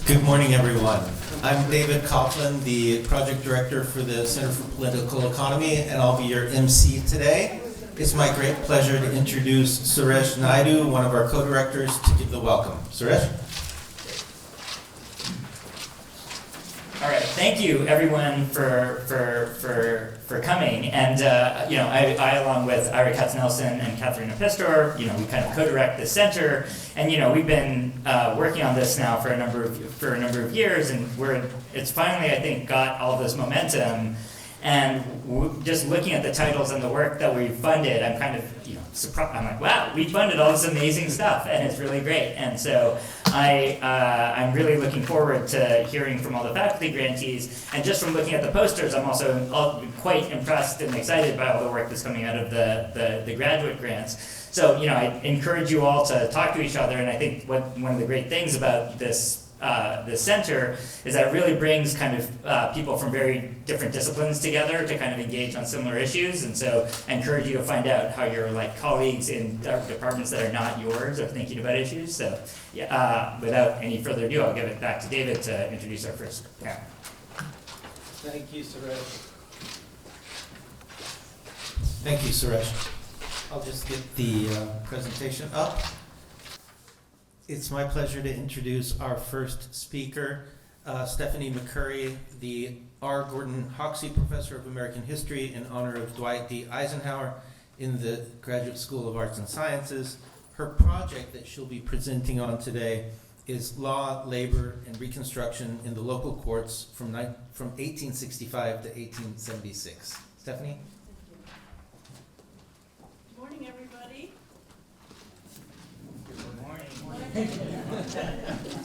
Good morning, everyone. I'm David Coughlin, the project director for the Center for Political Economy, and I'll be your MC today. It's my great pleasure to introduce Suresh Naidu, one of our co-directors, to give the welcome. Suresh? All right, thank you everyone for coming. And I along with Ira Katz-Nelson and Katharina Pistor, we kind of co-direct the center, and we've been working on this now for a number of years, and it's finally, I think, got all this momentum. And just looking at the titles and the work that we've funded, I'm kind of surprised. I'm like, wow, we funded all this amazing stuff, and it's really great. And so I'm really looking forward to hearing from all the faculty grantees. And just from looking at the posters, I'm also quite impressed and excited by all the work that's coming out of the graduate grants. So I encourage you all to talk to each other. And I think one of the great things about this center is that it really brings kind of people from very different disciplines together to kind of engage on similar issues. And so I encourage you to find out how your colleagues in departments that are not yours are thinking about issues. So without any further ado, I'll give it back to David to introduce our first panel. Thank you, Suresh. Thank you, Suresh. I'll just get the presentation up. It's my pleasure to introduce our first speaker, Stephanie McCurry, the R. Gordon Hoxie Professor of American History in honor of Dwight D. Eisenhower in the Graduate School of Arts and Sciences. Her project that she'll be presenting on today is Law, Labor, and Reconstruction in the Local Courts from 1865 to 1876. Stephanie? Good morning, everybody.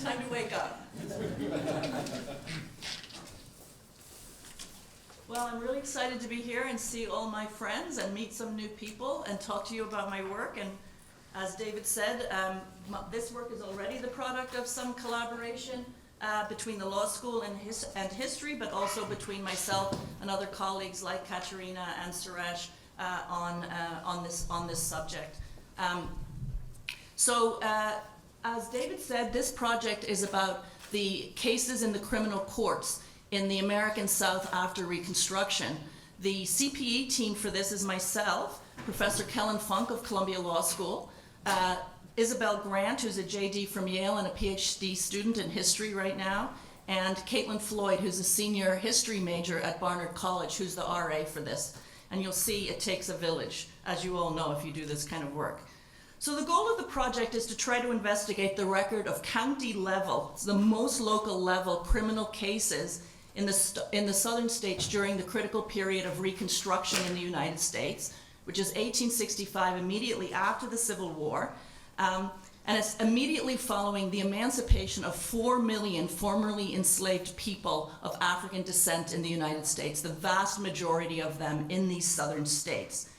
Time to wake up. Well, I'm really excited to be here and see all my friends and meet some new people and talk to you about my work. And as David said, this work is already the product of some collaboration between the law school and history, but also between myself and other colleagues like Katerina and Suresh on this subject. As David said, this project is about the cases in the criminal courts in the American South after Reconstruction. The CPE team for this is myself, Professor Kellen Funk of Columbia Law School, Isabel Grant, who's a JD from Yale and a PhD student in history right now, and Caitlin Floyd, who's a senior history major at Barnard College, who's the RA for this. And you'll see it takes a village, as you all know if you do this kind of work. So the goal of the project is to try to investigate the record of county level, the most local level criminal cases in the southern states during the critical period of Reconstruction in the United States, which is 1865, immediately after the Civil War. And it's immediately following the emancipation of 4 million formerly enslaved people of African descent in the United States, the vast majority of them in these southern states.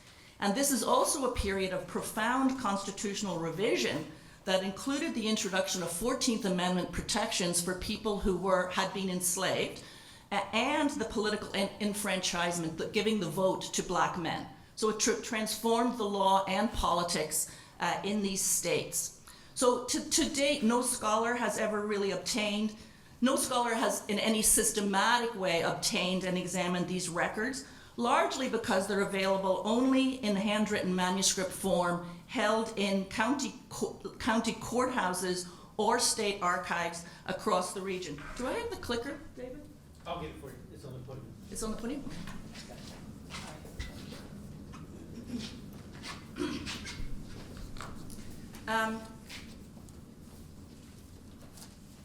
And this is also a period of profound constitutional revision that included the introduction of 14th Amendment protections for people who had been enslaved, and the political enfranchisement, giving the vote to black men. So it transformed the law and politics in these states. So to date, no scholar has in any systematic way obtained and examined these records, largely because they're available only in handwritten manuscript form held in county courthouses or state archives across the region. Do I have the clicker, David? I'll get it for you. It's on the podium. It's on the podium?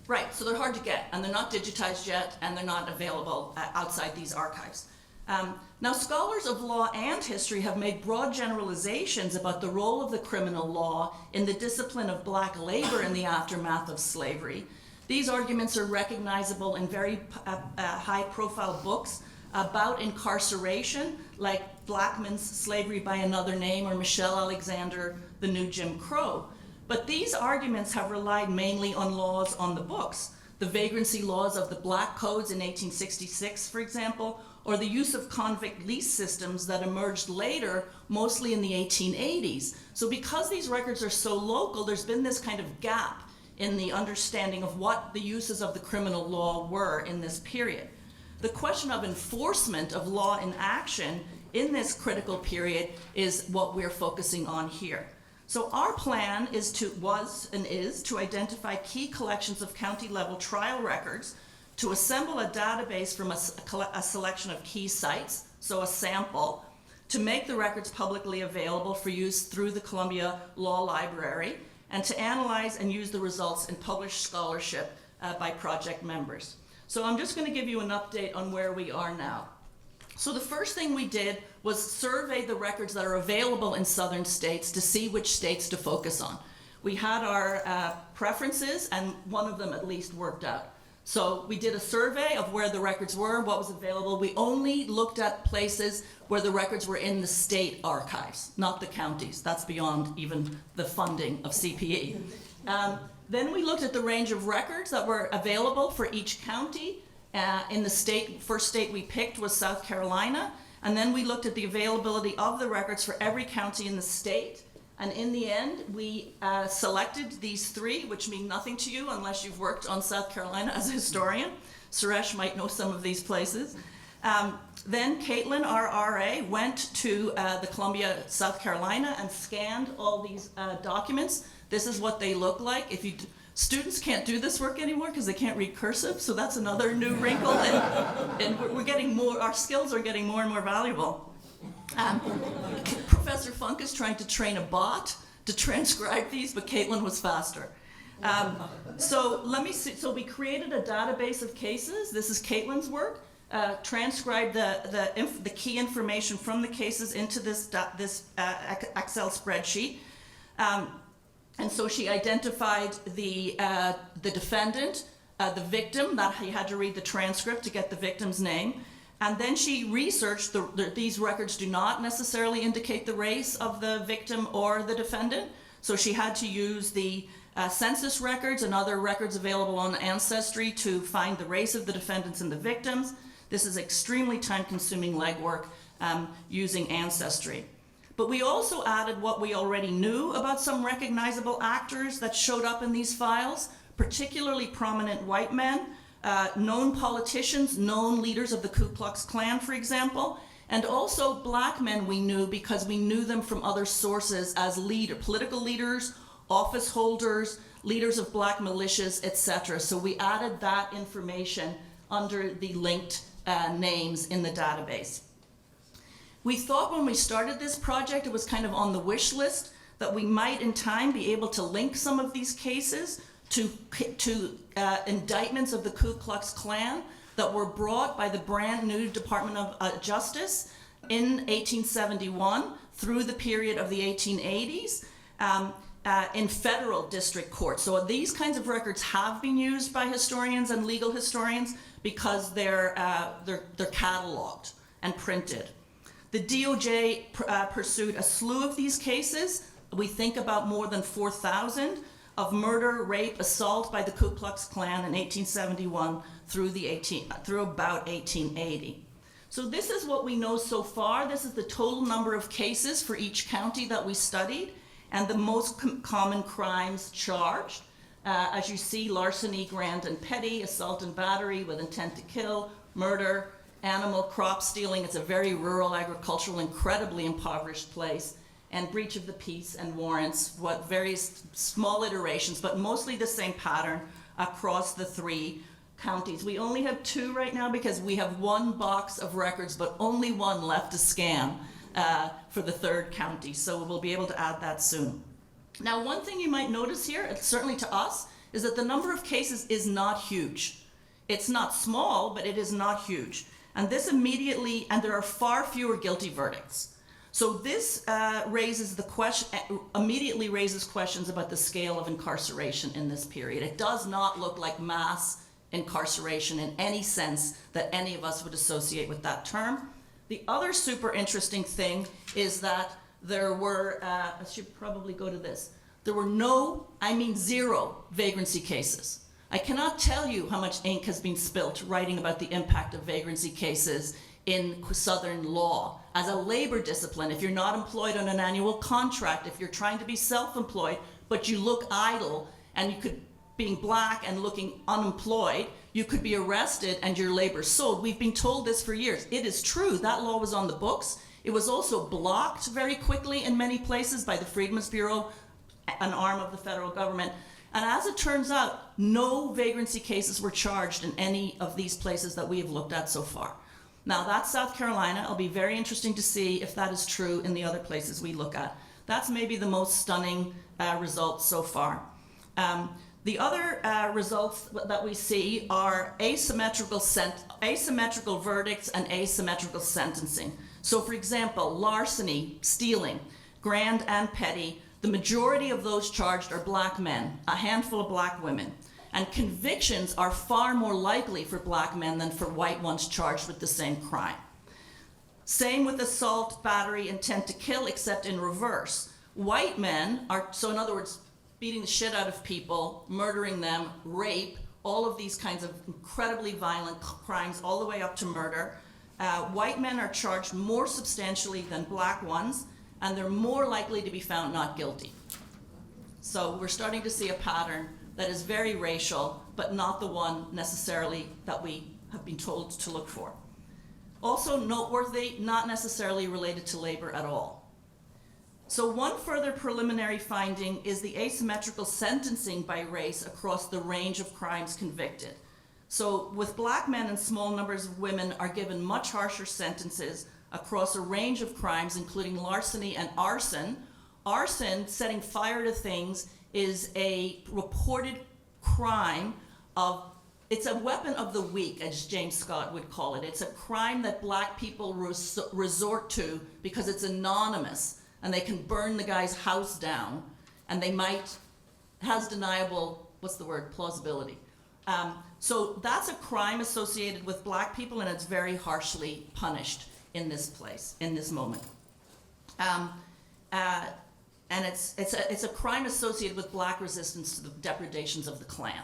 Right, so they're hard to get, and they're not digitized yet, and they're not available outside these archives. Now, scholars of law and history have made broad generalizations about the role of the criminal law in the discipline of black labor in the aftermath of slavery. These arguments are recognizable in very high-profile books about incarceration, like Blackman's Slavery by Another Name or Michelle Alexander, The New Jim Crow. But these arguments have relied mainly on laws on the books, the vagrancy laws of the Black Codes in 1866, for example, or the use of convict lease systems that emerged later, mostly in the 1880s. So because these records are so local, there's been this kind of gap in the understanding of what the uses of the criminal law were in this period. The question of enforcement of law in action in this critical period is what we're focusing on here. So our plan was to identify key collections of county-level trial records, to assemble a database from a selection of key sites, so a sample, to make the records publicly available for use through the Columbia Law Library, and to analyze and use the results in published scholarship by project members. So I'm just going to give you an update on where we are now. So the first thing we did was survey the records that are available in southern states to see which states to focus on. We had our preferences, and one of them at least worked out. So we did a survey of where the records were, what was available. We only looked at places where the records were in the state archives, not the counties. That's beyond even the funding of CPE. Then we looked at the range of records that were available for each county. In the first state we picked was South Carolina. And then we looked at the availability of the records for every county in the state. And in the end, we selected these three, which mean nothing to you unless you've worked on South Carolina as a historian. Suresh might know some of these places. Then Caitlin, our RA, went to the Columbia, South Carolina, and scanned all these documents. This is what they look like. Students can't do this work anymore because they can't read cursive, so that's another new wrinkle, and we're getting more, our skills are getting more and more valuable. Professor Funk is trying to train a bot to transcribe these, but Caitlin was faster. So let me see. So we created a database of cases. This is Caitlin's work. Transcribed the key information from the cases into this Excel spreadsheet. And so she identified the defendant, the victim, that he had to read the transcript to get the victim's name. And then she researched, these records do not necessarily indicate the race of the victim or the defendant. So she had to use the census records and other records available on Ancestry to find the race of the defendants and the victims. This is extremely time-consuming legwork using Ancestry. But we also added what we already knew about some recognizable actors that showed up in these files, particularly prominent white men, known politicians, known leaders of the Ku Klux Klan, for example, and also black men we knew because we knew them from other sources as political leaders, office holders, leaders of black militias, etc. So we added that information under the linked names in the database. We thought when we started this project, it was kind of on the wish list, that we might in time be able to link some of these cases to indictments of the Ku Klux Klan that were brought by the brand new Department of Justice in 1871 through the period of the 1880s in federal district courts. So these kinds of records have been used by historians and legal historians because they're cataloged and printed. The DOJ pursued a slew of these cases. We think about more than 4,000 of murder, rape, assault by the Ku Klux Klan in 1871 through about 1880. So this is what we know so far. This is the total number of cases for each county that we studied and the most common crimes charged. As you see, larceny, grand and petty, assault and battery with intent to kill, murder, animal, crop stealing. It's a very rural, agricultural, incredibly impoverished place. And breach of the peace and warrants, various small iterations, but mostly the same pattern across the three counties. We only have two right now because we have one box of records, but only one left to scan for the third county. So we'll be able to add that soon. Now, one thing you might notice here, certainly to us, is that the number of cases is not huge. It's not small, but it is not huge. And this immediately, and there are far fewer guilty verdicts. So this immediately raises questions about the scale of incarceration in this period. It does not look like mass incarceration in any sense that any of us would associate with that term. The other super interesting thing is that there were, I should probably go to this, there were zero vagrancy cases. I cannot tell you how much ink has been spilt writing about the impact of vagrancy cases in Southern law. As a labor discipline, if you're not employed on an annual contract, if you're trying to be self-employed, but you look idle, and you could being black and looking unemployed, you could be arrested and your labor sold. We've been told this for years. It is true, that law was on the books. It was also blocked very quickly in many places by the Freedmen's Bureau, an arm of the federal government. And as it turns out, no vagrancy cases were charged in any of these places that we have looked at so far. Now that's South Carolina. It'll be very interesting to see if that is true in the other places we look at. That's maybe the most stunning result so far. The other results that we see are asymmetrical verdicts and asymmetrical sentencing. So for example, larceny, stealing, grand and petty, the majority of those charged are black men, a handful of black women. And convictions are far more likely for black men than for white ones charged with the same crime. Same with assault, battery, intent to kill, except in reverse. White men are, so in other words, beating the shit out of people, murdering them, rape, all of these kinds of incredibly violent crimes all the way up to murder. White men are charged more substantially than black ones, and they're more likely to be found not guilty. So we're starting to see a pattern that is very racial, but not the one necessarily that we have been told to look for. Also noteworthy, not necessarily related to labor at all. So one further preliminary finding is the asymmetrical sentencing by race across the range of crimes convicted. So with black men and small numbers of women are given much harsher sentences across a range of crimes, including larceny and arson. Arson, setting fire to things, is a reported crime of, it's a weapon of the weak, as James Scott would call it. It's a crime that black people resort to because it's anonymous, and they can burn the guy's house down, and they might, has deniable, what's the word, plausibility. So that's a crime associated with black people, and it's very harshly punished in this place, in this moment. And it's a crime associated with black resistance to the depredations of the Klan.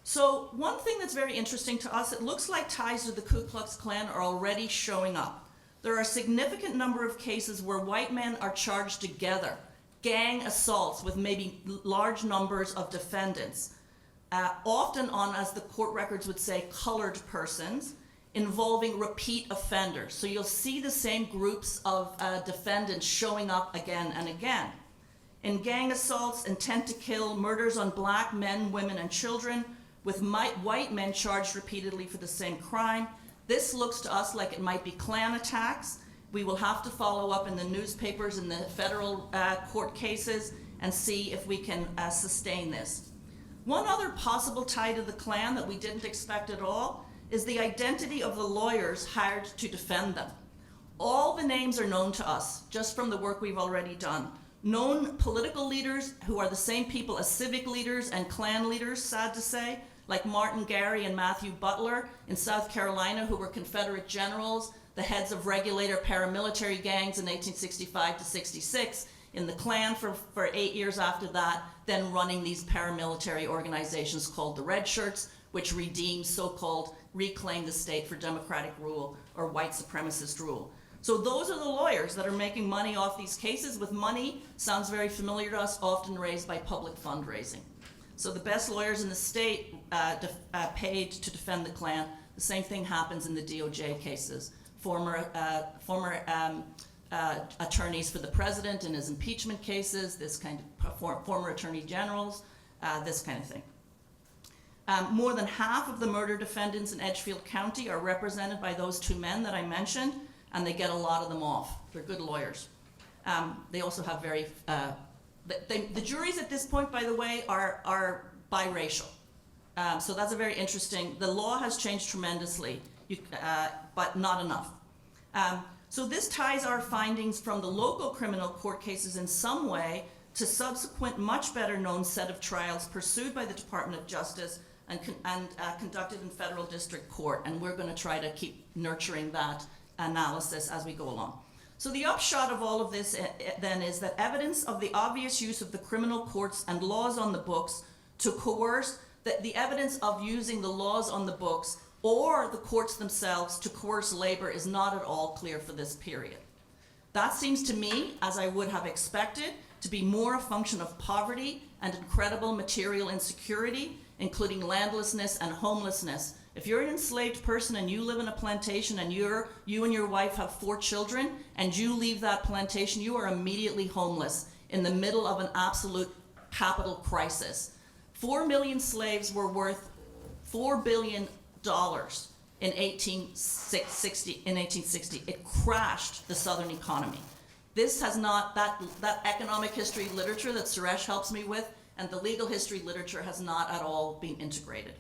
So one thing that's very interesting to us, it looks like ties to the Ku Klux Klan are already showing up. There are a significant number of cases where white men are charged together, gang assaults with maybe large numbers of defendants, often on, as the court records would say, colored persons, involving repeat offenders. So you'll see the same groups of defendants showing up again and again. In gang assaults, intent to kill, murders on black men, women, and children, with white men charged repeatedly for the same crime. This looks to us like it might be Klan attacks. We will have to follow up in the newspapers and the federal court cases and see if we can sustain this. One other possible tie to the Klan that we didn't expect at all is the identity of the lawyers hired to defend them. All the names are known to us, just from the work we've already done. Known political leaders who are the same people as civic leaders and Klan leaders, sad to say, like Martin Gary and Matthew Butler in South Carolina, who were Confederate generals, the heads of regulator paramilitary gangs in 1865 to 66, in the Klan for 8 years after that, then running these paramilitary organizations called the Red Shirts, which redeem so-called reclaim the state for democratic rule or white supremacist rule. So those are the lawyers that are making money off these cases, with money, sounds very familiar to us, often raised by public fundraising. So the best lawyers in the state paid to defend the Klan. The same thing happens in the DOJ cases. Former attorneys for the president in his impeachment cases, this kind of former attorney generals, this kind of thing. More than half of the murder defendants in Edgefield County are represented by those two men that I mentioned, and they get a lot of them off. They're good lawyers. They also have very, the juries at this point, by the way, are biracial. So that's a very interesting, the law has changed tremendously, but not enough. So this ties our findings from the local criminal court cases in some way to subsequent, much better known set of trials pursued by the Department of Justice and conducted in federal district court. And we're going to try to keep nurturing that analysis as we go along. So the upshot of all of this then is that evidence of the obvious use of the criminal courts and laws on the books to coerce, that the evidence of using the laws on the books or the courts themselves to coerce labor is not at all clear for this period. That seems to me, as I would have expected, to be more a function of poverty and incredible material insecurity, including landlessness and homelessness. If you're an enslaved person and you live in a plantation and you and your wife have 4 children and you leave that plantation, you are immediately homeless in the middle of an absolute capital crisis. 4 million slaves were worth $4 billion in 1860. It crashed the Southern economy. This has not, that economic history literature that Suresh helps me with and the legal history literature has not at all been integrated.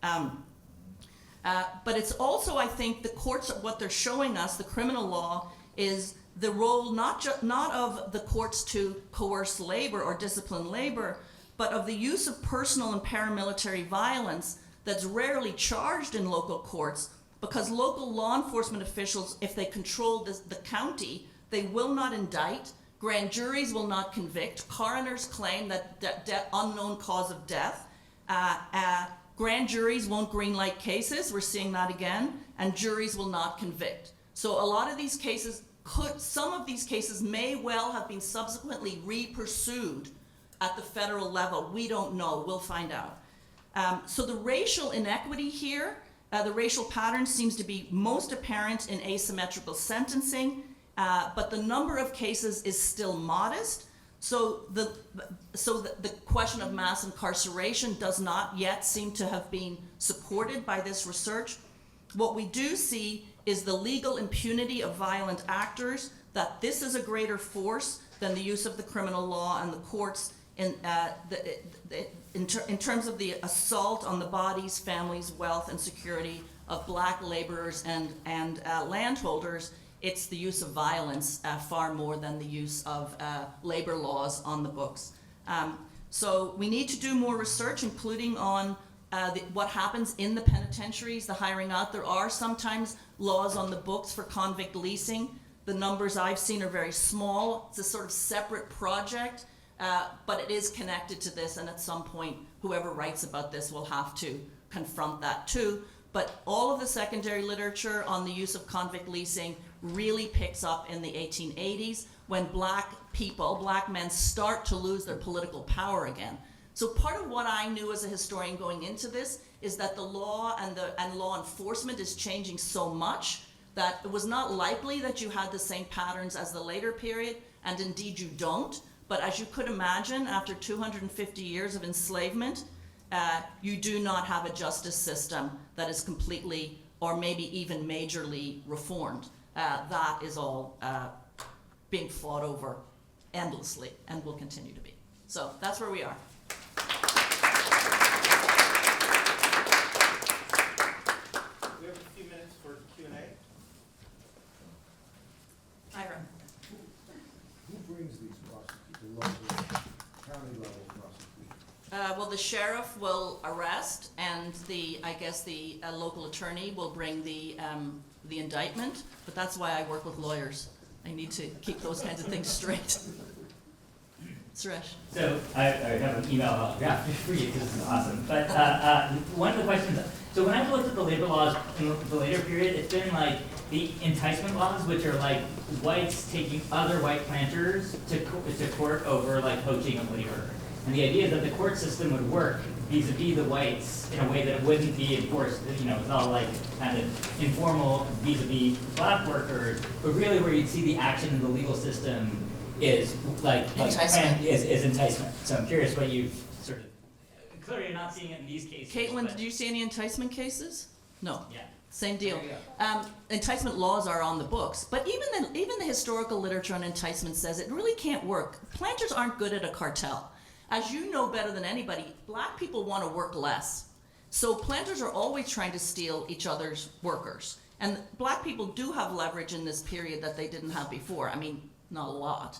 But it's also, I think, the courts, what they're showing us, the criminal law, is the role not of the courts to coerce labor or discipline labor, but of the use of personal and paramilitary violence that's rarely charged in local courts, because local law enforcement officials, if they control the county, they will not indict, grand juries will not convict, coroners claim that unknown cause of death, grand juries won't greenlight cases, we're seeing that again, and juries will not convict. So a lot of these cases some of these cases may well have been subsequently re-pursued at the federal level. We don't know, we'll find out. So the racial inequity here, the racial pattern seems to be most apparent in asymmetrical sentencing, but the number of cases is still modest. So the question of mass incarceration does not yet seem to have been supported by this research. What we do see is the legal impunity of violent actors, that this is a greater force than the use of the criminal law and the courts in terms of the assault on the bodies, families, wealth, and security of black laborers and landholders. It's the use of violence far more than the use of labor laws on the books. So we need to do more research, including on what happens in the penitentiaries, the hiring out. There are sometimes laws on the books for convict leasing. The numbers I've seen are very small. It's a sort of separate project, but it is connected to this, and at some point, whoever writes about this will have to confront that too. But all of the secondary literature on the use of convict leasing really picks up in the 1880s when black men start to lose their political power again. So part of what I knew as a historian going into this is that the law and law enforcement is changing so much that it was not likely that you had the same patterns as the later period, and indeed you don't. But as you could imagine, after 250 years of enslavement, you do not have a justice system that is completely or maybe even majorly reformed. That is all being fought over endlessly and will continue to be. So that's where we are. We have a few minutes for Q&A. Hiram. Who brings these prosecutors, the local, county level prosecutors? Well, the sheriff will arrest, and the local attorney will bring the indictment. But that's why I work with lawyers. I need to keep those kinds of things straight. Suresh. So I have an email draft for you because this is awesome. But one of the questions, so when I've looked at the labor laws in the later period, it's been like the enticement laws, which are like whites taking other white planters to court over like poaching of labor. And the idea is that the court system would work vis-a-vis the whites in a way that it wouldn't be enforced, it's all like kind of informal vis-a-vis black workers, but really where you'd see the action in the legal system is like enticement. Is enticement. So I'm curious what you've sort of, clearly you're not seeing it in these cases. Caitlin, did you see any enticement cases? No. Yeah. Same deal. There you go. Enticement laws are on the books, but even the historical literature on enticement says it really can't work. Planters aren't good at a cartel. As you know better than anybody, black people want to work less. So planters are always trying to steal each other's workers. And black people do have leverage in this period that they didn't have before. I mean, not a lot.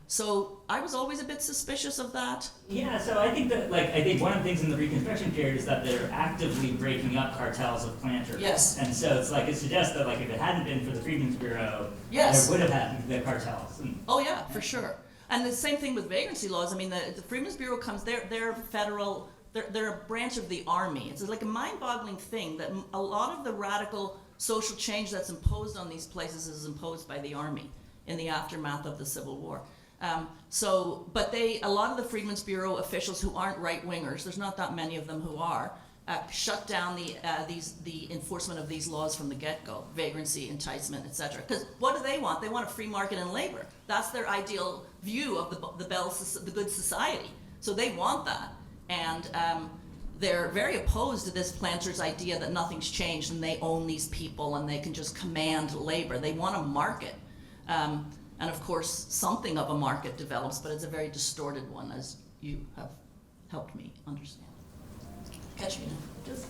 So I was always a bit suspicious of that. Yeah, so I think that, one of the things in the Reconstruction period is that they're actively breaking up cartels of planters. Yes. And so it's like, it suggests that if it hadn't been for the Freedmen's Bureau, Yes. there would have had the cartels. Oh yeah, for sure. And the same thing with vagrancy laws. I mean, the Freedmen's Bureau they're federal, they're a branch of the army. It's like a mind-boggling thing that a lot of the radical social change that's imposed on these places is imposed by the army in the aftermath of the Civil War. But a lot of the Freedmen's Bureau officials who aren't right-wingers, there's not that many of them who are, shut down the enforcement of these laws from the get-go, vagrancy, enticement, etc. Because what do they want? They want a free market and labor. That's their ideal view of the good society. So they want that. And they're very opposed to this planter's idea that nothing's changed and they own these people and they can just command labor. They want a market. And of course, something of a market develops, but it's a very distorted one, as you have helped me understand. Catch me now. Just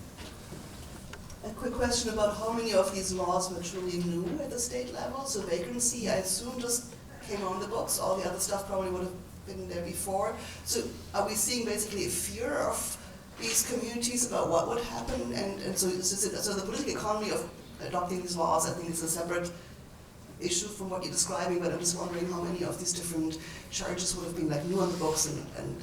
a quick question about how many of these laws were truly new at the state level. So vagrancy, I assume, just came on the books. All the other stuff probably would have been there before. So are we seeing basically a fear of these communities about what would happen? And so the political economy of adopting these laws, I think, is a separate issue from what you're describing, but I'm just wondering how many of these different charges would have been like new on the books and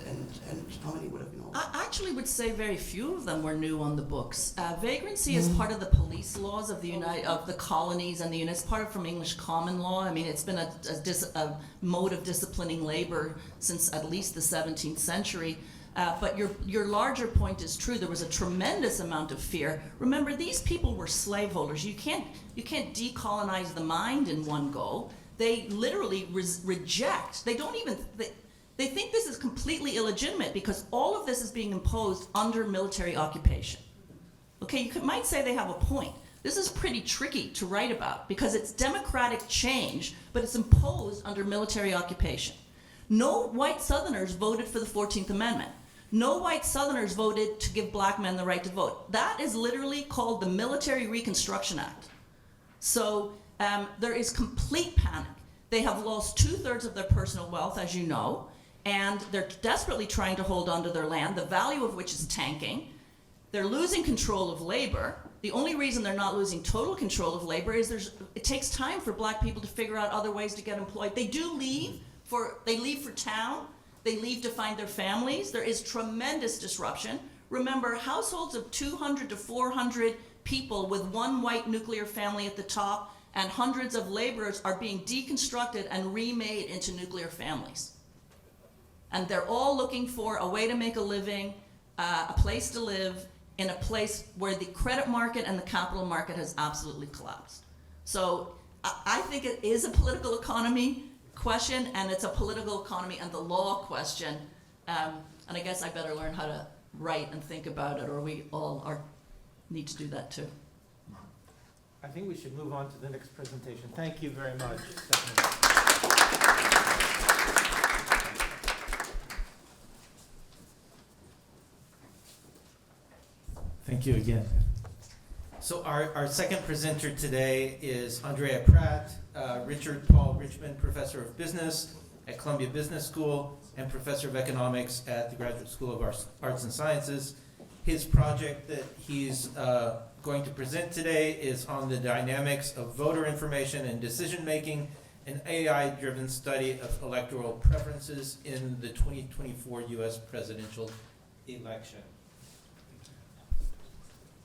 how many would have been old. I actually would say very few of them were new on the books. Vagrancy is part of the police laws of the colonies and the units, part of from English common law. I mean, it's been a mode of disciplining labor since at least the 17th century. But your larger point is true. There was a tremendous amount of fear. Remember, these people were slaveholders. You can't decolonize the mind in one go. They literally reject. They don't even. They think this is completely illegitimate because all of this is being imposed under military occupation. Okay, you might say they have a point. This is pretty tricky to write about because it's democratic change, but it's imposed under military occupation. No white Southerners voted for the 14th Amendment. No white Southerners voted to give black men the right to vote. That is literally called the Military Reconstruction Act. So there is complete panic. They have lost 2/3 of their personal wealth, as you know, and they're desperately trying to hold on to their land, the value of which is tanking. They're losing control of labor. The only reason they're not losing total control of labor is it takes time for black people to figure out other ways to get employed. They do leave. They leave for town, they leave to find their families. There is tremendous disruption. Remember, households of 200 to 400 people with one white nuclear family at the top and hundreds of laborers are being deconstructed and remade into nuclear families. And they're all looking for a way to make a living, a place to live, in a place where the credit market and the capital market has absolutely collapsed. So I think it is a political economy question, and it's a political economy and the law question, and I guess I better learn how to write and think about it, or we all need to do that too. I think we should move on to the next presentation. Thank you very much, Stephanie. Thank you again. So our second presenter today is Andrea Prat, Richard Paul Richman Professor of Business at Columbia Business School and Professor of Economics at the Graduate School of Arts and Sciences. His project that he's going to present today is on the dynamics of voter information and decision-making, an AI-driven study of electoral preferences in the 2024 U.S. presidential election.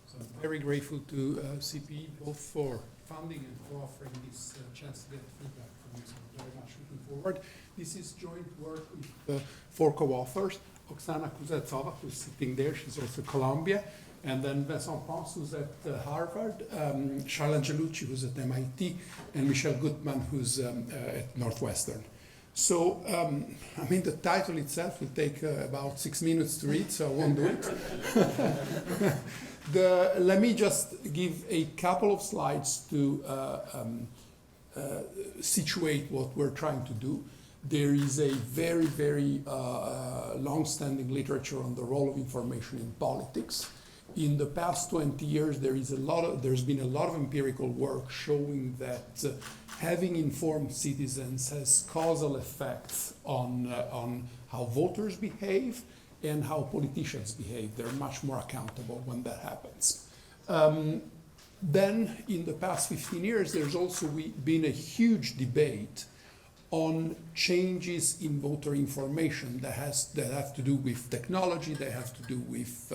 So I'm very grateful to CPE both for funding and for offering this chance to get feedback from you. So I'm very much looking forward. This is joint work with 4 co-authors. Oksana Kuznetsova, who's sitting there, she's also Columbia, and then Vincent Ponce, who's at Harvard, Charles Angelucci, who's at MIT, and Michelle Gutman, who's at Northwestern. So, I mean, the title itself will take about 6 minutes to read, so I won't do it. Let me just give a couple of slides to situate what we're trying to do. There is a very, very long-standing literature on the role of information in politics. In the past 20 years, there's been a lot of empirical work showing that having informed citizens has causal effects on how voters behave and how politicians behave. They're much more accountable when that happens. Then, in the past 15 years, there's also been a huge debate on changes in voter information that have to do with technology, that have to do with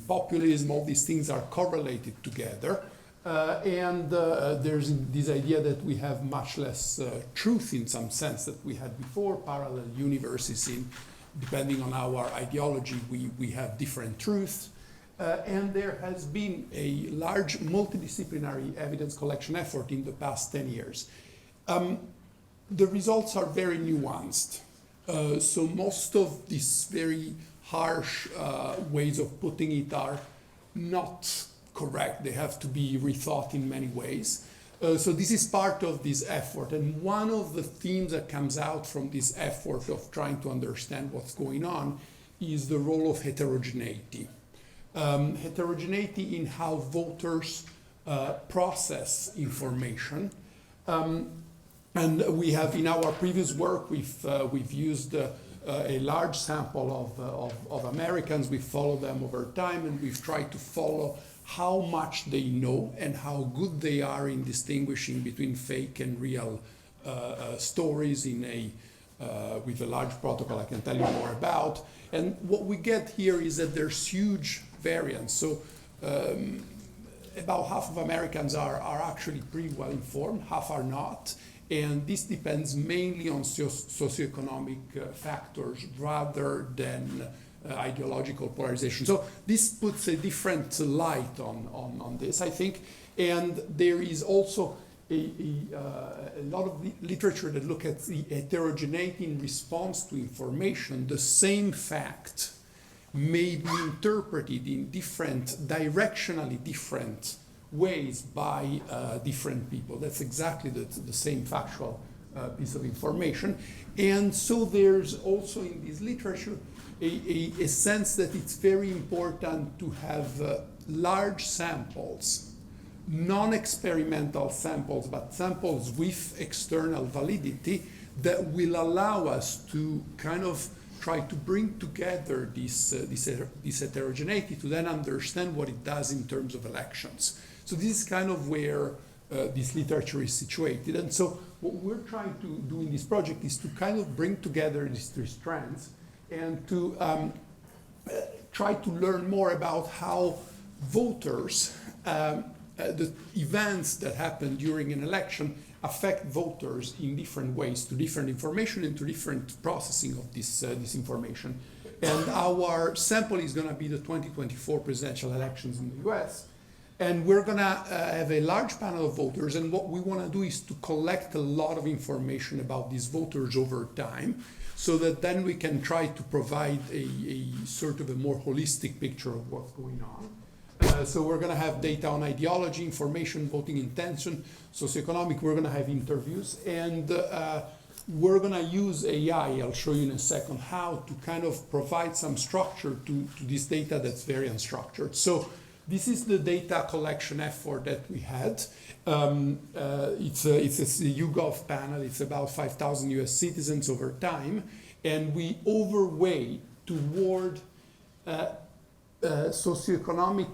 populism. All these things are correlated together. There's this idea that we have much less truth in some sense that we had before. Parallel universes, depending on our ideology, we have different truths. And there has been a large multidisciplinary evidence collection effort in the past 10 years. The results are very nuanced. So most of these very harsh ways of putting it are not correct. They have to be rethought in many ways. So this is part of this effort. And one of the themes that comes out from this effort of trying to understand what's going on is the role of heterogeneity. Heterogeneity in how voters process information. And we have, in our previous work, we've used a large sample of Americans. We follow them over time, and we've tried to follow how much they know and how good they are in distinguishing between fake and real stories with a large protocol I can tell you more about. And what we get here is that there's huge variance. So about half of Americans are actually pretty well informed, half are not. And this depends mainly on socioeconomic factors rather than ideological polarization. So this puts a different light on this, I think. And there is also a lot of literature that look at the heterogeneity in response to information. The same fact may be interpreted in directionally different ways by different people. That's exactly the same factual piece of information. And so there's also in this literature a sense that it's very important to have large samples, non-experimental samples, but samples with external validity that will allow us to kind of try to bring together this heterogeneity to then understand what it does in terms of elections. So this is kind of where this literature is situated. And so what we're trying to do in this project is to kind of bring together these three strands and to try to learn more about how voters, the events that happen during an election affect voters in different ways, to different information and to different processing of this information. And our sample is going to be the 2024 presidential elections in the US. And we're going to have a large panel of voters, and what we want to do is to collect a lot of information about these voters over time, so that then we can try to provide a sort of a more holistic picture of what's going on. So we're going to have data on ideology, information, voting intention, socioeconomic. We're going to have interviews, and we're going to use AI. I'll show you in a second how to kind of provide some structure to this data that's very unstructured. So this is the data collection effort that we had. It's a YouGov panel. It's about 5,000 US citizens over time, and we overweigh toward socioeconomic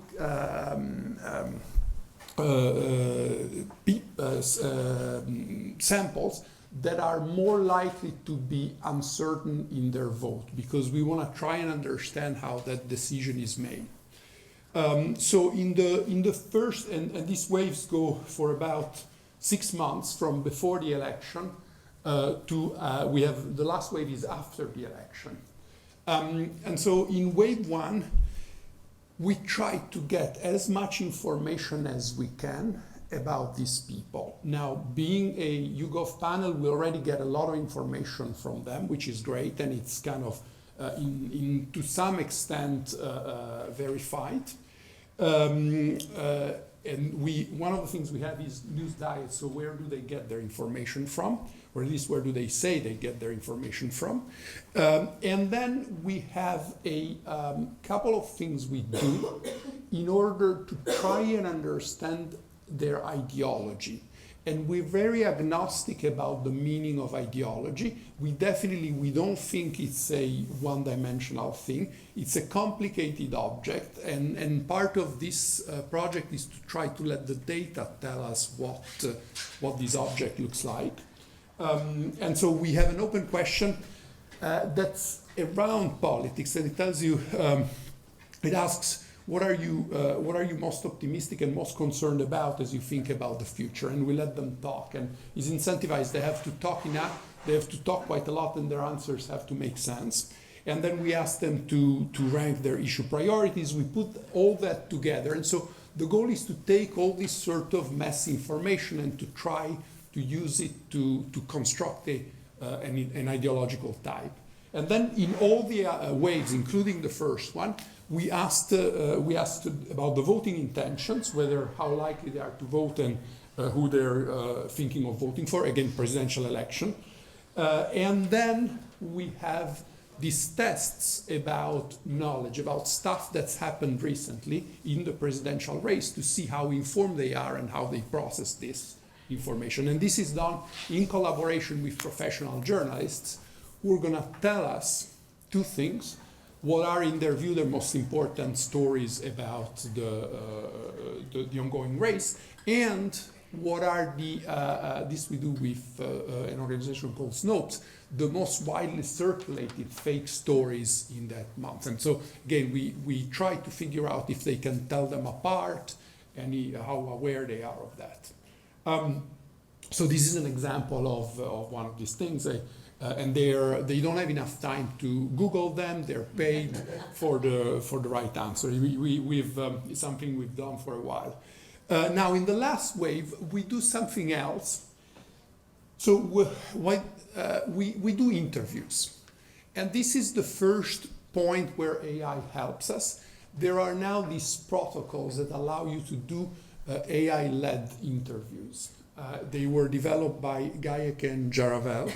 samples that are more likely to be uncertain in their vote, because we want to try and understand how that decision is made. So in the first, and these waves go for about 6 months from before the election we have the last wave is after the election. And so in wave one, we try to get as much information as we can about these people. Now, being a YouGov panel, we already get a lot of information from them, which is great, and it's kind of to some extent verified. And one of the things we have is news diets. So where do they get their information from? Or at least where do they say they get their information from? And then we have a couple of things we do in order to try and understand their ideology. And we're very agnostic about the meaning of ideology. We don't think it's a one-dimensional thing. It's a complicated object, and part of this project is to try to let the data tell us what this object looks like. And so we have an open question that's around politics, and it tells you, it asks, what are you most optimistic and most concerned about as you think about the future? And we let them talk. And it's incentivized. They have to talk enough. They have to talk quite a lot, and their answers have to make sense. And then we ask them to rank their issue priorities. We put all that together. And so the goal is to take all this sort of messy information and to try to use it to construct an ideological type. And then in all the waves, including the first one, we asked about the voting intentions, how likely they are to vote and who they're thinking of voting for, again, presidential election. And then we have these tests about knowledge, about stuff that's happened recently in the presidential race to see how informed they are and how they process this information. And this is done in collaboration with professional journalists who are going to tell us two things. What are, in their view, the most important stories about the ongoing race, and what are this we do with an organization called Snopes, the most widely circulated fake stories in that month. And so, again, we try to figure out if they can tell them apart and how aware they are of that. So this is an example of one of these things. And they don't have enough time to Google them. They're paid for the right answer. It's something we've done for a while. Now, in the last wave, we do something else. So we do interviews. And this is the first point where AI helps us. There are now these protocols that allow you to do AI-led interviews. They were developed by Gaikwad and Jaravel.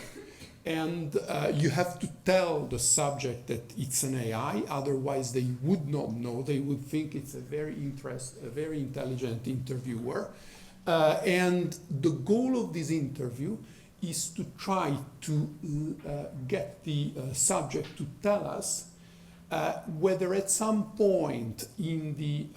And you have to tell the subject that it's an AI, otherwise they would not know. They would think it's a very intelligent interviewer. And the goal of this interview is to try to get the subject to tell us whether at some point in the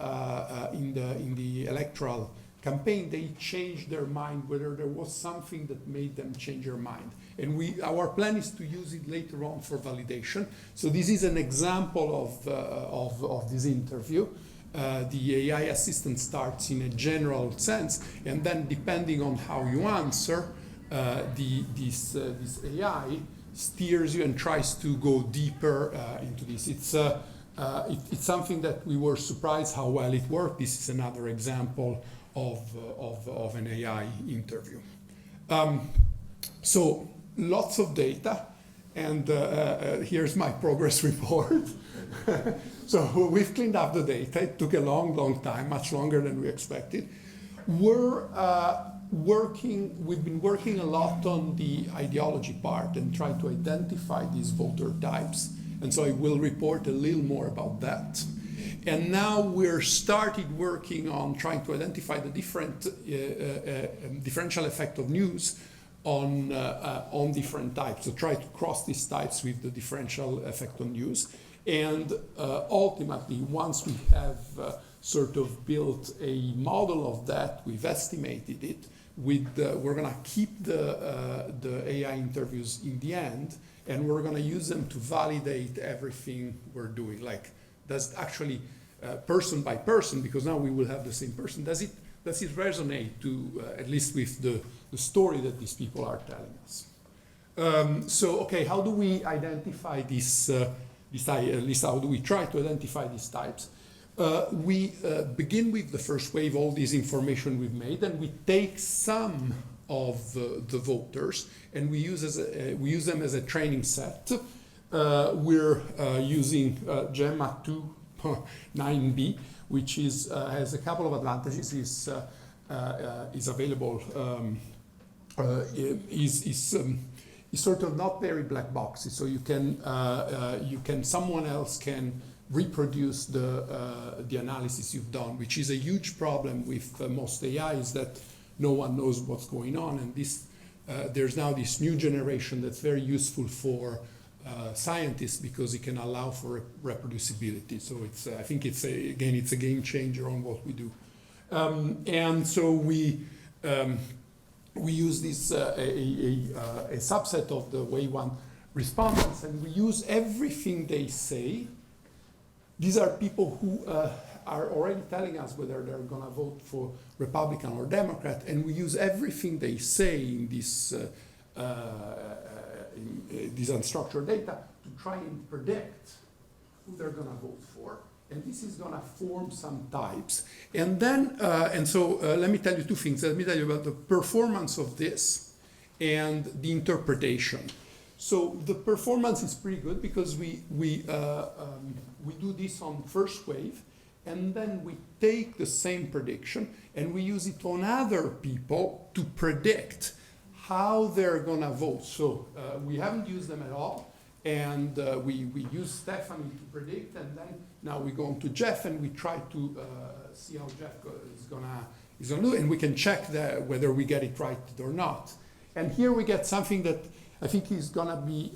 electoral campaign they changed their mind, whether there was something that made them change their mind. And our plan is to use it later on for validation. So this is an example of this interview. The AI assistant starts in a general sense, and then depending on how you answer, this AI steers you and tries to go deeper into this. It's something that we were surprised how well it worked. This is another example of an AI interview. So lots of data, and here's my progress report. So we've cleaned up the data. It took a long time, much longer than we expected. We've been working a lot on the ideology part and trying to identify these voter types. And so I will report a little more about that. And now we're started working on trying to identify the different differential effect of news on different types. So try to cross these types with the differential effect on news. And ultimately, once we have sort of built a model of that, we've estimated it. We're going to keep the AI interviews in the end, and we're going to use them to validate everything we're doing. Like, does actually person by person, because now we will have the same person, does it resonate to at least with the story that these people are telling us? So, okay, how do we identify this at least how do we try to identify these types? We begin with the first wave, all this information we've made, and we take some of the voters and we use them as a training set. We're using Gemma 2.9b, which has a couple of advantages. Is available. Is sort of not very black boxy, so you can someone else can reproduce the analysis you've done, which is a huge problem with most AIs, that no one knows what's going on. And there's now this new generation that's very useful for scientists because it can allow for reproducibility. So I think it's a game changer on what we do. And so we use this a subset of the wave one respondents, and we use everything they say. These are people who are already telling us whether they're going to vote for Republican or Democrat, and we use everything they say in this unstructured data to try and predict who they're going to vote for. And this is going to form some types. And then, let me tell you two things. Let me tell you about the performance of this and the interpretation. So the performance is pretty good because we do this on first wave, and then we take the same prediction and we use it on other people to predict how they're going to vote. So we haven't used them at all, and we use Stephanie to predict, and then now we go on to Jeff and we try to see how Jeff is gonna do, and we can check whether we get it right or not. And here we get something that I think is gonna be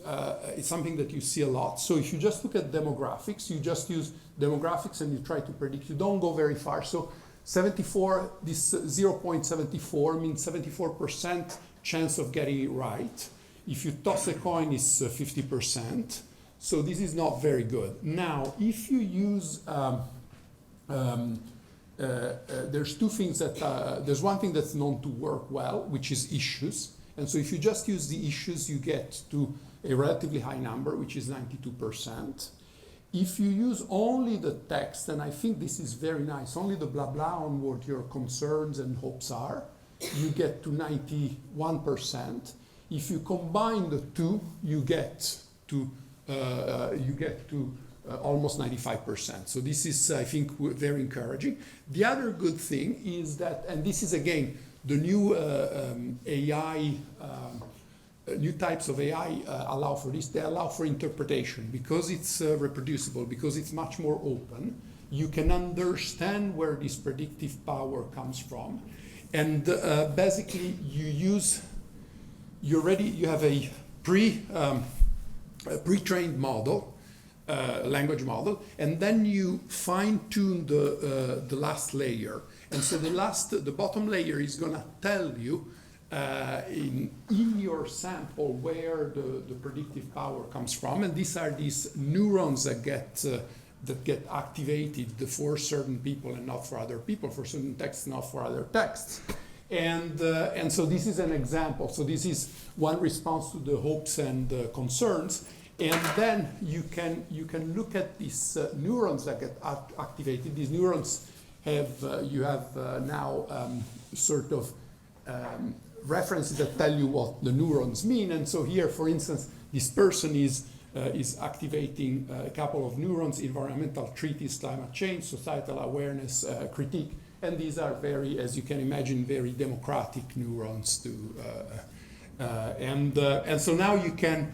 it's something that you see a lot. So if you just look at demographics, you just use demographics and you try to predict. You don't go very far. So 74, this 0.74 means 74% chance of getting it right. If you toss a coin, it's 50%. So this is not very good. Now, if you use, there's two things there's one thing that's known to work well, which is issues. And so if you just use the issues, you get to a relatively high number, which is 92%. If you use only the text, and I think this is very nice, only the blah blah on what your concerns and hopes are, you get to 91%. If you combine the two, you get to almost 95%. So this is, I think, very encouraging. The other good thing is that, and this is again, the new AI, new types of AI allow for this. They allow for interpretation because it's reproducible, because it's much more open. You can understand where this predictive power comes from. And basically you have a pre-trained model, language model, and then you fine-tune the last layer. And so the bottom layer is going to tell you in your sample where the predictive power comes from, and these are these neurons that get activated for certain people and not for other people, for certain texts, not for other texts. And so this is an example. So this is one response to the hopes and concerns. And then you can look at these neurons that get activated. These neurons have now sort of references that tell you what the neurons mean. And so here, for instance, this person is activating a couple of neurons: environmental treatise, climate change, societal awareness, critique. And these are very, as you can imagine, very democratic neurons and so now you can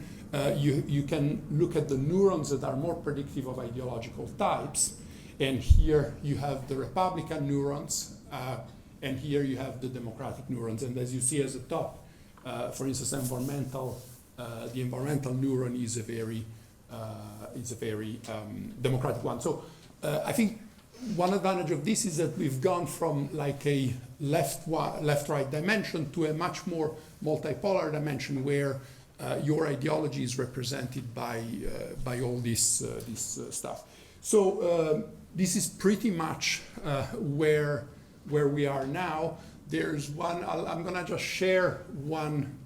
look at the neurons that are more predictive of ideological types. And here you have the Republican neurons, and here you have the Democratic neurons. And as you see as a top, for instance, the environmental neuron is a very democratic one. So I think one advantage of this is that we've gone from like a left-right dimension to a much more multipolar dimension where your ideology is represented by all this stuff. So this is pretty much where we are now. There's one. I'm gonna just share one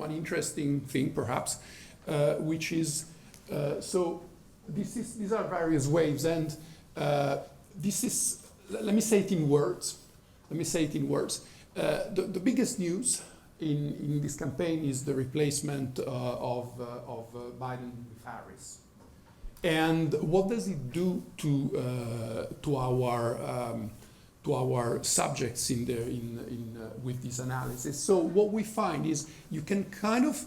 interesting thing, perhaps, which is so. These are various waves, and this is. Let me say it in words. The biggest news in this campaign is the replacement of Biden with Harris. And what does it do to our subjects with this analysis? So what we find is you can kind of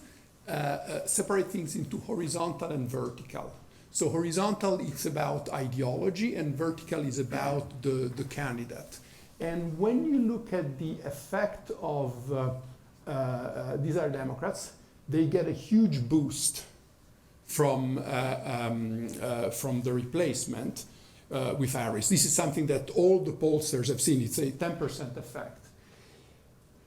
separate things into horizontal and vertical. So horizontal is about ideology, and vertical is about the candidate. And when you look at the effect of these are Democrats, they get a huge boost from the replacement with Harris. This is something that all the pollsters have seen. It's a 10% effect.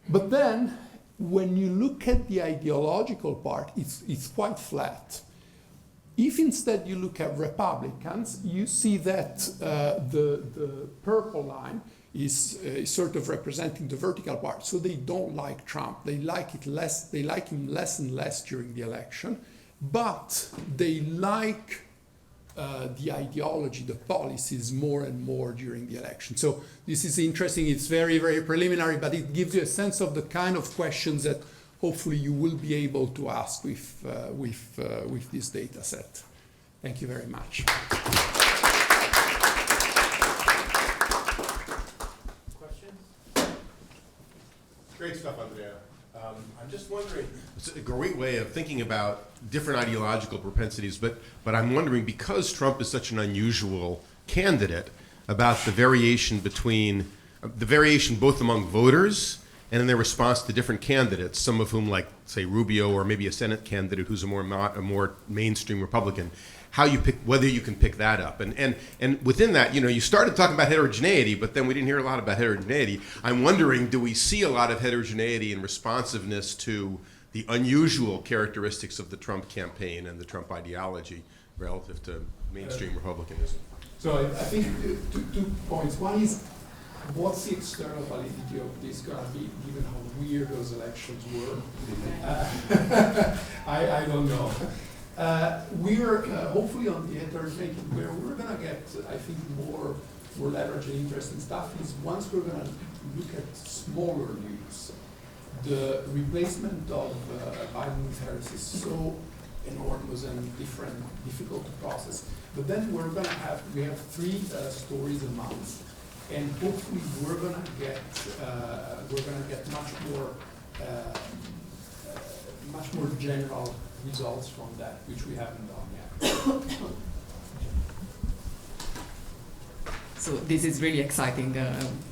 But then, when you look at the ideological part, it's quite flat. If instead you look at Republicans, you see that the purple line is sort of representing the vertical part. So they don't like Trump. They like it less. They like him less and less during the election, but they like the ideology, the policies more and more during the election. So this is interesting. It's very, very preliminary, but it gives you a sense of the kind of questions that hopefully you will be able to ask with this data set. Thank you very much. Questions? Great stuff, Andrea. I'm just wondering, it's a great way of thinking about different ideological propensities, but I'm wondering, because Trump is such an unusual candidate, about the variation both among voters and in their response to different candidates, some of whom, like, say, Rubio, or maybe a Senate candidate who's a more mainstream Republican, how you pick, whether you can pick that up. And within that, you started talking about heterogeneity, but then we didn't hear a lot about heterogeneity. I'm wondering, do we see a lot of heterogeneity and responsiveness to the unusual characteristics of the Trump campaign and the Trump ideology relative to mainstream Republicanism? So I think two points. One is, what's the external validity of this going to be, given how weird those elections were? I don't know. We're hopefully on the heterogeneity, where we're going to get, I think, more leverage and interesting stuff is once we're going to look at smaller news. The replacement of Biden with Harris is so enormous and difficult to process. But then we have 3 stories a month. And hopefully we're gonna get much more general results from that, which we haven't done yet. So this is really exciting.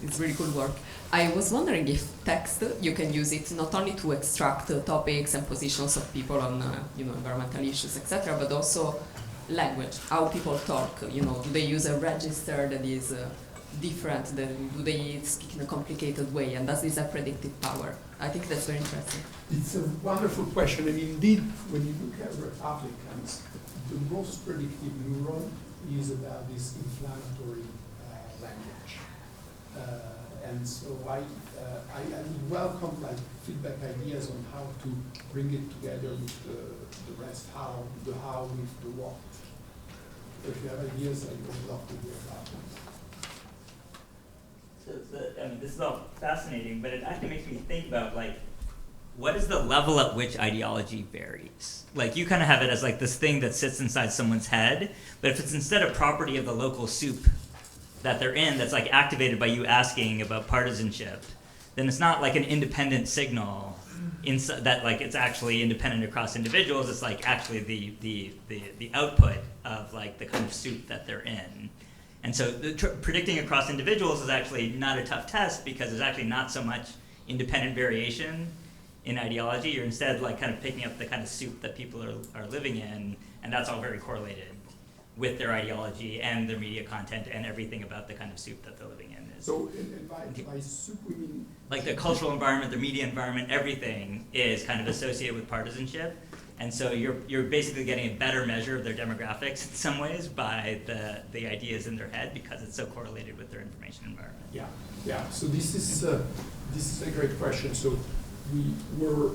It's really cool work. I was wondering if text, you can use it not only to extract topics and positions of people on environmental issues, etc., but also language, how people talk. Do they use a register that is different? Do they speak in a complicated way? And does this have predictive power? I think that's very interesting. It's a wonderful question. And indeed, when you look at Republicans, the most predictive neuron is about this inflammatory language. And so I welcome feedback ideas on how to bring it together with the rest, the how with the what. So if you have ideas, I would love to hear about them. So this is all fascinating, but it actually makes me think about, what is the level at which ideology varies? You kind of have it as this thing that sits inside someone's head, but if it's instead a property of the local soup that they're in, that's activated by you asking about partisanship, then it's not an independent signal that it's actually independent across individuals. It's actually the output of the kind of soup that they're in. And so predicting across individuals is actually not a tough test, because there's actually not so much independent variation in ideology. You're instead kind of picking up the kind of soup that people are living in, and that's all very correlated with their ideology and their media content and everything about the kind of soup that they're living in. So by soup we mean... the cultural environment, the media environment, everything is kind of associated with partisanship. And so you're basically getting a better measure of their demographics in some ways by the ideas in their head, because it's so correlated with their information environment. Yeah. So this is a great question. So we were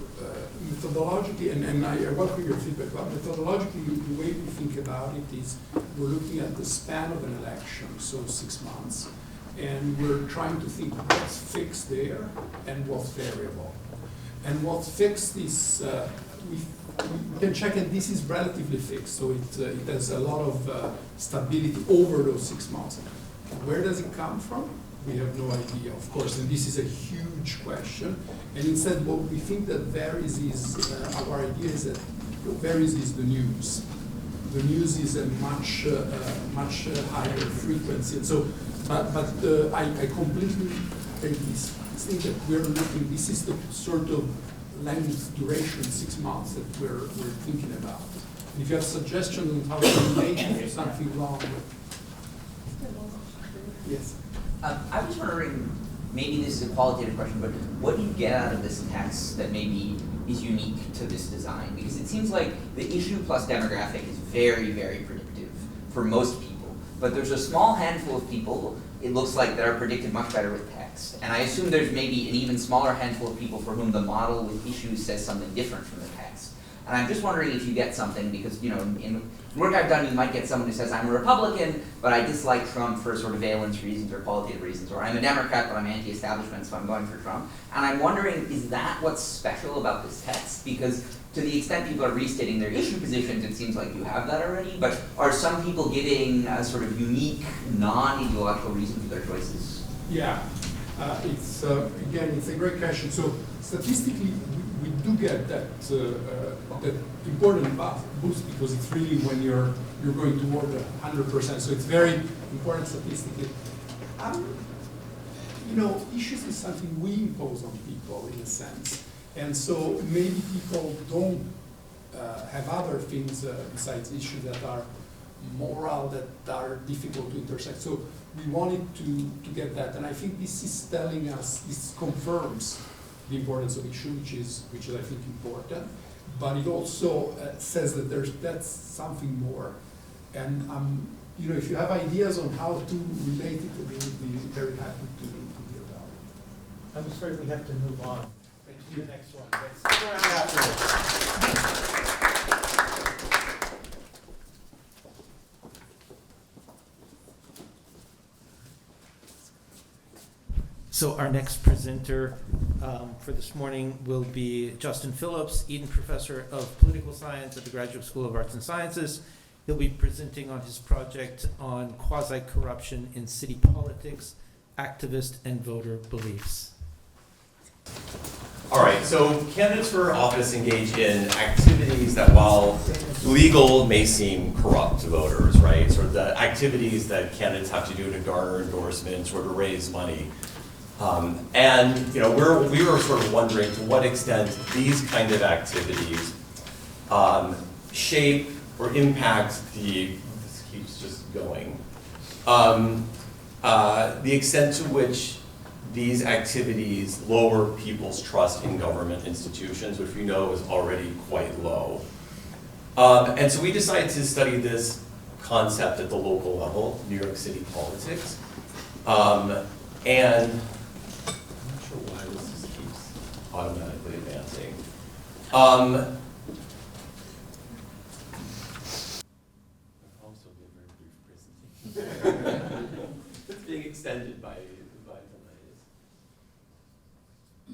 methodologically, and I welcome your feedback, but methodologically the way we think about it is we're looking at the span of an election, so 6 months, and we're trying to think what's fixed there and what's variable. And what's fixed is we can check, and this is relatively fixed, so it has a lot of stability over those 6 months. Where does it come from? We have no idea, of course, and this is a huge question. And instead, what we think that varies is, our idea is that what varies is the news. The news is a much higher frequency. And so, but I completely take this thing that we're looking, this is the sort of length, duration, 6 months that we're thinking about. And if you have suggestions on how to make something wrong, yes. I was wondering, maybe this is a qualitative question, but what do you get out of this text that maybe is unique to this design? Because it seems like the issue plus demographic is very, very predictive for most people. But there's a small handful of people, it looks like, that are predicted much better with text. And I assume there's maybe an even smaller handful of people for whom the model with issues says something different from the text. And I'm just wondering if you get something, because in work I've done, you might get someone who says, I'm a Republican, but I dislike Trump for sort of valence reasons or qualitative reasons, or I'm a Democrat, but I'm anti-establishment, so I'm going for Trump. And I'm wondering, is that what's special about this text? Because to the extent people are restating their issue positions, it seems like you have that already, but are some people giving a sort of unique, non-ideological reason for their choices? Yeah, again, it's a great question. So statistically, we do get that important boost, because it's really when you're going toward 100%. So it's very important statistically. Issues is something we impose on people in a sense, and so maybe people don't have other things besides issues that are moral, that are difficult to intersect. So we wanted to get that, and I think this is telling us, this confirms the importance of issue, which is I think important, but it also says that that's something more. And if you have ideas on how to relate it, we would be very happy to hear about it. I'm afraid we have to move on to the next one. But stick around afterwards. So our next presenter for this morning will be Justin Phillips, Eaton Professor of Political Science at the Graduate School of Arts and Sciences. He'll be presenting on his project on quasi-corruption in city politics, activist and voter beliefs. All right, so candidates for office engage in activities that, while legal, may seem corrupt to voters, right? Sort of the activities that candidates have to do to garner endorsements or to raise money. We were sort of wondering to what extent these kind of activities shape or impact this keeps just going, the extent to which these activities lower people's trust in government institutions, which we know is already quite low. And so we decided to study this concept at the local level, New York City politics. And I'm not sure why this just keeps automatically advancing. I'll still be a very brief presentation. It's being extended by delays. We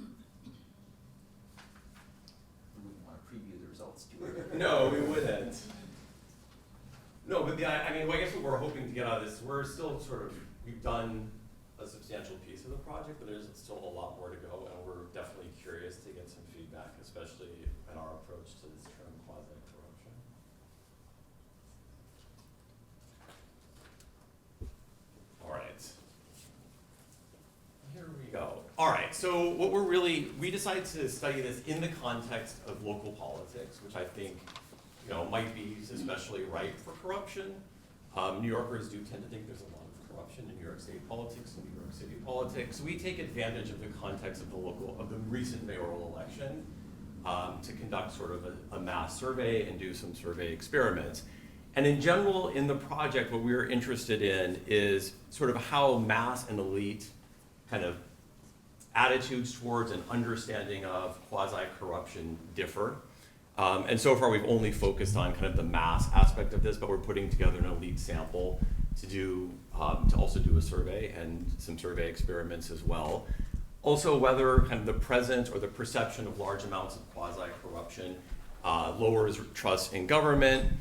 wouldn't want to preview the results too early. No, we wouldn't. No, but I guess what we're hoping to get out of this, we've done a substantial piece of the project, but there's still a lot more to go, and we're definitely curious to get some feedback, especially in our approach to this term quasi-corruption. All right. Here we go. All right, so we decided to study this in the context of local politics, which I think might be especially ripe for corruption. New Yorkers do tend to think there's a lot of corruption in New York State politics and New York City politics. We take advantage of the context of the recent mayoral election to conduct sort of a mass survey and do some survey experiments. And in general, in the project, what we're interested in is sort of how mass and elite kind of attitudes towards and understanding of quasi-corruption differ. And so far, we've only focused on kind of the mass aspect of this, but we're putting together an elite sample to also do a survey and some survey experiments as well. Also, whether kind of the presence or the perception of large amounts of quasi-corruption lowers trust in government,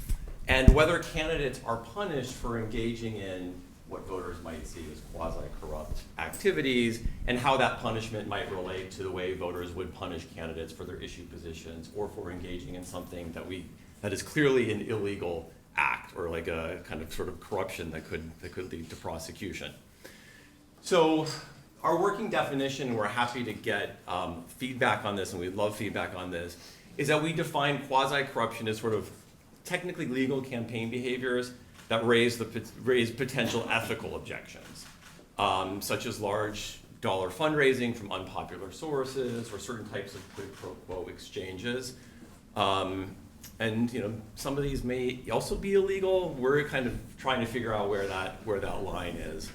and whether candidates are punished for engaging in what voters might see as quasi-corrupt activities, and how that punishment might relate to the way voters would punish candidates for their issue positions or for engaging in something that is clearly an illegal act, or like a kind of sort of corruption that could lead to prosecution. So our working definition, we're happy to get feedback on this, and we'd love feedback on this, is that we define quasi-corruption as sort of technically legal campaign behaviors that raise potential ethical objections, such as large dollar fundraising from unpopular sources or certain types of quid pro quo exchanges. And some of these may also be illegal. We're kind of trying to figure out where that line is.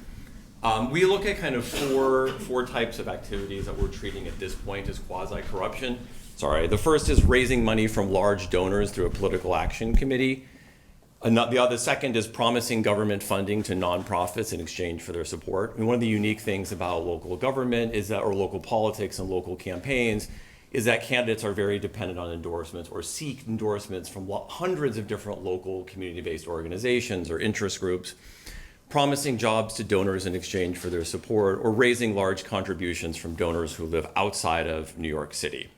We look at kind of four types of activities that we're treating at this point as quasi-corruption. The first is raising money from large donors through a political action committee. The second is promising government funding to nonprofits in exchange for their support. And one of the unique things about local government is that, or local politics and local campaigns, is that candidates are very dependent on endorsements or seek endorsements from hundreds of different local community-based organizations or interest groups, promising jobs to donors in exchange for their support, or raising large contributions from donors who live outside of New York City.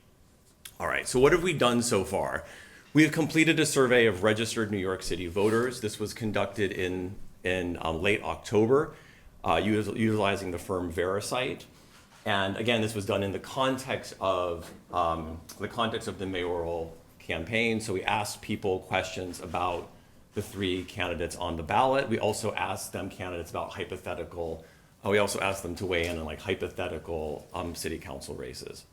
All right, so what have we done so far? We have completed a survey of registered New York City voters. This was conducted in late October, utilizing the firm Verisight. And again, this was done in the context of the mayoral campaign. So we asked people questions about the three candidates on the ballot. We also asked them candidates about hypothetical. We also asked them to weigh in on hypothetical city council races.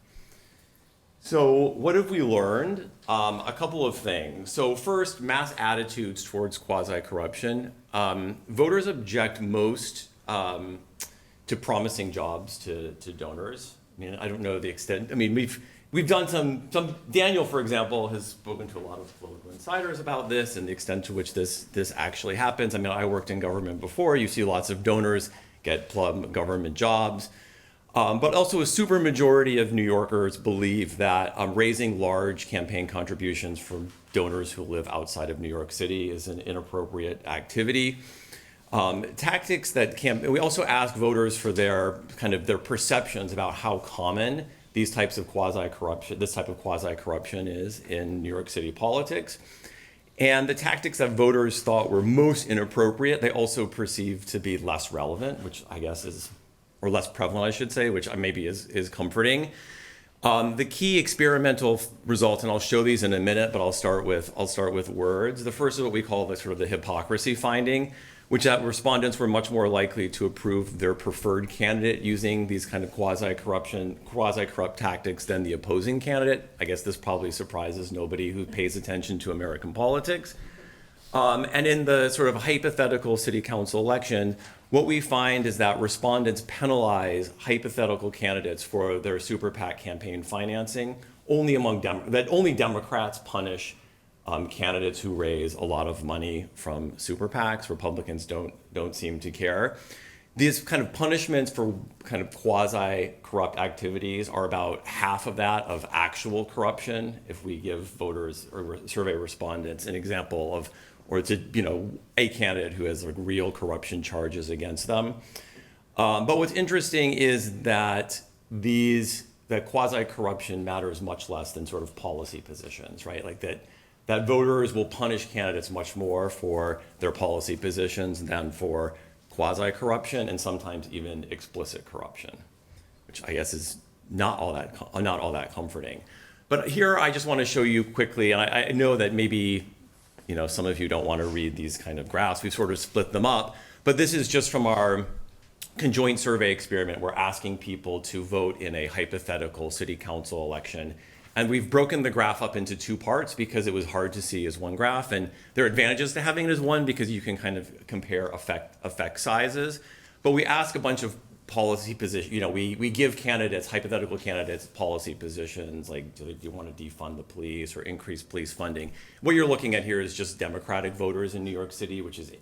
So what have we learned? A couple of things. So first, mass attitudes towards quasi-corruption. Voters object most to promising jobs to donors. I mean, I don't know the extent. I mean, we've done some. Daniel, for example, has spoken to a lot of political insiders about this and the extent to which this actually happens. I mean, I worked in government before. You see lots of donors get plum government jobs. But also a supermajority of New Yorkers believe that raising large campaign contributions from donors who live outside of New York City is an inappropriate activity. Tactics that we also ask voters for their perceptions about how common this type of quasi-corruption is in New York City politics. And the tactics that voters thought were most inappropriate, they also perceived to be less relevant, which I guess is, or less prevalent, I should say, which maybe is comforting. The key experimental results, and I'll show these in a minute, but I'll start with words. The first is what we call the hypocrisy finding, which that respondents were much more likely to approve their preferred candidate using these kind of quasi-corrupt tactics than the opposing candidate. I guess this probably surprises nobody who pays attention to American politics. And in the sort of hypothetical city council election, what we find is that respondents penalize hypothetical candidates for their super PAC campaign financing. Only Democrats punish candidates who raise a lot of money from super PACs. Republicans don't seem to care. These kind of punishments for kind of quasi-corrupt activities are about half of that of actual corruption. If we give voters or survey respondents an example of, or it's a candidate who has real corruption charges against them. But what's interesting is that that quasi-corruption matters much less than sort of policy positions, right? That voters will punish candidates much more for their policy positions than for quasi-corruption and sometimes even explicit corruption, which I guess is not all that comforting. But here I just want to show you quickly, and I know that maybe some of you don't want to read these kind of graphs. We've sort of split them up, but this is just from our conjoint survey experiment. We're asking people to vote in a hypothetical city council election. And we've broken the graph up into two parts because it was hard to see as one graph. And there are advantages to having it as one because you can kind of compare effect sizes. But we ask a bunch of policy positions. We give hypothetical candidates, policy positions, like do you want to defund the police or increase police funding? What you're looking at here is just Democratic voters in New York City, which is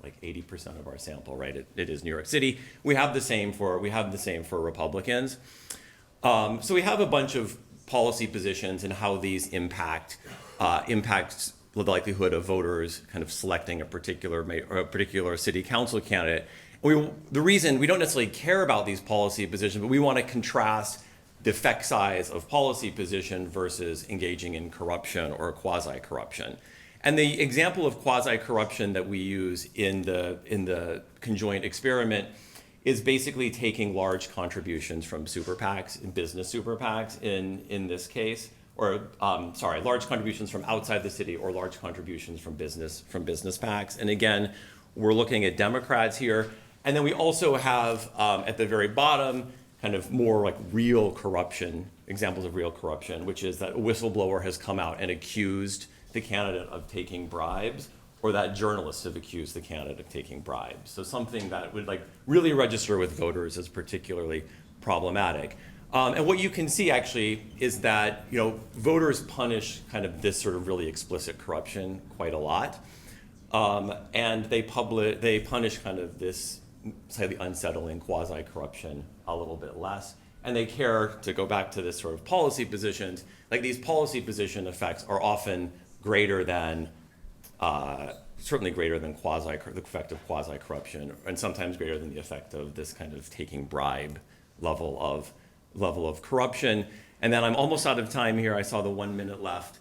like 80% of our sample, right? It is New York City. We have the same for Republicans. So we have a bunch of policy positions and how these impact the likelihood of voters kind of selecting a particular city council candidate. The reason we don't necessarily care about these policy positions, but we want to contrast the effect size of policy position versus engaging in corruption or quasi-corruption. And the example of quasi-corruption that we use in the conjoint experiment is basically taking large contributions from super PACs and business super PACs in this case, or large contributions from outside the city or large contributions from business PACs. And again, we're looking at Democrats here. And then we also have at the very bottom kind of more like real corruption, examples of real corruption, which is that a whistleblower has come out and accused the candidate of taking bribes, or that journalists have accused the candidate of taking bribes. So something that would like really register with voters as particularly problematic. And what you can see actually is that, you know, voters punish kind of this sort of really explicit corruption quite a lot. And they punish kind of this slightly unsettling quasi-corruption a little bit less. And they care, to go back to this sort of policy positions, like these policy position effects are often greater than, certainly greater than the effect of quasi-corruption, and sometimes greater than the effect of this kind of taking bribe level of corruption. And then I'm almost out of time here. I saw the 1 minute left.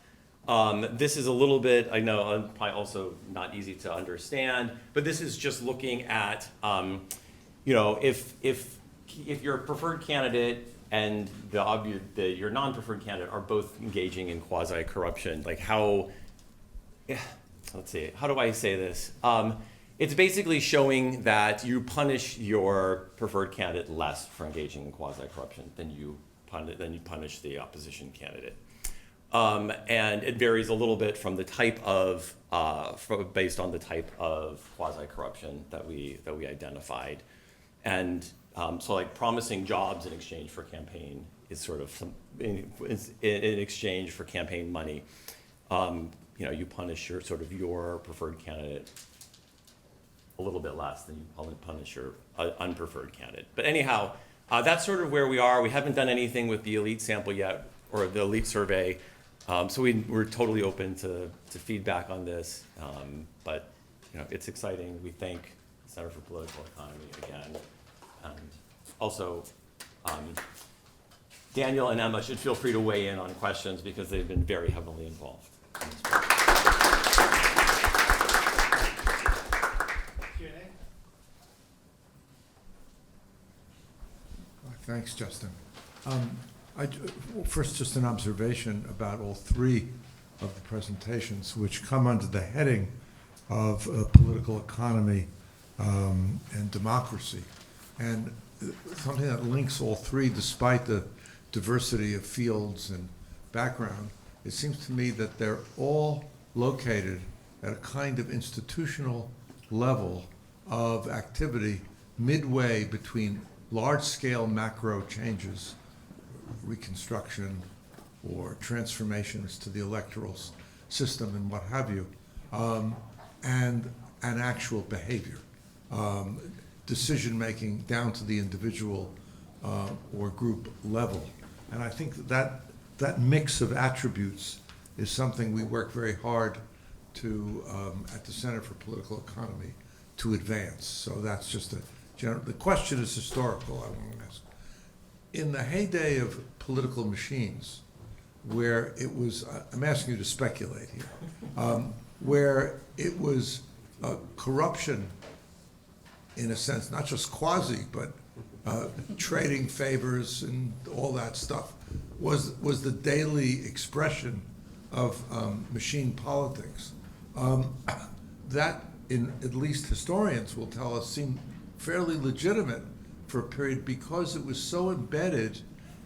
This is a little bit, I know, probably also not easy to understand, but this is just looking at, you know, if your preferred candidate and your non-preferred candidate are both engaging in quasi-corruption, like how, let's see, how do I say this? It's basically showing that you punish your preferred candidate less for engaging in quasi-corruption than you punish the opposition candidate. And it varies a little bit from the type of, based on the type of quasi-corruption that we identified. And so like promising jobs in exchange for campaign is sort of in exchange for campaign money. You know, you punish your preferred candidate a little bit less than you punish your unpreferred candidate. But anyhow, that's sort of where we are. We haven't done anything with the elite sample yet, or the elite survey. So we're totally open to feedback on this. But you know, it's exciting. We thank the Center for Political Economy again. And also, Daniel and Emma should feel free to weigh in on questions because they've been very heavily involved in this project. Thanks, Justin. First, just an observation about all three of the presentations, which come under the heading of political economy and democracy. And something that links all three, despite the diversity of fields and background, it seems to me that they're all located at a kind of institutional level of activity midway between large-scale macro changes, Reconstruction, or transformations to the electoral system and what have you, and actual behavior, decision-making down to the individual or group level. And I think that mix of attributes is something we work very hard to, at the Center for Political Economy, to advance. So that's just the question is historical, I want to ask. In the heyday of political machines, where it was, I'm asking you to speculate here, where it was corruption, in a sense, not just quasi, but trading favors and all that stuff, was the daily expression of machine politics. That, at least historians will tell us, seemed fairly legitimate for a period because it was so embedded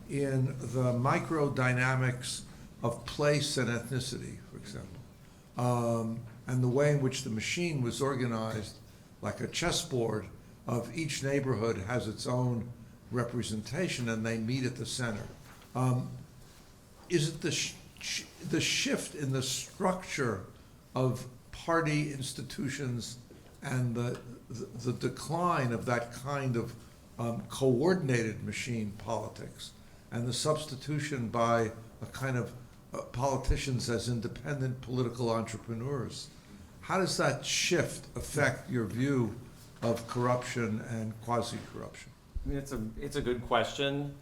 in the micro dynamics of place and ethnicity, for example, and the way in which the machine was organized like a chessboard of each neighborhood has its own representation and they meet at the center. Is it the shift in the structure of party institutions and the decline of that kind of coordinated machine politics and the substitution by a kind of politicians as independent political entrepreneurs? How does that shift affect your view of corruption and quasi-corruption? I mean, it's a good question.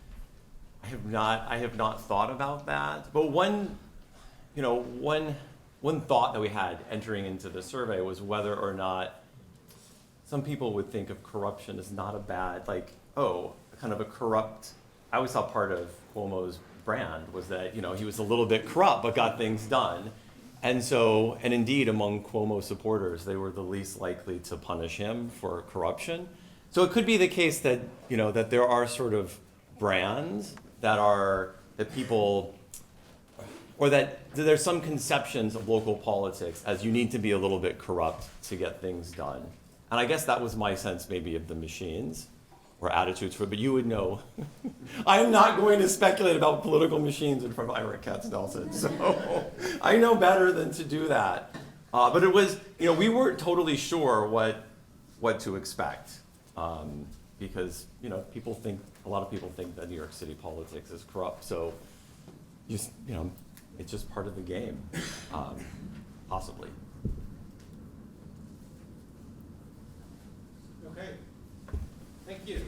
I have not thought about that. But one thought that we had entering into the survey was whether or not some people would think of corruption as not a bad, like, oh, kind of a corrupt. I always thought part of Cuomo's brand was that, you know, he was a little bit corrupt but got things done. And so, and indeed among Cuomo supporters, they were the least likely to punish him for corruption. So it could be the case that, you know, that there are sort of brands that people, or that there's some conceptions of local politics as you need to be a little bit corrupt to get things done. And I guess that was my sense maybe of the machines or attitudes for it, but you would know. I'm not going to speculate about political machines in front of Ira Katz-Nelson, so I know better than to do that. But it was, we weren't totally sure what to expect. Because, a lot of people think that New York City politics is corrupt, so it's just part of the game, possibly. Okay, thank you.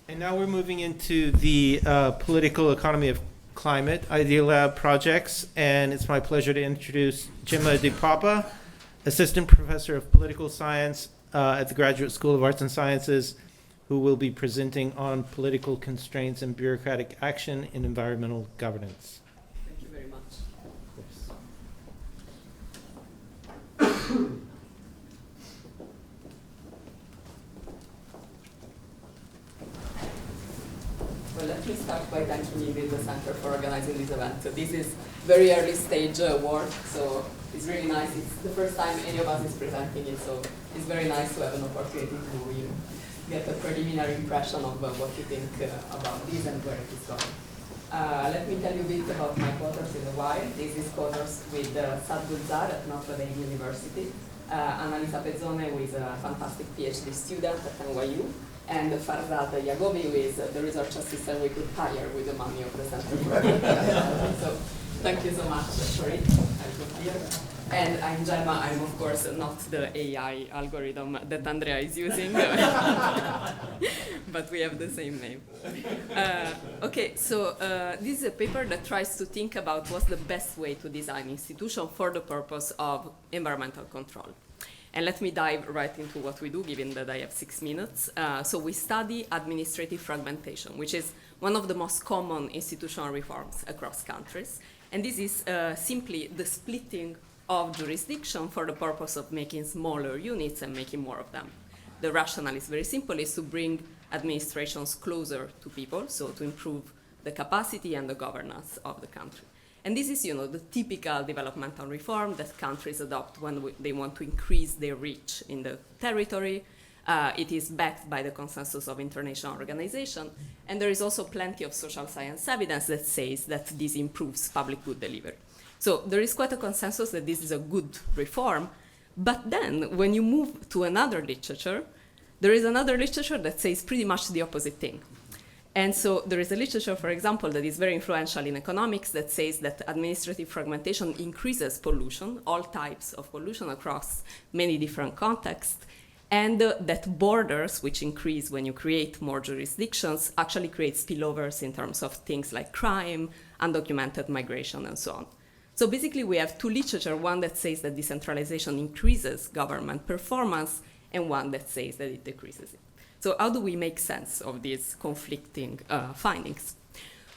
And now we're moving into the political economy of climate Idea Lab projects, and it's my pleasure to introduce Gemma Dipoppa, Assistant Professor of Political Science at the Graduate School of Arts and Sciences, who will be presenting on political constraints and bureaucratic action in environmental governance. Thank you very much. Well, let me start by thanking you, the Center, for organizing this event. So this is very early stage work, so it's really nice. It's the first time any of us is presenting it, so it's very nice to have an opportunity to get a preliminary impression of what you think about this and where it is going. Let me tell you a bit about my co-authors in a while. This is co-authors with Sad Gulzar at Notre Dame University, Annalisa Pezzone, who is a fantastic PhD student at NYU, and Farzad Yagobi, who is the research assistant we could hire with the money of the Center for So thank you so much for it. And I'm Gemma. I'm, of course, not the AI algorithm that Andrea is using, but we have the same name. Okay, so this is a paper that tries to think about what's the best way to design institutions for the purpose of environmental control. And let me dive right into what we do, given that I have 6 minutes. So we study administrative fragmentation, which is one of the most common institutional reforms across countries. And this is simply the splitting of jurisdiction for the purpose of making smaller units and making more of them. The rationale is very simple, is to bring administrations closer to people, so to improve the capacity and the governance of the country. And this is, the typical developmental reform that countries adopt when they want to increase their reach in the territory. It is backed by the consensus of international organizations, and there is also plenty of social science evidence that says that this improves public good delivery. So there is quite a consensus that this is a good reform, but then when you move to another literature, there is another literature that says pretty much the opposite thing. And so there is a literature, for example, that is very influential in economics that says that administrative fragmentation increases pollution, all types of pollution across many different contexts, and that borders, which increase when you create more jurisdictions, actually create spillovers in terms of things like crime, undocumented migration, and so on. So basically, we have two literature, one that says that decentralization increases government performance, and one that says that it decreases it. So how do we make sense of these conflicting findings?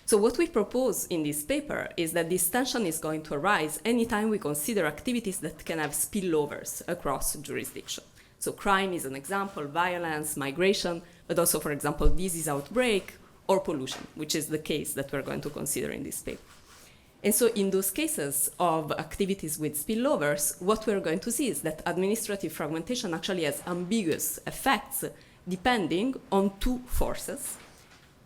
So what we propose in this paper is that this tension is going to arise anytime we consider activities that can have spillovers across jurisdiction. So crime is an example, violence, migration, but also, for example, disease outbreak or pollution, which is the case that we're going to consider in this paper. And so in those cases of activities with spillovers, what we're going to see is that administrative fragmentation actually has ambiguous effects depending on two forces.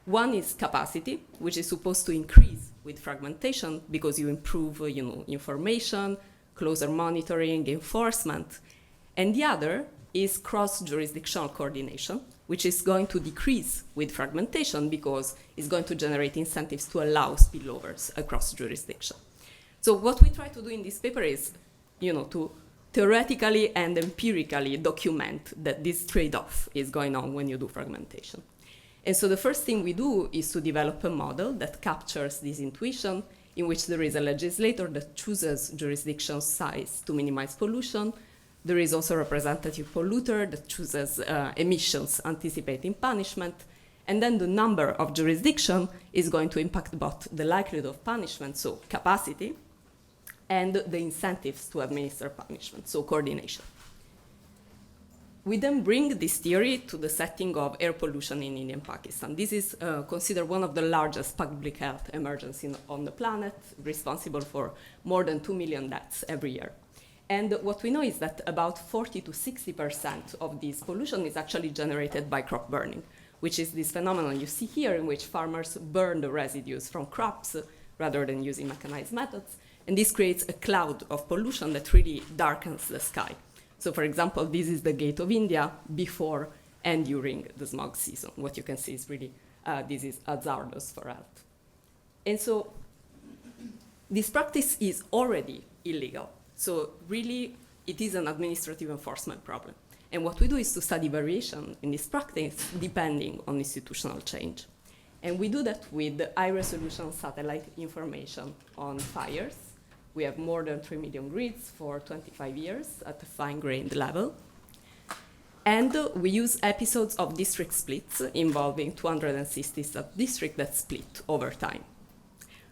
One is capacity, which is supposed to increase with fragmentation because you improve information, closer monitoring, enforcement. And the other is cross-jurisdictional coordination, which is going to decrease with fragmentation because it's going to generate incentives to allow spillovers across jurisdiction. So what we try to do in this paper is, to theoretically and empirically document that this trade-off is going on when you do fragmentation. And so the first thing we do is to develop a model that captures this intuition in which there is a legislator that chooses jurisdiction size to minimize pollution. There is also a representative polluter that chooses emissions anticipating punishment. And then the number of jurisdiction is going to impact both the likelihood of punishment, so capacity, and the incentives to administer punishment, so coordination. We then bring this theory to the setting of air pollution in India and Pakistan. This is considered one of the largest public health emergencies on the planet, responsible for more than 2 million deaths every year. And what we know is that about 40 to 60% of this pollution is actually generated by crop burning, which is this phenomenon you see here in which farmers burn the residues from crops rather than using mechanized methods. And this creates a cloud of pollution that really darkens the sky. So for example, this is the gate of India before and during the smog season. What you can see is really, this is hazardous for health. And so this practice is already illegal. So really, it is an administrative enforcement problem. And what we do is to study variation in this practice depending on institutional change. And we do that with high-resolution satellite information on fires. We have more than 3 million grids for 25 years at a fine-grained level. And we use episodes of district splits involving 260 sub-districts that split over time.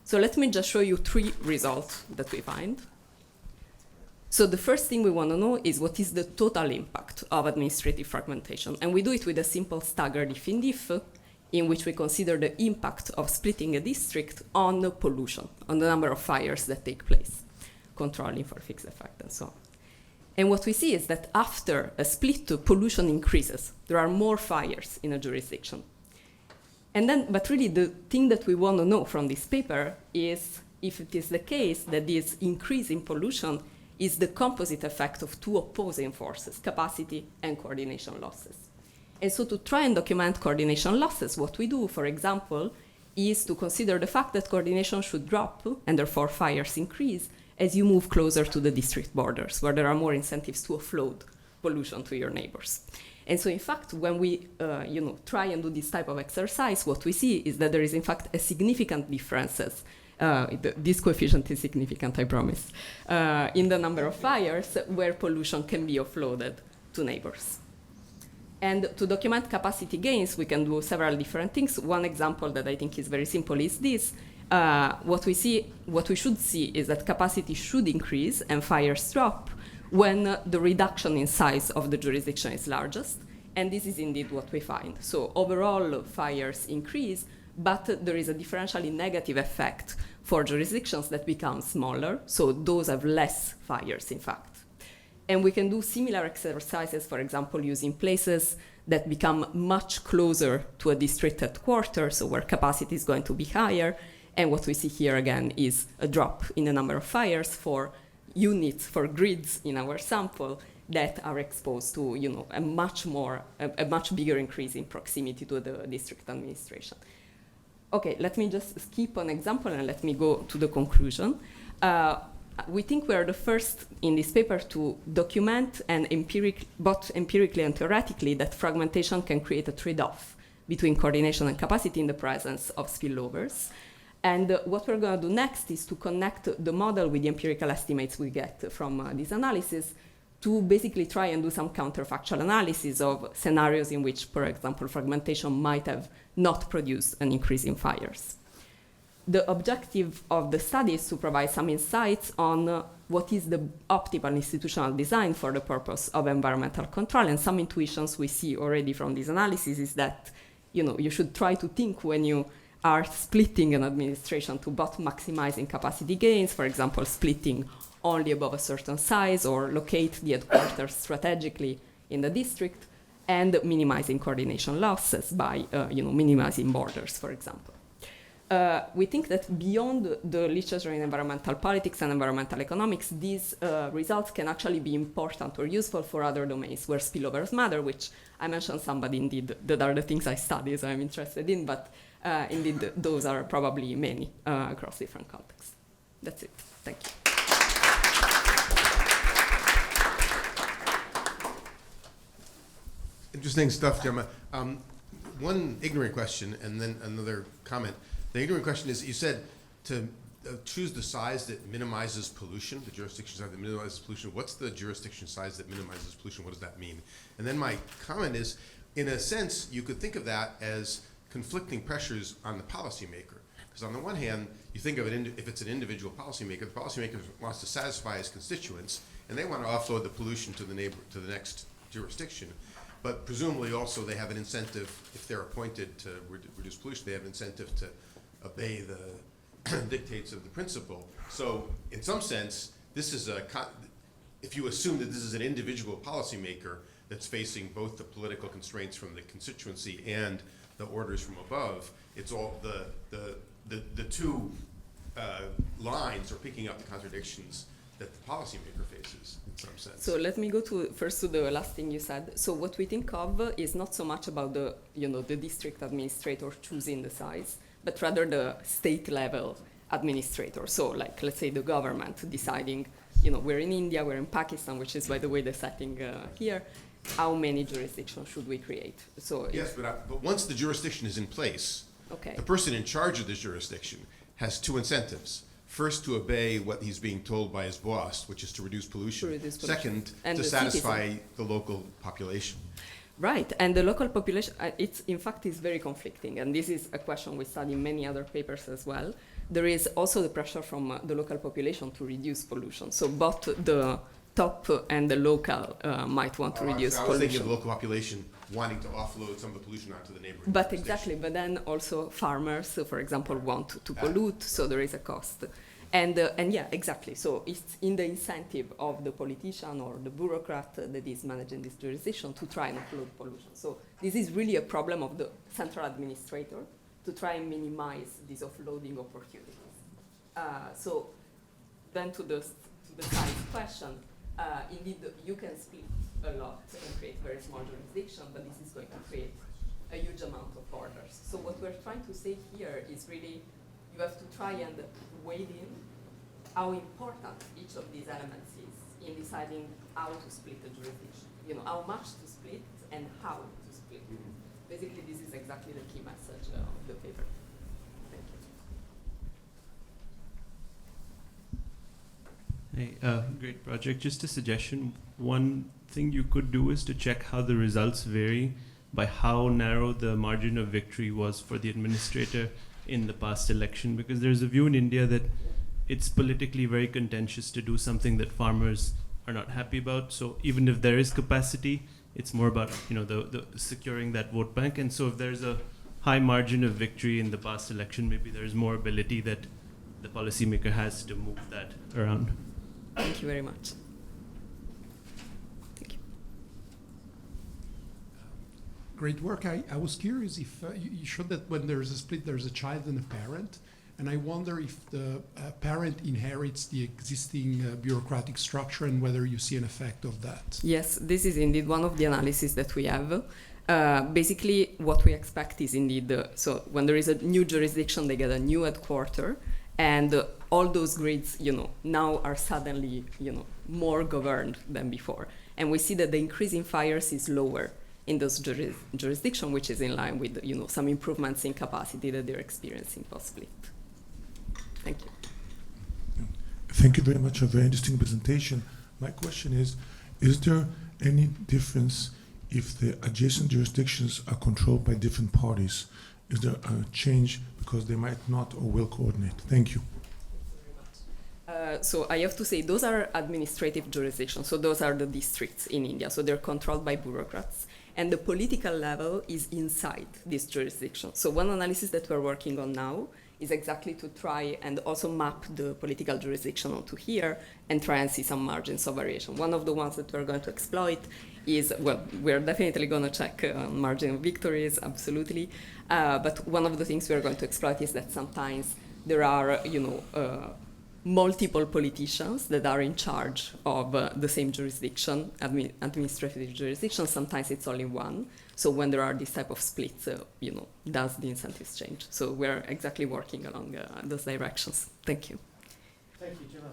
So let me just show you 3 results that we find. So the first thing we want to know is what is the total impact of administrative fragmentation. And we do it with a simple staggered if and if, in which we consider the impact of splitting a district on the pollution, on the number of fires that take place, controlling for fixed effect and so on. And what we see is that after a split, pollution increases. There are more fires in a jurisdiction. And then, but really the thing that we want to know from this paper is if it is the case that this increase in pollution is the composite effect of 2 opposing forces, capacity and coordination losses. And so to try and document coordination losses, what we do, for example, is to consider the fact that coordination should drop, and therefore fires increase, as you move closer to the district borders, where there are more incentives to offload pollution to your neighbors. And so in fact, when we try and do this type of exercise, what we see is that there is in fact a significant differences. This coefficient is significant, I promise, in the number of fires where pollution can be offloaded to neighbors. And to document capacity gains, we can do several different things. One example that I think is very simple is this. What we should see is that capacity should increase and fires drop when the reduction in size of the jurisdiction is largest. And this is indeed what we find. So overall, fires increase, but there is a differentially negative effect for jurisdictions that become smaller. So those have less fires, in fact. And we can do similar exercises, for example, using places that become much closer to a district headquarters, so where capacity is going to be higher. And what we see here again is a drop in the number of fires for units, for grids in our sample that are exposed to, a much bigger increase in proximity to the district administration. Okay, let me just skip an example and let me go to the conclusion. We think we are the first in this paper to document both empirically and theoretically that fragmentation can create a trade-off between coordination and capacity in the presence of spillovers. And what we're going to do next is to connect the model with the empirical estimates we get from this analysis to basically try and do some counterfactual analysis of scenarios in which, for example, fragmentation might have not produced an increase in fires. The objective of the study is to provide some insights on what is the optimal institutional design for the purpose of environmental control. And some intuitions we see already from this analysis is that you should try to think when you are splitting an administration to both maximizing capacity gains, for example, splitting only above a certain size or locate the headquarters strategically in the district, and minimizing coordination losses by minimizing borders, for example. We think that beyond the literature in environmental politics and environmental economics, these results can actually be important or useful for other domains where spillovers matter, which I mentioned somebody indeed that are the things I study, so I'm interested in, but indeed those are probably many across different contexts. That's it. Thank you. Interesting stuff, Gemma. One ignorant question and then another comment. The ignorant question is, you said to choose the size that minimizes pollution, the jurisdiction size that minimizes pollution. What's the jurisdiction size that minimizes pollution? What does that mean? And then my comment is, in a sense, you could think of that as conflicting pressures on the policymaker. Because on the one hand, you think of it, if it's an individual policymaker, the policymaker wants to satisfy his constituents, and they want to offload the pollution to the next jurisdiction. But presumably also they have an incentive, if they're appointed to reduce pollution, they have an incentive to obey the dictates of the principle. So in some sense, this is if you assume that this is an individual policymaker that's facing both the political constraints from the constituency and the orders from above, it's all the two lines are picking up the contradictions that the policymaker faces in some sense. So let me go first to the last thing you said. So what we think of is not so much about the district administrator choosing the size, but rather the state level administrator. So like, let's say the government deciding, we're in India, we're in Pakistan, which is, by the way, the setting here. How many jurisdictions should we create? So yes, but once the jurisdiction is in place, okay. The person in charge of this jurisdiction has two incentives. First, to obey what he's being told by his boss, which is to reduce pollution. Second, and to satisfy the local population. Right, and the local population, in fact, is very conflicting, and this is a question we study in many other papers as well. There is also the pressure from the local population to reduce pollution. So both the top and the local might want to reduce pollution. I was thinking of the local population wanting to offload some of the pollution onto the neighboring But exactly, but then also farmers, for example, want to pollute, so there is a cost. And yeah, exactly. So it's in the incentive of the politician or the bureaucrat that is managing this jurisdiction to try and offload pollution. So this is really a problem of the central administrator to try and minimize these offloading opportunities. So then to the size question, indeed you can split a lot and create very small jurisdiction, but this is going to create a huge amount of borders. So what we're trying to say here is really you have to try and weigh in how important each of these elements is in deciding how to split the jurisdiction. How much to split and how to split. Basically, this is exactly the key message of the paper. Thank you. Hey, great project. Just a suggestion. One thing you could do is to check how the results vary by how narrow the margin of victory was for the administrator in the past election, because there's a view in India that it's politically very contentious to do something that farmers are not happy about. So even if there is capacity, it's more about the securing that vote bank. And so if there's a high margin of victory in the past election, maybe there's more ability that the policymaker has to move that around. Thank you very much. Thank you. Great work. I was curious if you showed that when there's a split, there's a child and a parent. And I wonder if the parent inherits the existing bureaucratic structure and whether you see an effect of that. Yes, this is indeed one of the analyses that we have. Basically, what we expect is indeed, so when there is a new jurisdiction, they get a new headquarter, and all those grids, now are suddenly, more governed than before. And we see that the increase in fires is lower in those jurisdictions, which is in line with, some improvements in capacity that they're experiencing post-split. Thank you. Thank you very much. A very interesting presentation. My question is there any difference if the adjacent jurisdictions are controlled by different parties? Is there a change because they might not or will coordinate? Thank you. So I have to say those are administrative jurisdictions. So those are the districts in India. So they're controlled by bureaucrats. And the political level is inside this jurisdiction. So one analysis that we're working on now is exactly to try and also map the political jurisdiction onto here and try and see some margins of variation. One of the ones that we're going to exploit is, well, we're definitely going to check margin of victories, absolutely. But one of the things we're going to exploit is that sometimes there are, multiple politicians that are in charge of the same jurisdiction, administrative jurisdiction. Sometimes it's only one. So when there are these type of splits, does the incentives change? So we're exactly working along those directions. Thank you. Thank you, Gemma.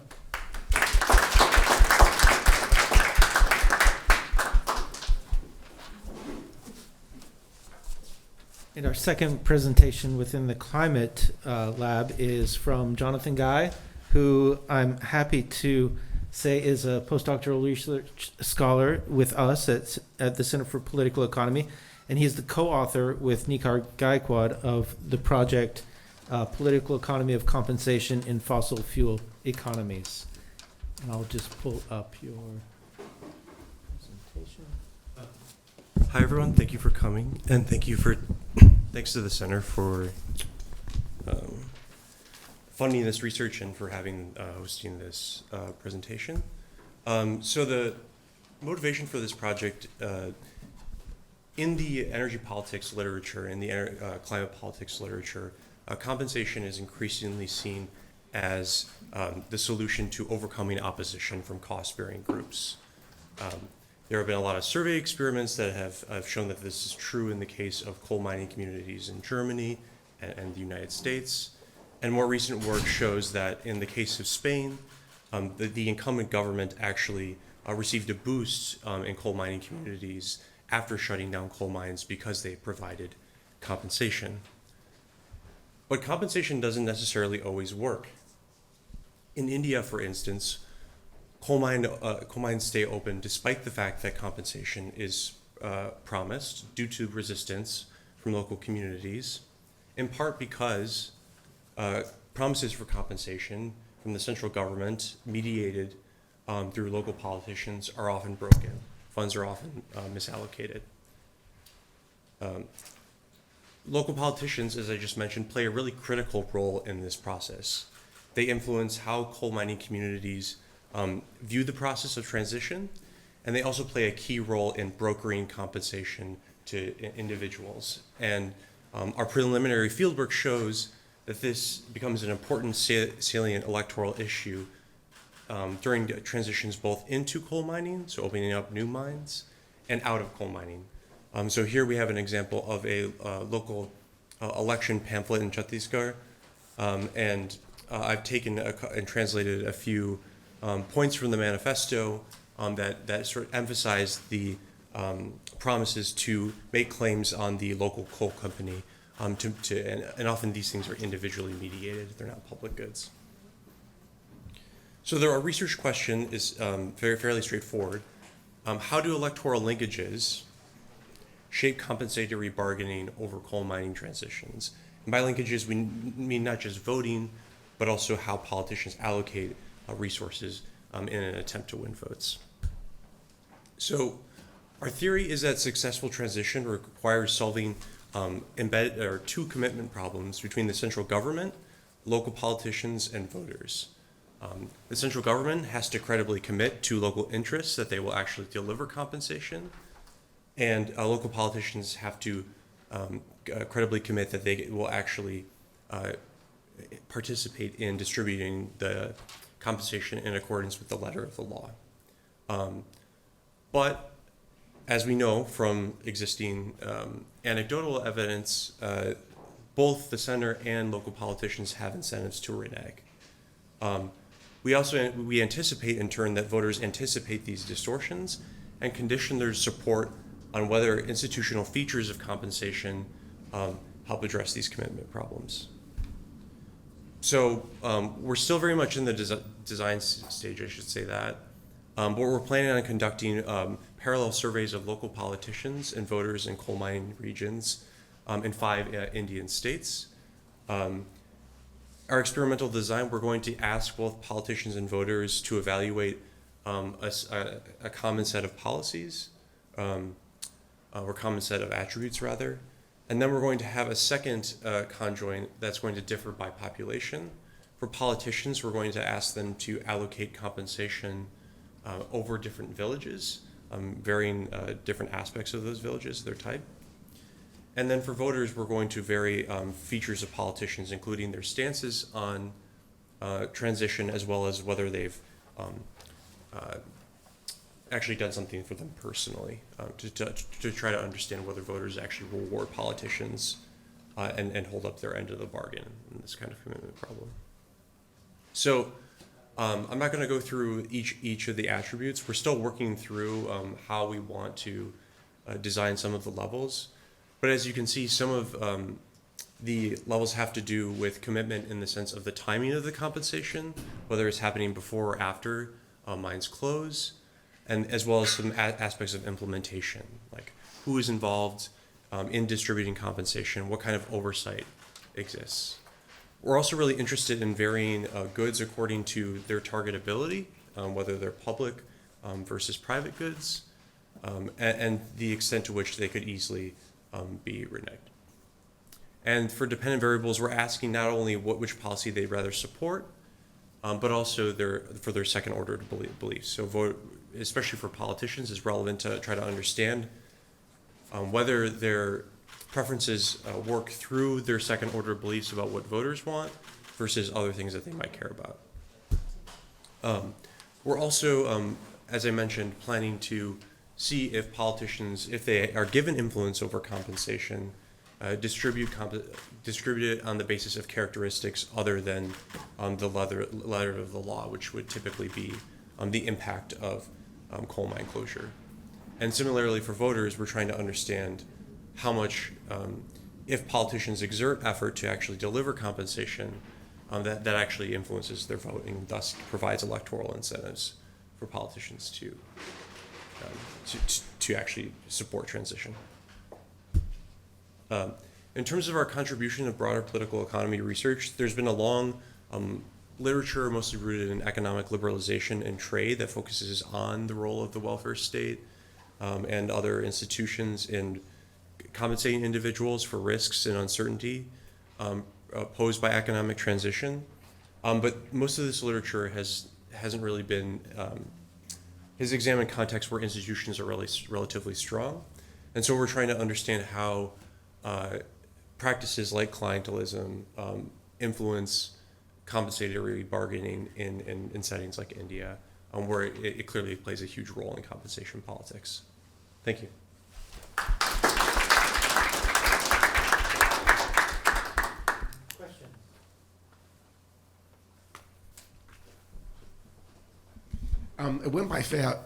And our second presentation within the climate lab is from Johnathan Guy, who I'm happy to say is a postdoctoral research scholar with us at the Center for Political Economy. And he is the co-author with Nikhar Gaikwad of the project Political Economy of Compensation in Fossil Fuel Economies. And I'll just pull up your presentation. Hi everyone, thank you for coming, and thanks to the Center for funding this research and for hosting this presentation. So the motivation for this project, in the energy politics literature, in the climate politics literature, compensation is increasingly seen as the solution to overcoming opposition from cost-bearing groups. There have been a lot of survey experiments that have shown that this is true in the case of coal mining communities in Germany and the United States. And more recent work shows that in the case of Spain, the incumbent government actually received a boost in coal mining communities after shutting down coal mines because they provided compensation. But compensation doesn't necessarily always work. In India, for instance, coal mines stay open despite the fact that compensation is promised due to resistance from local communities, in part because promises for compensation from the central government, mediated through local politicians, are often broken. Funds are often misallocated. Local politicians, as I just mentioned, play a really critical role in this process. They influence how coal mining communities view the process of transition, and they also play a key role in brokering compensation to individuals. And our preliminary fieldwork shows that this becomes an important salient electoral issue during transitions both into coal mining, so opening up new mines, and out of coal mining. So here we have an example of a local election pamphlet in Chhattisgarh, and I've taken and translated a few points from the manifesto that sort of emphasize the promises to make claims on the local coal company, and often these things are individually mediated, they're not public goods. So our research question is fairly straightforward. How do electoral linkages shape compensatory bargaining over coal mining transitions? And by linkages, we mean not just voting, but also how politicians allocate resources in an attempt to win votes. So our theory is that successful transition requires solving two commitment problems between the central government, local politicians, and voters. The central government has to credibly commit to local interests that they will actually deliver compensation, and local politicians have to credibly commit that they will actually participate in distributing the compensation in accordance with the letter of the law. But as we know from existing anecdotal evidence, both the center and local politicians have incentives to renege. We anticipate in turn that voters anticipate these distortions and condition their support on whether institutional features of compensation help address these commitment problems. So we're still very much in the design stage, I should say that. But we're planning on conducting parallel surveys of local politicians and voters in coal mining regions in 5 Indian states. Our experimental design, we're going to ask both politicians and voters to evaluate a common set of policies, or common set of attributes rather. And then we're going to have a second conjoint that's going to differ by population. For politicians, we're going to ask them to allocate compensation over different villages, varying different aspects of those villages, their type. And then for voters, we're going to vary features of politicians, including their stances on transition, as well as whether they've actually done something for them personally, to try to understand whether voters actually reward politicians and hold up their end of the bargain in this kind of commitment problem. So I'm not going to go through each of the attributes. We're still working through how we want to design some of the levels. But as you can see, some of the levels have to do with commitment in the sense of the timing of the compensation, whether it's happening before or after mines close, and as well as some aspects of implementation, like who is involved in distributing compensation, what kind of oversight exists. We're also really interested in varying goods according to their targetability, whether they're public versus private goods, and the extent to which they could easily be reneged. And for dependent variables, we're asking not only which policy they'd rather support, but also for their second order beliefs. So especially for politicians, it's relevant to try to understand whether their preferences work through their second order beliefs about what voters want versus other things that they might care about. We're also, as I mentioned, planning to see if politicians, if they are given influence over compensation, distribute it on the basis of characteristics other than the letter of the law, which would typically be the impact of coal mine closure. And similarly for voters, we're trying to understand how much, if politicians exert effort to actually deliver compensation, that actually influences their voting, and thus provides electoral incentives for politicians to actually support transition. In terms of our contribution of broader political economy research, there's been a long literature mostly rooted in economic liberalization and trade that focuses on the role of the welfare state and other institutions in compensating individuals for risks and uncertainty posed by economic transition. But most of this literature hasn't really been, has examined contexts where institutions are really relatively strong. And so we're trying to understand how practices like clientelism influence compensatory bargaining in settings like India, where it clearly plays a huge role in compensation politics. Thank you. Question? It went by fast.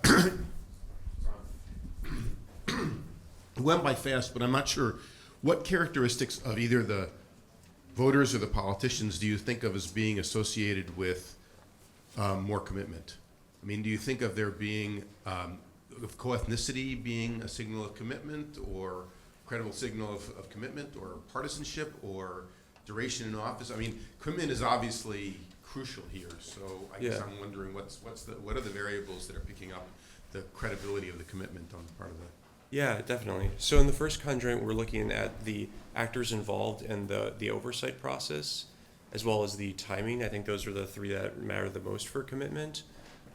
It went by fast, but I'm not sure. What characteristics of either the voters or the politicians do you think of as being associated with more commitment? I mean, do you think of there being, of co-ethnicity being a signal of commitment, or credible signal of commitment, or partisanship, or duration in office? I mean, commitment is obviously crucial here, so I guess I'm wondering what are the variables that are picking up the credibility of the commitment on the part of the... Yeah, definitely. So in the first quadrant, we're looking at the actors involved in the oversight process, as well as the timing. I think those are the three that matter the most for commitment.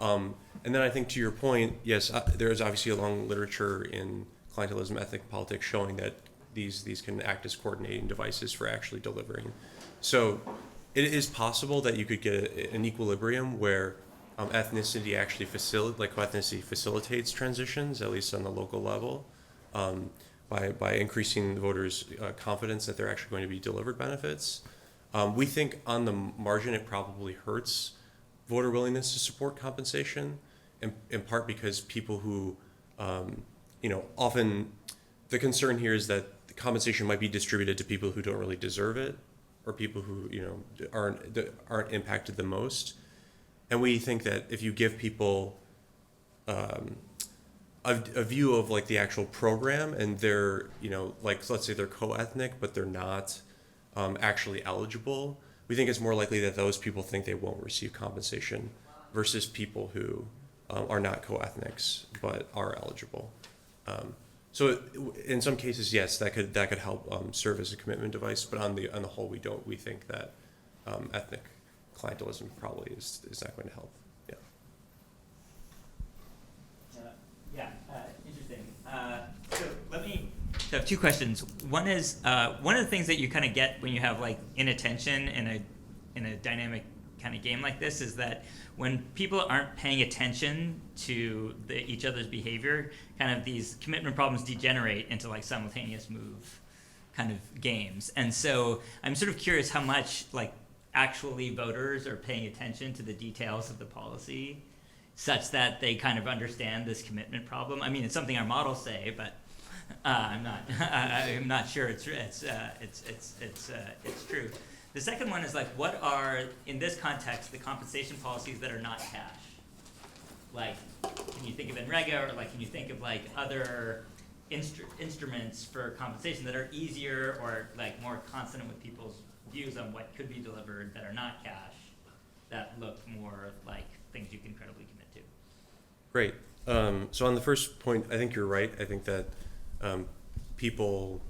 And then I think to your point, yes, there is obviously a long literature in clientelism, ethnic politics, showing that these can act as coordinating devices for actually delivering. So it is possible that you could get an equilibrium where ethnicity actually co-ethnicity facilitates transitions, at least on the local level, by increasing the voters' confidence that they're actually going to be delivered benefits. We think on the margin it probably hurts voter willingness to support compensation, in part because people who, often the concern here is that the compensation might be distributed to people who don't really deserve it, or people who aren't impacted the most. And we think that if you give people a view of like the actual program, and they're, let's say they're co-ethnic, but they're not actually eligible, we think it's more likely that those people think they won't receive compensation versus people who are not co-ethnics but are eligible. So in some cases, yes, that could help serve as a commitment device, but on the whole, we think that ethnic clientelism probably is not going to help. Interesting. So let me have two questions. One is one of the things that you kind of get when you have like inattention in a dynamic kind of game like this is that when people aren't paying attention to each other's behavior, kind of these commitment problems degenerate into like simultaneous move kind of games. And so I'm sort of curious how much like actually voters are paying attention to the details of the policy such that they kind of understand this commitment problem. I mean, it's something our models say, but I'm not sure it's true. The second one is like, what are, in this context, the compensation policies that are not cash? Like, can you think of NREGA, or like, can you think of like other instruments for compensation that are easier or like more consonant with people's views on what could be delivered that are not cash, that look more like things you can credibly commit to. Great. So on the first point, I think you're right. I think that people,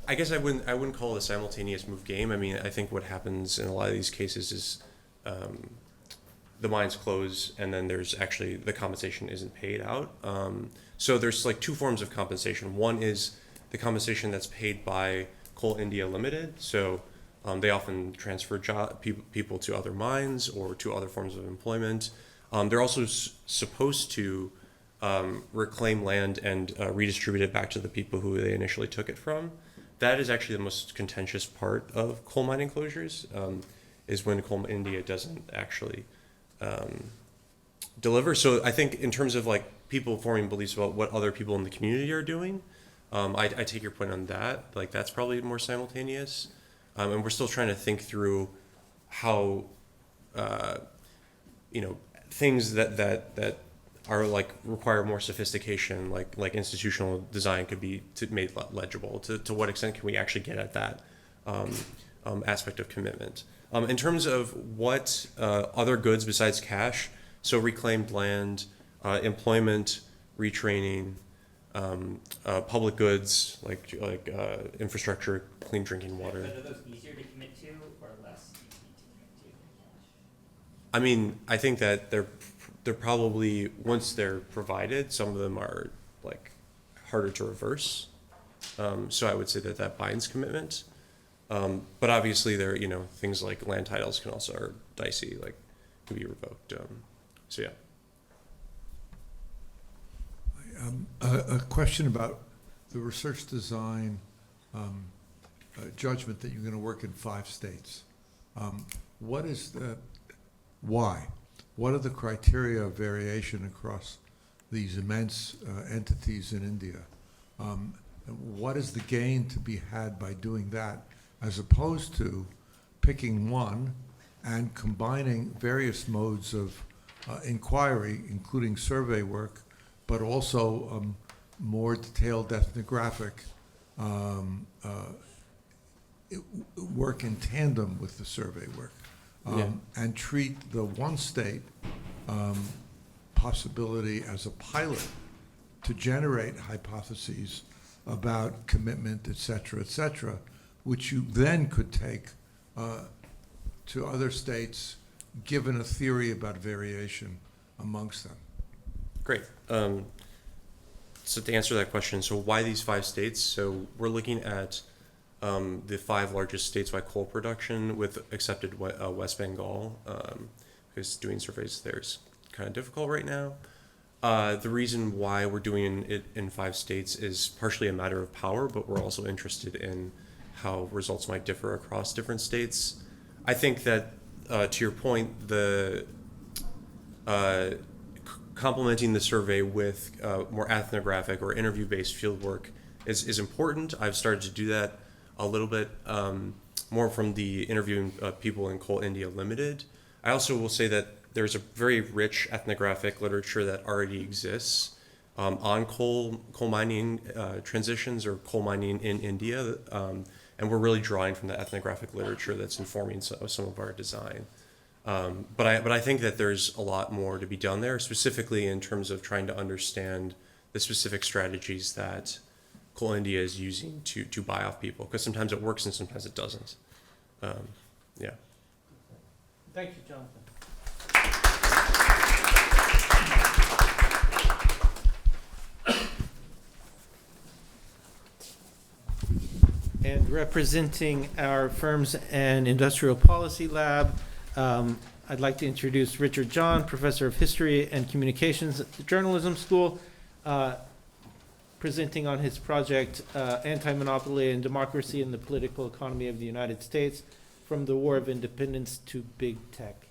I guess I wouldn't call it a simultaneous move game. I mean, I think what happens in a lot of these cases is the mines close, and then there's actually the compensation isn't paid out. So there's like two forms of compensation. One is the compensation that's paid by Coal India Limited. So they often transfer people to other mines or to other forms of employment. They're also supposed to reclaim land and redistribute it back to the people who they initially took it from. That is actually the most contentious part of coal mining closures, is when Coal India doesn't actually deliver. So I think in terms of like people forming beliefs about what other people in the community are doing, I take your point on that. Like that's probably more simultaneous. And we're still trying to think through how, things that are like require more sophistication, like institutional design could be made legible. To what extent can we actually get at that aspect of commitment? In terms of what other goods besides cash, so reclaimed land, employment, retraining, public goods like infrastructure, clean drinking water. But are those easier to commit to or less easy to commit to than cash? I mean, I think that they're probably, once they're provided, some of them are like harder to reverse. So I would say that binds commitment. But obviously there, things like land titles can also are dicey, like can be revoked. So yeah. A question about the research design judgment that you're going to work in 5 states. What is the, why? What are the criteria of variation across these immense entities in India? What is the gain to be had by doing that, as opposed to picking one and combining various modes of inquiry, including survey work, but also more detailed ethnographic work in tandem with the survey work, and treat the one state possibility as a pilot to generate hypotheses about commitment, et cetera, which you then could take to other states, given a theory about variation amongst them. Great. So to answer that question, so why these 5 states? So we're looking at the 5 largest states by coal production, with accepted West Bengal, because doing surveys there is kind of difficult right now. The reason why we're doing it in 5 states is partially a matter of power, but we're also interested in how results might differ across different states. I think that, to your point, the complementing the survey with more ethnographic or interview-based fieldwork is important. I've started to do that a little bit more from the interviewing people in Coal India Limited. I also will say that there's a very rich ethnographic literature that already exists on coal mining transitions or coal mining in India, and we're really drawing from the ethnographic literature that's informing some of our design. But I think that there's a lot more to be done there, specifically in terms of trying to understand the specific strategies that Coal India is using to buy off people, because sometimes it works and sometimes it doesn't. Yeah. Thank you, Johnathan. And representing our firms and industrial policy lab, I'd like to introduce Richard John, Professor of History and Communications at the Journalism School, presenting on his project, Anti-Monopoly and Democracy in the Political Economy of the United States, from the War of Independence to Big Tech.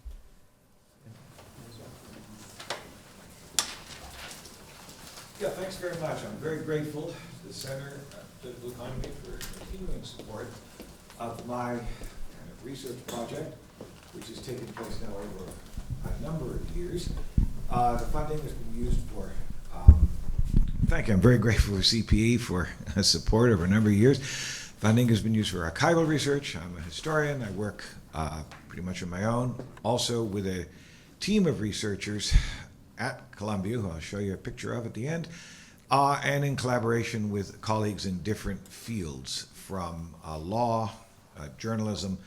Yeah, thanks very much. I'm very grateful to the Center for Political Economy for continuing support of my kind of research project, which has taken place now over a number of years. The funding has been used for, thank you, I'm very grateful for CPE for support over a number of years. Funding has been used for archival research. I'm a historian. I work pretty much on my own, also with a team of researchers at Columbia, who I'll show you a picture of at the end, and in collaboration with colleagues in different fields, from law, journalism,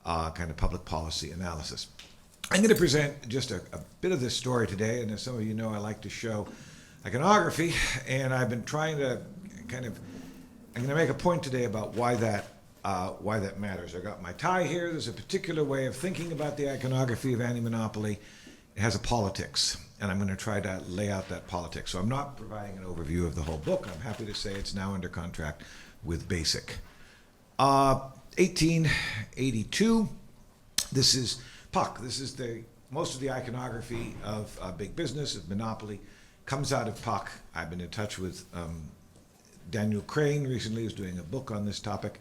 kind of public policy analysis. I'm going to present just a bit of this story today, and as some of you know, I like to show iconography, and I've been trying to I'm going to make a point today about why that matters. I got my tie here. There's a particular way of thinking about the iconography of anti-monopoly. It has a politics, and I'm going to try to lay out that politics. So I'm not providing an overview of the whole book. I'm happy to say it's now under contract with Basic. 1882, this is Puck. This is most of the iconography of big business, of monopoly, comes out of Puck. I've been in touch with Daniel Crane recently, is doing a book on this topic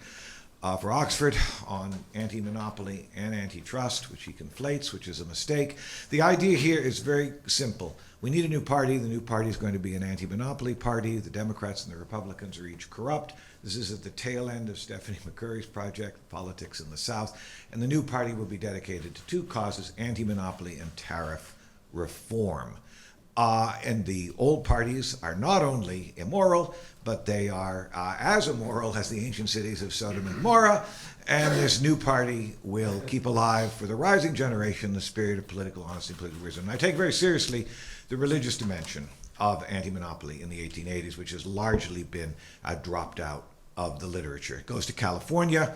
for Oxford on anti-monopoly and antitrust, which he conflates, which is a mistake. The idea here is very simple. We need a new party. The new party is going to be an anti-monopoly party. The Democrats and the Republicans are each corrupt. This is at the tail end of Stephanie McCurry's project, Politics in the South. And the new party will be dedicated to two causes: anti-monopoly and tariff reform. And the old parties are not only immoral, but they are as immoral as the ancient cities of Sodom and Gomorrah. And this new party will keep alive for the rising generation the spirit of political honesty and political wisdom. And I take very seriously the religious dimension of anti-monopoly in the 1880s, which has largely been dropped out of the literature. It goes to California,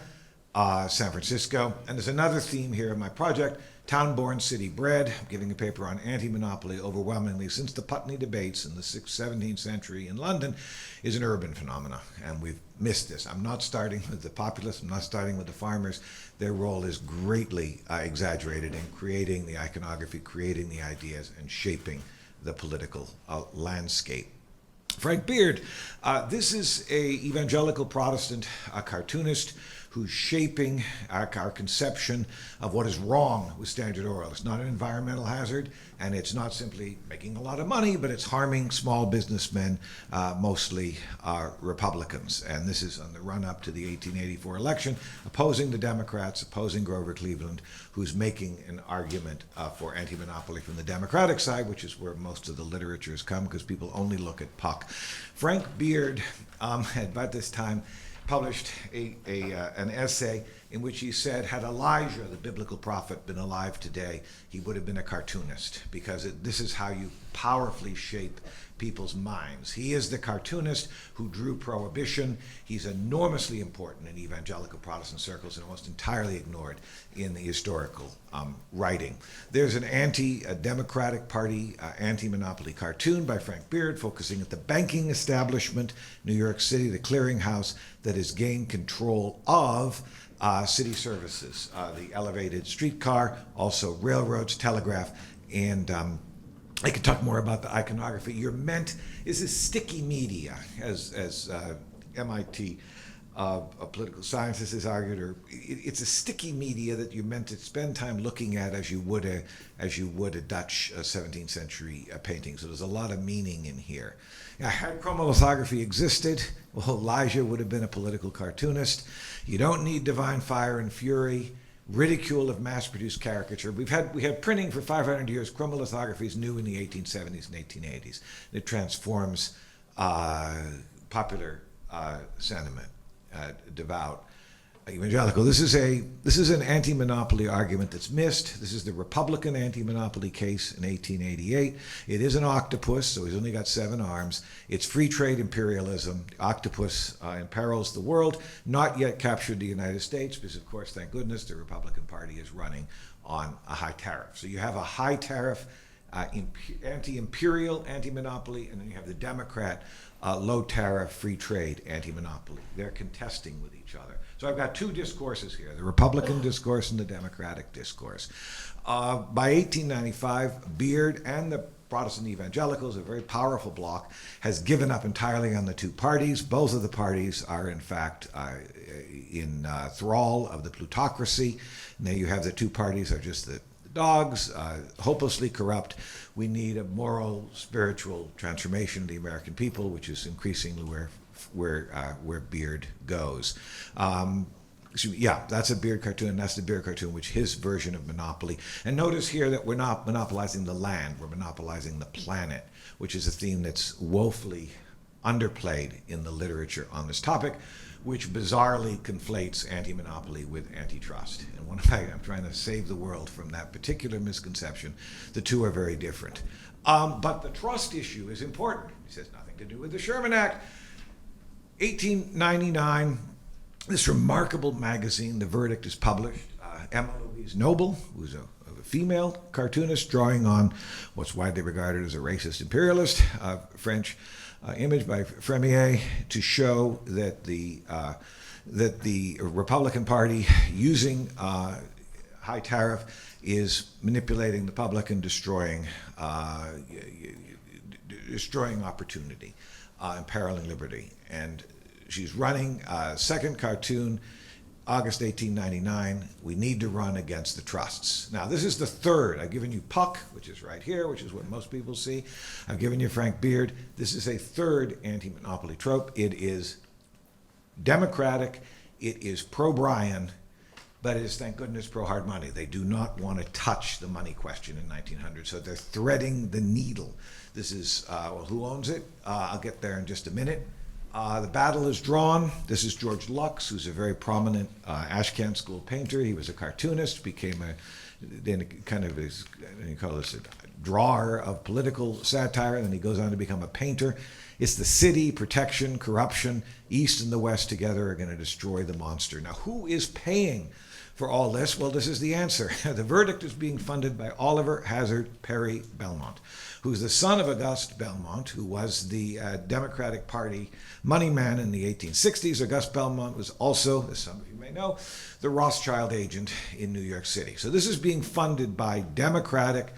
San Francisco, and there's another theme here in my project: town-born, city-bred. I'm giving a paper on anti-monopoly. Overwhelmingly, since the Putney debates in the 17th century in London, is an urban phenomena, and we've missed this. I'm not starting with the populace. I'm not starting with the farmers. Their role is greatly exaggerated in creating the iconography, creating the ideas, and shaping the political landscape. Frank Beard, this is a evangelical Protestant cartoonist who's shaping our conception of what is wrong with Standard Oil. It's not an environmental hazard, and it's not simply making a lot of money, but it's harming small businessmen, mostly Republicans. And this is on the run-up to the 1884 election, opposing the Democrats, opposing Grover Cleveland, who's making an argument for anti-monopoly from the Democratic side, which is where most of the literature has come, because people only look at Puck. Frank Beard, at about this time, published an essay in which he said, had Elijah, the biblical prophet, been alive today, he would have been a cartoonist, because this is how you powerfully shape people's minds. He is the cartoonist who drew prohibition. He's enormously important in evangelical Protestant circles and almost entirely ignored in the historical writing. There's an anti-Democratic Party anti-monopoly cartoon by Frank Beard focusing at the banking establishment, New York City, the clearinghouse that has gained control of city services, the elevated streetcar, also railroads, telegraph, and I could talk more about the iconography. You're meant, this is sticky media, as MIT political scientists has argued, or it's a sticky media that you're meant to spend time looking at as you would a Dutch 17th century painting. So there's a lot of meaning in here. Now, had chromolithography existed, well, Elijah would have been a political cartoonist. You don't need divine fire and fury. Ridicule of mass-produced caricature. We had printing for 500 years. Chromolithography is new in the 1870s and 1880s. It transforms popular sentiment, devout, evangelical. This is an anti-monopoly argument that's missed. This is the Republican anti-monopoly case in 1888. It is an octopus, so he's only got 7 arms. It's free trade imperialism. The octopus imperils the world. Not yet captured the United States, because of course, thank goodness, the Republican Party is running on a high tariff. So you have a high tariff, anti-imperial, anti-monopoly, and then you have the Democrat low tariff, free trade, anti-monopoly. They're contesting with each other. So I've got 2 discourses here, the Republican discourse and the Democratic discourse. By 1895, Beard and the Protestant evangelicals, a very powerful bloc, has given up entirely on the 2 parties. Both of the parties are, in fact, in thrall of the plutocracy. Now you have the 2 parties are just the dogs, hopelessly corrupt. We need a moral, spiritual transformation of the American people, which is increasingly where off where Beard goes. Yeah, that's a Beard cartoon. That's the Beard cartoon, which his version of monopoly. And notice here that we're not monopolizing the land, we're monopolizing the planet, which is a theme that's woefully underplayed in the literature on this topic, which bizarrely conflates anti-monopoly with antitrust. And one fact, I'm trying to save the world from that particular misconception. The two are very different. But the trust issue is important. It has nothing to do with the Sherman Act. 1899, this remarkable magazine, The Verdict, is published. Emma Louise Noble, who's a female cartoonist, drawing on what's widely regarded as a racist imperialist French image by Fremier, to show that the Republican Party, using high tariff, is manipulating the public and destroying opportunity, imperiling liberty. And she's running a second cartoon, August 1899, we need to run against the trusts. Now, this is the third. I've given you Puck, which is right here, which is what most people see. I've given you Frank Beard. This is a third anti-monopoly trope. It is democratic, it is pro-Bryan, but it is, thank goodness, pro-hard money. They do not want to touch the money question in 1900, so they're threading the needle. This is, well, who owns it? I'll get there in just a minute. The battle is drawn. This is George Lux, who's a very prominent Ashcan School painter. He was a cartoonist, became then kind of his, you call this a drawer of political satire, and then he goes on to become a painter. It's the city, protection, corruption, East and the West together are going to destroy the monster. Now, who is paying for all this? Well, this is the answer. The Verdict is being funded by Oliver Hazard Perry Belmont, who's the son of Auguste Belmont, who was the Democratic Party money man in the 1860s. Auguste Belmont was also, as some of you may know, the Rothschild agent in New York City. So this is being funded by democratic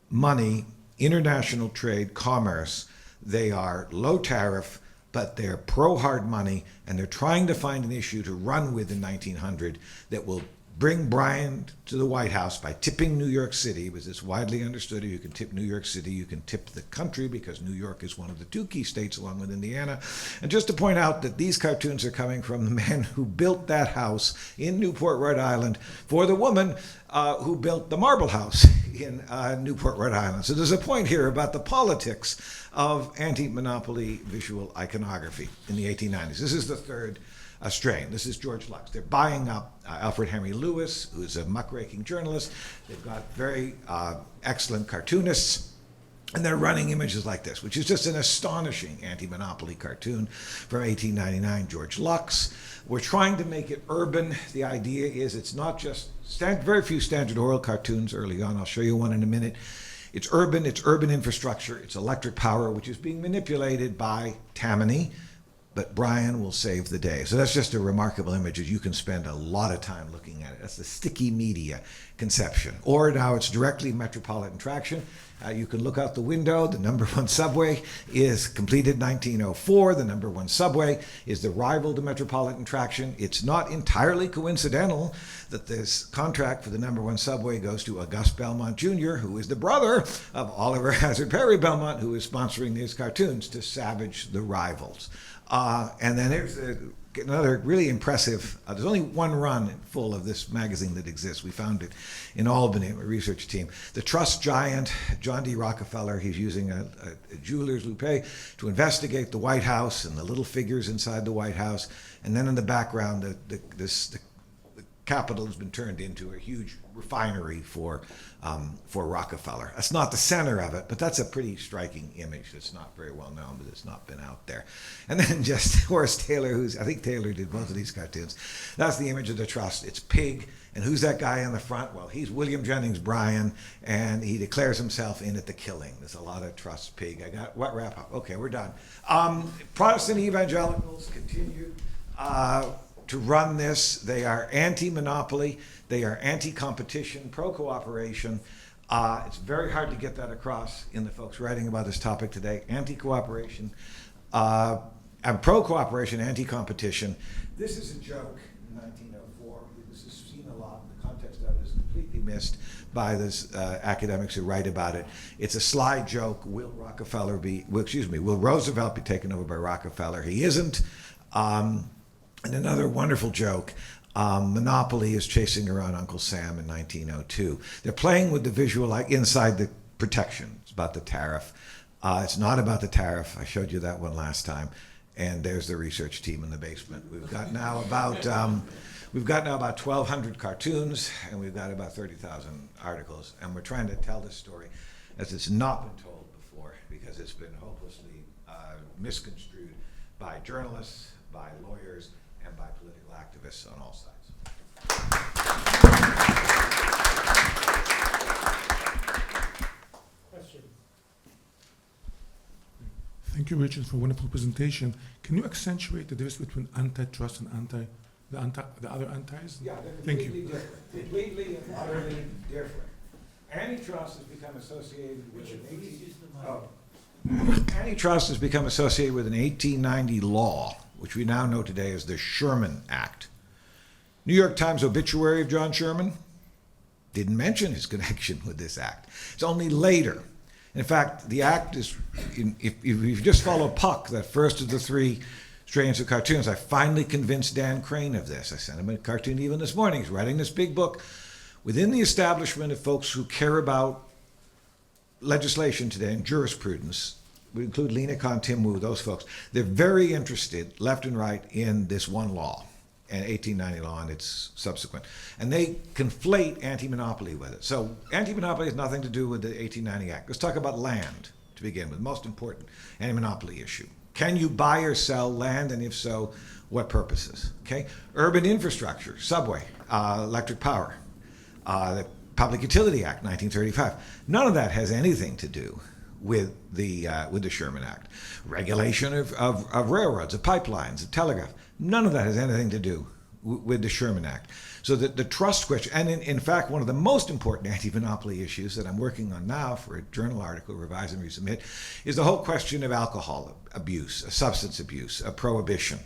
money, international trade, commerce. They are low tariff, but they're pro-hard money, and they're trying to find an issue to run with in 1900 that will bring Bryan to the White House by tipping New York City, because it's widely understood if you can tip New York City, you can tip the country, because New York is one of the two key states along with Indiana. And just to point out that these cartoons are coming from the man who built that house in Newport, Rhode Island, for the woman who built the Marble House in Newport, Rhode Island. So there's a point here about the politics of anti-monopoly visual iconography in the 1890s. This is the third strain. This is George Lux. They're buying up Alfred Henry Lewis, who's a muckraking journalist. They've got very excellent cartoonists, and they're running images like this, which is just an astonishing anti-monopoly cartoon from 1899, George Lux. We're trying to make it urban. The idea is it's not just very few Standard Oil cartoons early on. I'll show you one in a minute. It's urban infrastructure, it's electric power, which is being manipulated by Tammany, but Bryan will save the day. So that's just a remarkable image that you can spend a lot of time looking at it. That's the sticky media conception. Or now it's directly metropolitan traction. You can look out the window. The #1 subway is completed 1904. The #1 subway is the rival to metropolitan traction. It's not entirely coincidental that this contract for the #1 subway goes to Auguste Belmont Jr., who is the brother of Oliver Hazard Perry Belmont, who is sponsoring these cartoons to savage the rivals. And then there's another really impressive, there's only one run full of this magazine that exists. We found it in Albany, a research team. The trust giant, John D. Rockefeller, he's using a jeweler's loupe to investigate the White House and the little figures inside the White House. And then in the background, the Capitol has been turned into a huge refinery for Rockefeller. That's not the center of it, but that's a pretty striking image that's not very well known, but it's not been out there. And then just Horace Taylor, I think Taylor did both of these cartoons. That's the image of the trust. It's pig. And who's that guy in the front? Well, he's William Jennings Bryan, and he declares himself in at the killing. There's a lot of trust pig. I got what wrap up? Okay, we're done. Protestant evangelicals continue to run this. They are anti-monopoly. They are anti-competition, pro-cooperation. It's very hard to get that across in the folks writing about this topic today. Anti-cooperation, and pro-cooperation, anti-competition. This is a joke in 1904. This is seen a lot. The context of it is completely missed by the academics who write about it. It's a sly joke. Will Roosevelt be taken over by Rockefeller? He isn't. And another wonderful joke. Monopoly is chasing around Uncle Sam in 1902. They're playing with the visual, like inside the protection. It's about the tariff. It's not about the tariff. I showed you that one last time. And there's the research team in the basement. We've got now about 1,200 cartoons, and we've got about 30,000 articles. And we're trying to tell this story as it's not been told before, because it's been hopelessly misconstrued by journalists, by lawyers, and by political activists on all sides. Question. Thank you, Richard, for a wonderful presentation. Can you accentuate the difference between antitrust and the other antis? Yeah, they're Thank completely you. different. Completely and utterly different. Antitrust has become associated with Antitrust has become associated with an 1890 law, which we now know today as the Sherman Act. New York Times obituary of John Sherman didn't mention his connection with this act. It's only later. In fact, the act is, if you just follow Puck, that first of the three strains of cartoons, I finally convinced Dan Crane of this. I sent him a cartoon even this morning. He's writing this big book. Within the establishment of folks who care about legislation today and jurisprudence, we include Lena Khan, Tim Wu, those folks, they're very interested, left and right, in this one law, an 1890 law and its subsequent. And they conflate anti-monopoly with it. So anti-monopoly has nothing to do with the 1890 Act. Let's talk about land to begin with, most important anti-monopoly issue. Can you buy or sell land, and if so, what purposes? Okay, urban infrastructure, subway, electric power, the Public Utility Act, 1935. None of that has anything to do with the Sherman Act. Regulation of railroads, of pipelines, of telegraph. None of that has anything to do with the Sherman Act. So the trust question, and in fact, one of the most important anti-monopoly issues that I'm working on now for a journal article, revise and resubmit, is the whole question of alcohol abuse, substance abuse, prohibition,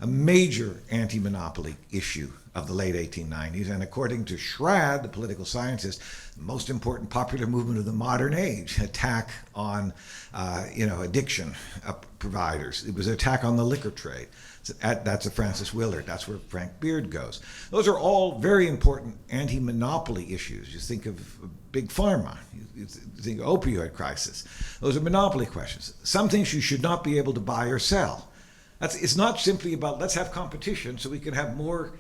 a major anti-monopoly issue of the late 1890s, and according to Schrad, the political scientist, the most important popular movement of the modern age, attack on addiction providers. It was an attack on the liquor trade. That's a Francis Willard. That's where Frank Beard goes. Those are all very important anti-monopoly issues. You think of big pharma. You think of opioid crisis. Those are monopoly questions. Some things you should not be able to buy or sell. It's not simply about let's have competition so we can have more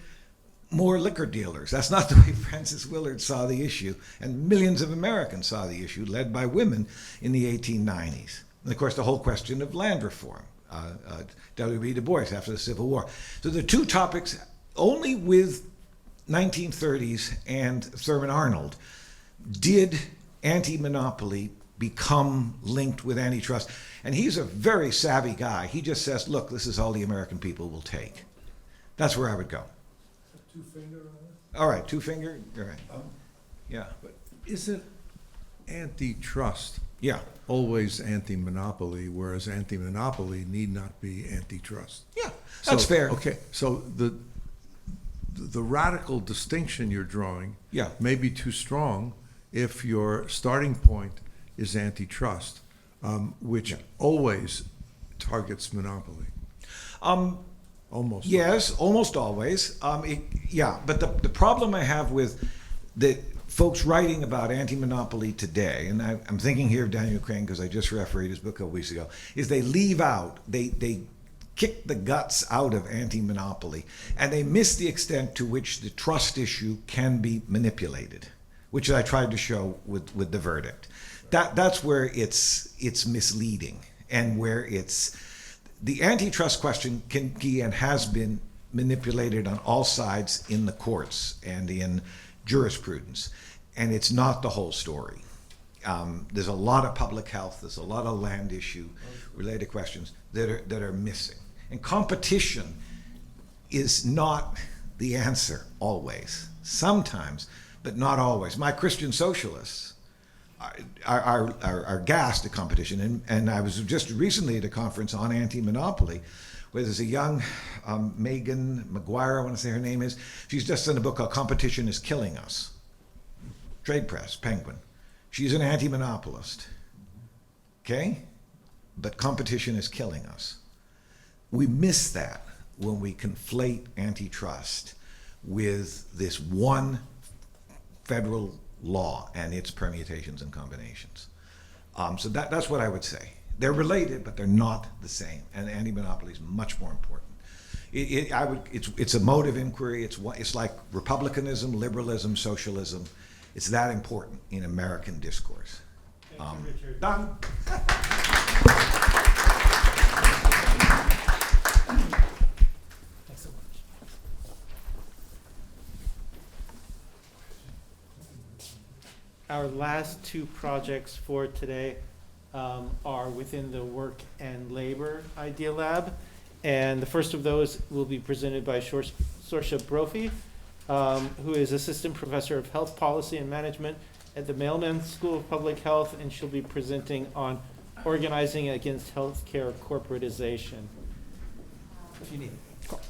liquor dealers. That's not the way Francis Willard saw the issue, and millions of Americans saw the issue, led by women in the 1890s. And of course, the whole question of land reform. W.B. Du Bois after the Civil War. So the two topics, only with 1930s and Thurman Arnold did anti-monopoly become linked with antitrust. And he's a very savvy guy. He just says, look, this is all the American people will take. That's where I would go. Two-finger. All right, two-finger. All right. Yeah. But isn't antitrust Yeah. always anti-monopoly, whereas anti-monopoly need not be antitrust? Yeah, that's fair. Okay, so the radical distinction you're drawing Yeah. may be too strong if your starting point is antitrust, which always targets monopoly. Almost. Yes, almost always. But the problem I have with the folks writing about anti-monopoly today, and I'm thinking here of Daniel Crane because I just refereed his book a couple weeks ago, is they leave out, they kick the guts out of anti-monopoly, and they miss the extent to which the trust issue can be manipulated, which I tried to show with the verdict. That's where it's misleading, and where the antitrust question can be and has been manipulated on all sides in the courts and in jurisprudence, and it's not the whole story. There's a lot of public health, there's a lot of land issue related questions that are missing. And competition is not the answer always. Sometimes, but not always. My Christian socialists are gassed at competition, and I was just recently at a conference on anti-monopoly where there's a young Megan McGuire, I want to say her name is. She's just done a book called Competition is Killing Us. trade press, Penguin. She's an anti-monopolist, okay? But competition is killing us. We miss that when we conflate antitrust with this one federal law and its permutations and combinations. So that's what I would say. They're related, but they're not the same. And anti-monopoly is much more important. It's a mode of inquiry. It's like republicanism, liberalism, socialism. It's that important in American discourse. Thank you, Richard. Done. Thanks so much. Our last two projects for today are within the Work and Labor Idea Lab. And the first of those will be presented by Sorcha Brophy, who is Assistant Professor of Health Policy and Management at the Mailman School of Public Health, and she'll be presenting on organizing against healthcare corporatization. If you need it. Cool.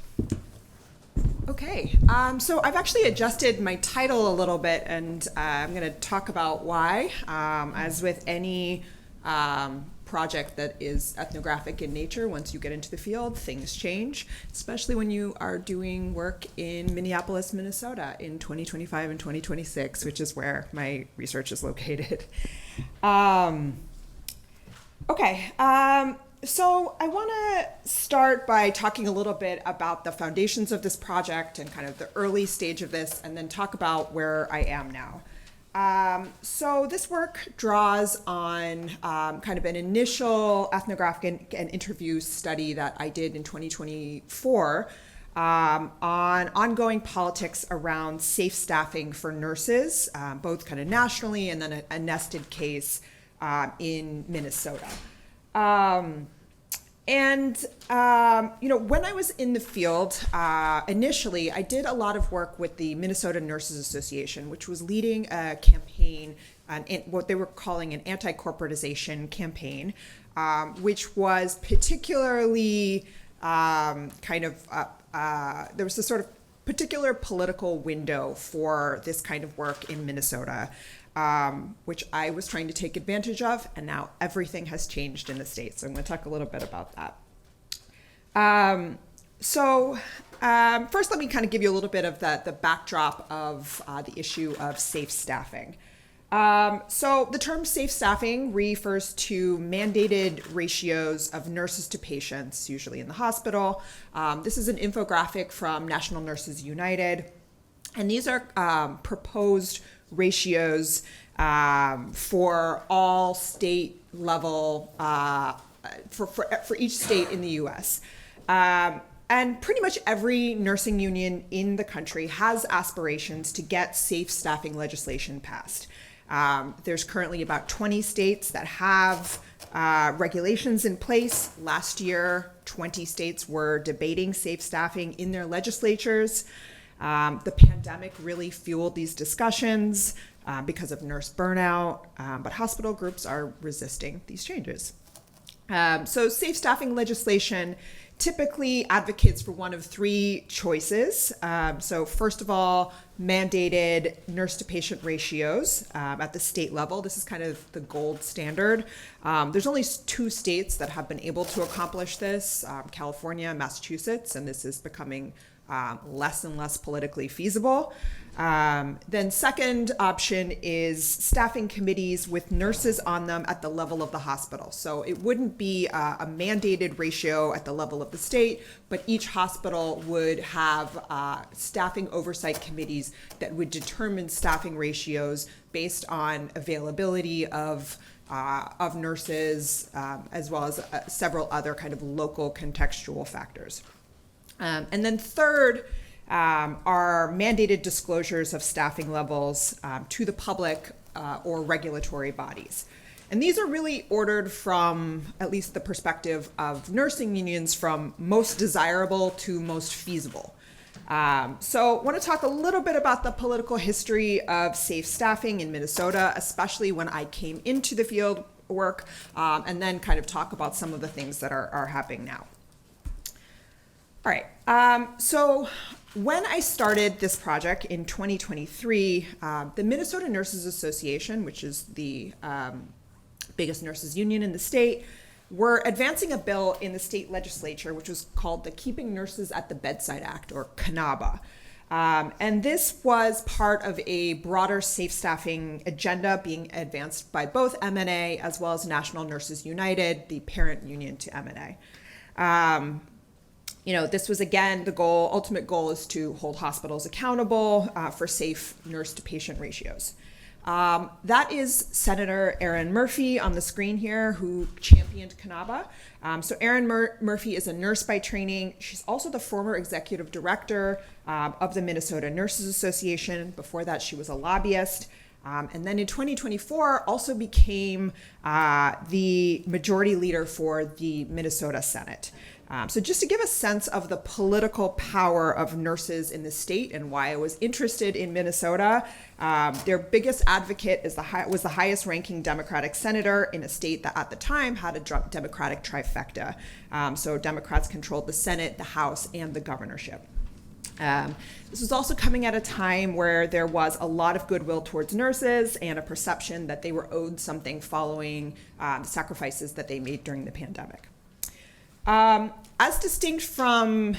Okay, so I've actually adjusted my title a little bit, and I'm going to talk about why. As with any project that is ethnographic in nature, once you get into the field, things change, especially when you are doing work in Minneapolis, Minnesota in 2025 and 2026, which is where my research is located. So I want to start by talking a little bit about the foundations of this project and kind of the early stage of this, and then talk about where I am now. So this work draws on kind of an initial ethnographic and interview study that I did in 2024 on ongoing politics around safe staffing for nurses, both kind of nationally and then a nested case in Minnesota. When I was in the field, initially, I did a lot of work with the Minnesota Nurses Association, which was leading a campaign, what they were calling an anti-corporatization campaign, which was particularly there was a sort of particular political window for this kind of work in Minnesota. Which I was trying to take advantage of, and now everything has changed in the States. So I'm going to talk a little bit about that. First, let me kind of give you a little bit of the backdrop of the issue of safe staffing. So the term safe staffing refers to mandated ratios of nurses to patients, usually in the hospital. This is an infographic from National Nurses United, and these are proposed ratios for all state level, for each state in the U.S. And pretty much every nursing union in the country has aspirations to get safe staffing legislation passed. There's currently about 20 states that have regulations in place. Last year, 20 states were debating safe staffing in their legislatures. The pandemic really fueled these discussions because of nurse burnout, but hospital groups are resisting these changes. So safe staffing legislation typically advocates for one of three choices. So first of all, mandated nurse-to-patient ratios at the state level. This is kind of the gold standard. There's only 2 states that have been able to accomplish this, California and Massachusetts, and this is becoming less and less politically feasible. Then second option is staffing committees with nurses on them at the level of the hospital. So it wouldn't be a mandated ratio at the level of the state, but each hospital would have staffing oversight committees that would determine staffing ratios based on availability of nurses, as well as several other kind of local contextual factors. And then third are mandated disclosures of staffing levels to the public or regulatory bodies. And these are really ordered from at least the perspective of nursing unions from most desirable to most feasible. So I want to talk a little bit about the political history of safe staffing in Minnesota, especially when I came into the field work, and then kind of talk about some of the things that are happening now. All right, so When I started this project in 2023, the Minnesota Nurses Association, which is the biggest nurses union in the state, were advancing a bill in the state legislature, which was called the Keeping Nurses at the Bedside Act, or CANABA. And this was part of a broader safe staffing agenda being advanced by both MNA as well as National Nurses United, the parent union to MNA. This was, again, the ultimate goal is to hold hospitals accountable for safe nurse-to-patient ratios. That is Senator Erin Murphy on the screen here, who championed CANABA. So Erin Murphy is a nurse by training. She's also the former executive director of the Minnesota Nurses Association. Before that, she was a lobbyist. And then in 2024, also became the majority leader for the Minnesota Senate. So just to give a sense of the political power of nurses in the state and why I was interested in Minnesota, their biggest advocate was the highest ranking Democratic senator in a state that at the time had a Democratic trifecta. So Democrats controlled the Senate, the House, and the governorship. This was also coming at a time where there was a lot of goodwill towards nurses and a perception that they were owed something following sacrifices that they made during the pandemic. As distinct from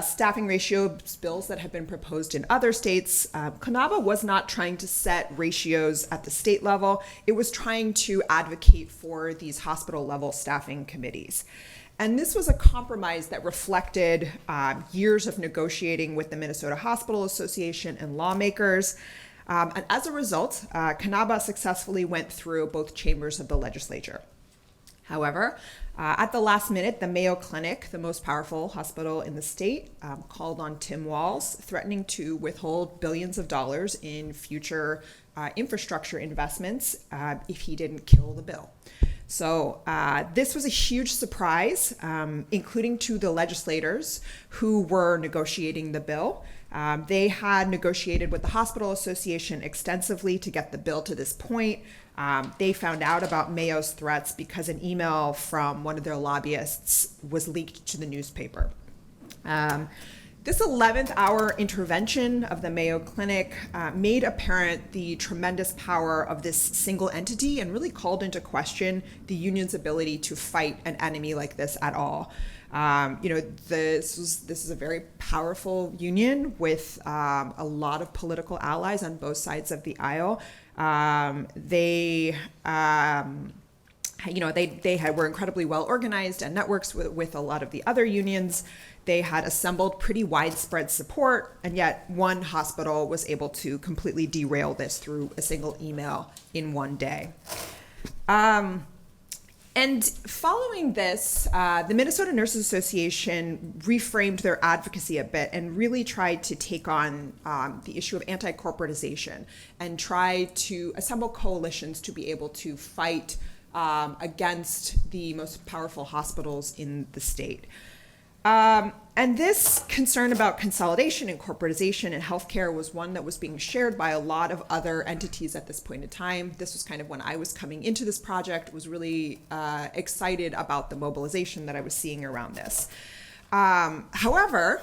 staffing ratio bills that have been proposed in other states, CANABA was not trying to set ratios at the state level. It was trying to advocate for these hospital level staffing committees. And this was a compromise that reflected years of negotiating with the Minnesota Hospital Association and lawmakers. And as a result, CANABA successfully went through both chambers of the legislature. However, at the last minute, the Mayo Clinic, the most powerful hospital in the state, called on Tim Walz, threatening to withhold billions of dollars in future infrastructure investments if he didn't kill the bill. So this was a huge surprise, including to the legislators who were negotiating the bill. They had negotiated with the Hospital Association extensively to get the bill to this point. They found out about Mayo's threats because an email from one of their lobbyists was leaked to the newspaper. This 11th hour intervention of the Mayo Clinic made apparent the tremendous power of this single entity and really called into question the union's ability to fight an enemy like this at all. This is a very powerful union with a lot of political allies on both sides of the aisle. They were incredibly well organized and networks with a lot of the other unions. They had assembled pretty widespread support, and yet one hospital was able to completely derail this through a single email in one day. And following this, the Minnesota Nurses Association reframed their advocacy a bit and really tried to take on the issue of anti-corporatization and try to assemble coalitions to be able to fight against the most powerful hospitals in the state. And this concern about consolidation and corporatization in healthcare was one that was being shared by a lot of other entities at this point in time. This was kind of when I was coming into this project, was really excited about the mobilization that I was seeing around this. However,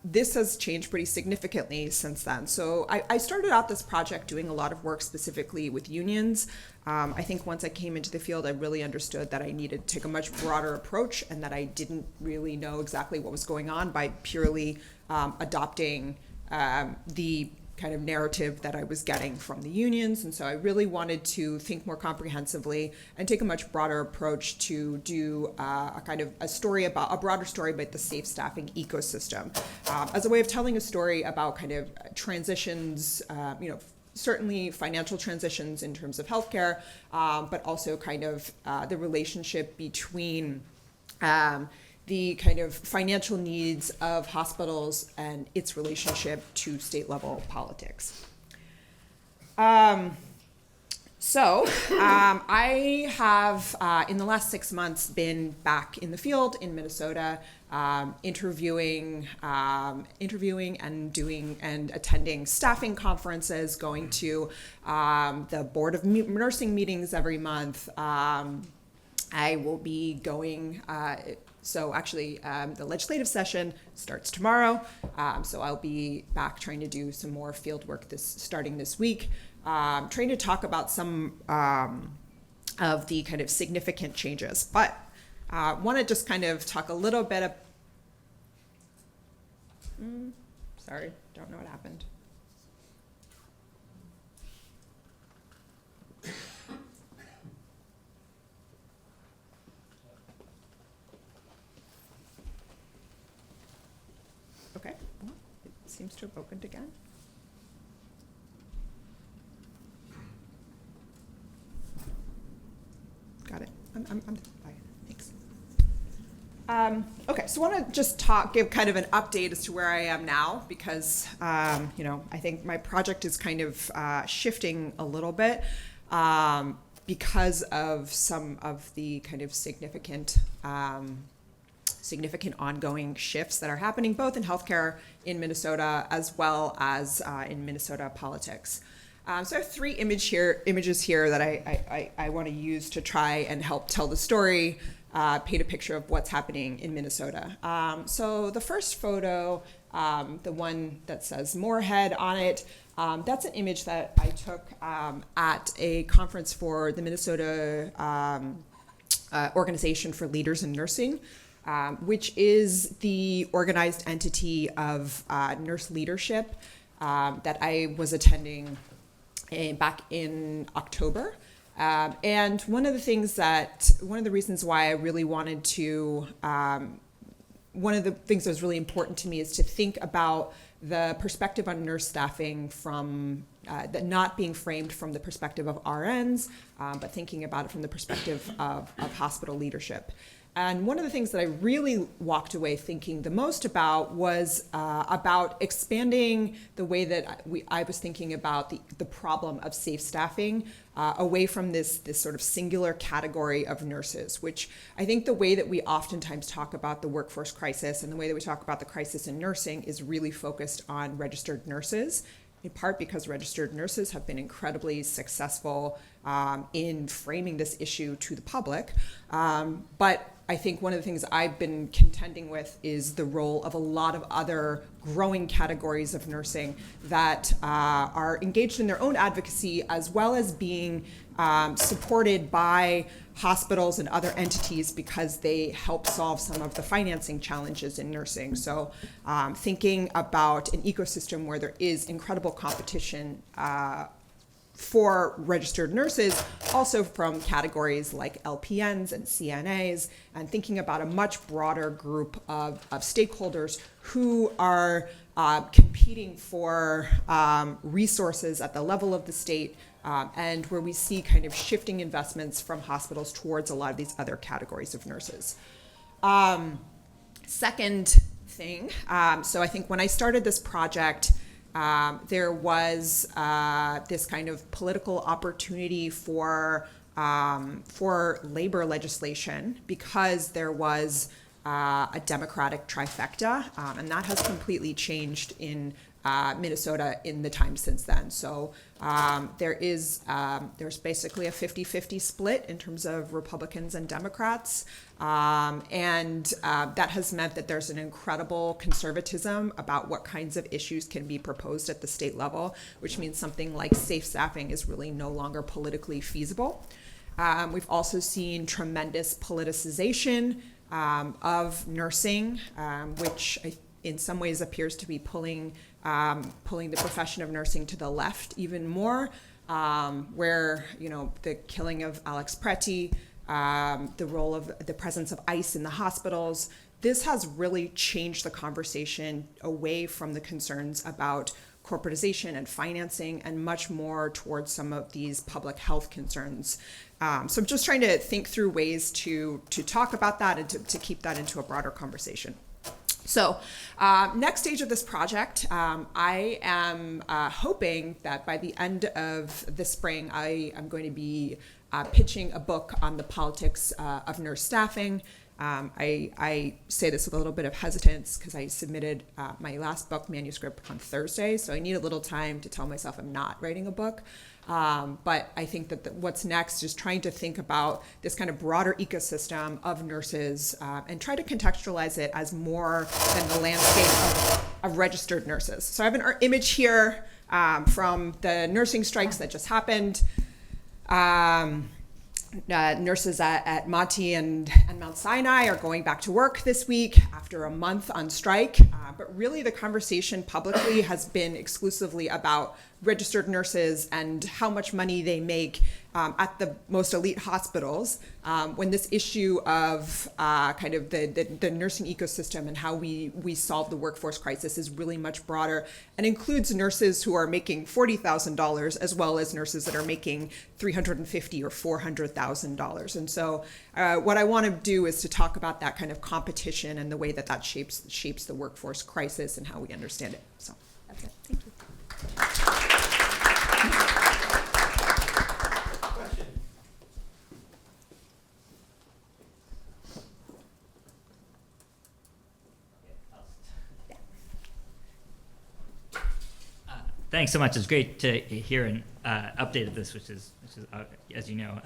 this has changed pretty significantly since then. So I started out this project doing a lot of work specifically with unions. I think once I came into the field, I really understood that I needed to take a much broader approach and that I didn't really know exactly what was going on by purely adopting the kind of narrative that I was getting from the unions. And so I really wanted to think more comprehensively and take a much broader approach to do a broader story about the safe staffing ecosystem as a way of telling a story about kind of transitions, certainly financial transitions in terms of healthcare, but also kind of the relationship between the kind of financial needs of hospitals and its relationship to state level politics. I have, in the last 6 months, been back in the field in Minnesota, interviewing and attending staffing conferences, going to the Board of Nursing meetings every month, I will be going, so actually the legislative session starts tomorrow, so I'll be back trying to do some more field work starting this week, trying to talk about some of the kind of significant changes. But want to just kind of talk a little bit of, sorry, don't know what happened. Okay, well, it seems to have opened again. Got it. I'm fine. Thanks. Okay, so I want to just give kind of an update as to where I am now, because you know, I think my project is kind of shifting a little bit because of some of the kind of significant ongoing shifts that are happening both in healthcare in Minnesota as well as in Minnesota politics. So I have three images here that I want to use to try and help tell the story, paint a picture of what's happening in Minnesota. So the first photo, the one that says Moorhead on it, that's an image that I took at a conference for the Minnesota Organization for Leaders in Nursing, which is the organized entity of nurse leadership that I was attending back in October. And one of the reasons why I really wanted to, one of the things that was really important to me is to think about the perspective on nurse staffing from, that not being framed from the perspective of RNs, but thinking about it from the perspective of hospital leadership. And one of the things that I really walked away thinking the most about was about expanding the way that I was thinking about the problem of safe staffing away from this sort of singular category of nurses, which I think the way that we oftentimes talk about the workforce crisis and the way that we talk about the crisis in nursing is really focused on registered nurses, in part because registered nurses have been incredibly successful in framing this issue to the public. But I think one of the things I've been contending with is the role of a lot of other growing categories of nursing that are engaged in their own advocacy, as well as being supported by hospitals and other entities because they help solve some of the financing challenges in nursing. So thinking about an ecosystem where there is incredible competition for registered nurses, also from categories like LPNs and CNAs, and thinking about a much broader group of stakeholders who are competing for resources at the level of the state, and where we see kind of shifting investments from hospitals towards a lot of these other categories of nurses. Second thing, so I think when I started this project, there was this kind of political opportunity for labor legislation because there was a Democratic trifecta, and that has completely changed in Minnesota in the time since then. So there's basically a 50-50 split in terms of Republicans and Democrats. And that has meant that there's an incredible conservatism about what kinds of issues can be proposed at the state level, which means something like safe staffing is really no longer politically feasible. We've also seen tremendous politicization of nursing, which in some ways appears to be pulling the profession of nursing to the left even more, where, you know, the killing of Alex Pretty, the role of the presence of ICE in the hospitals, this has really changed the conversation away from the concerns about corporatization and financing and much more towards some of these public health concerns. So I'm just trying to think through ways to talk about that and to keep that into a broader conversation. So next stage of this project, I am hoping that by the end of the spring, I am going to be pitching a book on the politics of nurse staffing. I say this with a little bit of hesitance because I submitted my last book manuscript on Thursday, so I need a little time to tell myself I'm not writing a book. But I think that what's next is trying to think about this kind of broader ecosystem of nurses and try to contextualize it as more than the landscape of registered nurses. So I have an image here from the nursing strikes that just happened. Nurses at Mati and Mount Sinai are going back to work this week after a month on strike. But really the conversation publicly has been exclusively about registered nurses and how much money they make at the most elite hospitals, when this issue of kind of the nursing ecosystem and how we solve the workforce crisis is really much broader and includes nurses who are making $40,000 as well as nurses that are making $350,000 or $400,000. And so what I want to do is to talk about that kind of competition and the way that shapes the workforce crisis and how we understand it. So that's it. Thank you. Thanks so much. It's great to hear an update of this, which is as you know,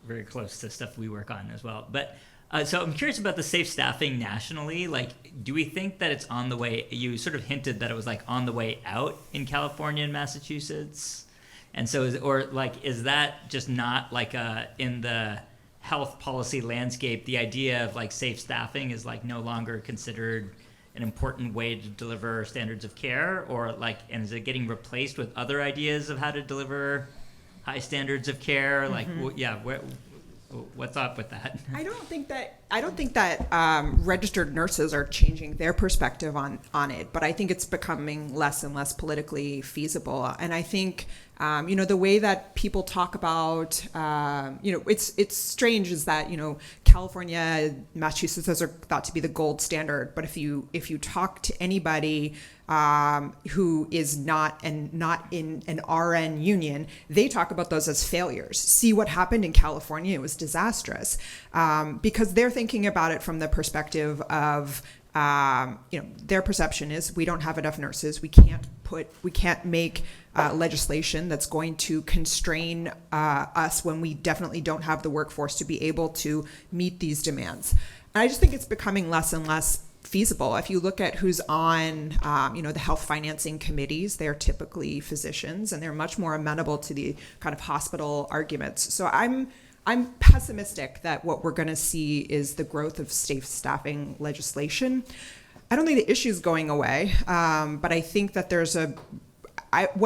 very close to stuff we work on as well. But so I'm curious about the safe staffing nationally. Like, do we think that it's on the way? You sort of hinted that it was like on the way out in California and Massachusetts, and so is that just not like in the health policy landscape? The idea of like safe staffing is like no longer considered an important way to deliver standards of care, or like, and is it getting replaced with other ideas of how to deliver high standards of care? Like, what's up with that? I don't think that registered nurses are changing their perspective on it, but I think it's becoming less and less politically feasible. And I think the way that people talk about, it's strange is that, California, Massachusetts, those are thought to be the gold standard. But if you talk to anybody who is not in an RN union, they talk about those as failures. See what happened in California, it was disastrous, because they're thinking about it from the perspective of, their perception is we don't have enough nurses. We can't make legislation that's going to constrain us when we definitely don't have the workforce to be able to meet these demands. And I just think it's becoming less and less feasible. If you look at who's on, the health financing committees, they're typically physicians, and they're much more amenable to the kind of hospital arguments. So I'm pessimistic that what we're going to see is the growth of safe staffing legislation. I don't think the issue is going away, but I think that there's one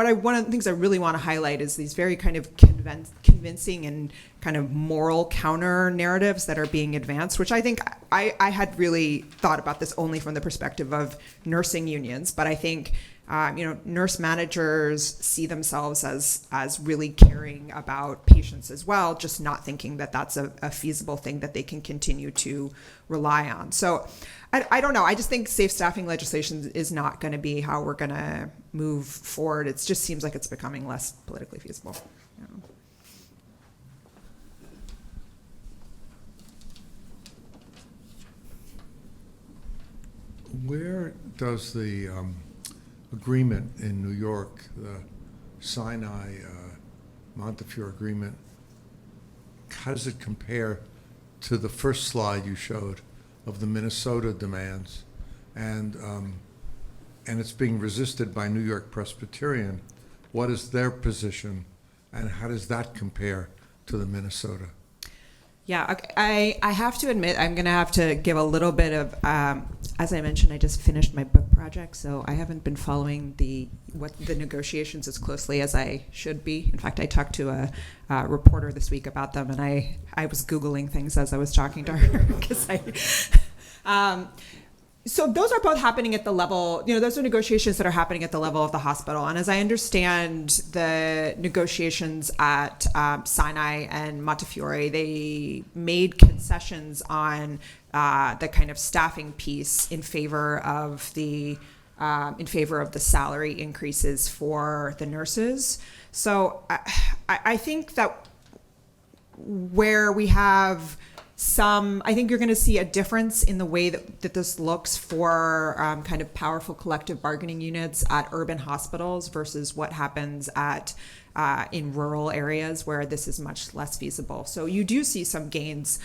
of the things I really want to highlight is these very kind of convincing and kind of moral counter narratives that are being advanced, which I think I had really thought about this only from the perspective of nursing unions, but I think nurse managers see themselves as really caring about patients as well, just not thinking that that's a feasible thing that they can continue to rely on. So I don't know. I just think safe staffing legislation is not going to be how we're going to move forward. It just seems like it's becoming less politically feasible. Where does the agreement in New York, the Sinai Montefiore agreement, how does it compare to the first slide you showed of the Minnesota demands? And it's being resisted by New York Presbyterian. What is their position, and how does that compare to the Minnesota? Yeah, I have to admit, I'm going to have to give a little bit of, as I mentioned, I just finished my book project, so I haven't been following the negotiations as closely as I should be. In fact, I talked to a reporter this week about them, and I was Googling things as I was talking to her, because so those are both happening at the level, those are negotiations that are happening at the level of the hospital. And as I understand the negotiations at Sinai and Montefiore, they made concessions on the kind of staffing piece in favor of the salary increases for the nurses. So I think that where we have I think you're going to see a difference in the way that this looks for kind of powerful collective bargaining units at urban hospitals versus what happens at in rural areas where this is much less feasible. So you do see some gains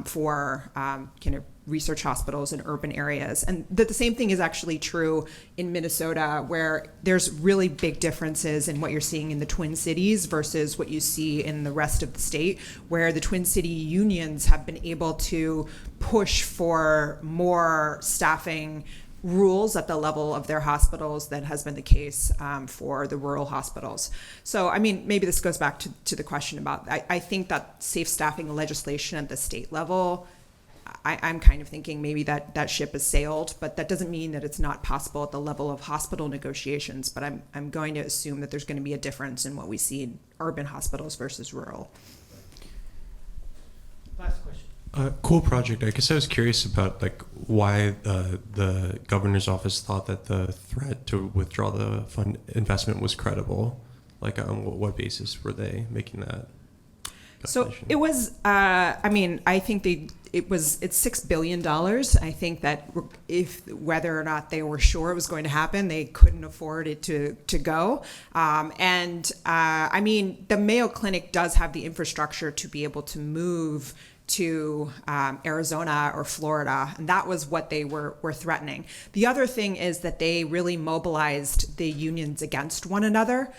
for kind of research hospitals in urban areas. And the same thing is actually true in Minnesota, where there's really big differences in what you're seeing in the Twin Cities versus what you see in the rest of the state, where the Twin City unions have been able to push for more staffing rules at the level of their hospitals than has been the case for the rural hospitals. So, I mean, maybe this goes back to the question about, I think that safe staffing legislation at the state level, I'm kind of thinking maybe that ship has sailed, but that doesn't mean that it's not possible at the level of hospital negotiations. But I'm going to assume that there's going to be a difference in what we see in urban hospitals versus rural. Last question. Cool project. I guess I was curious about like why the governor's office thought that the threat to withdraw the fund investment was credible. Like on what basis were they making that? So it was, I mean, I think it's $6 billion. I think that whether or not they were sure it was going to happen, they couldn't afford it to go. I mean, the Mayo Clinic does have the infrastructure to be able to move to Arizona or Florida, and that was what they were threatening. The other thing is that they really mobilized the unions against one another,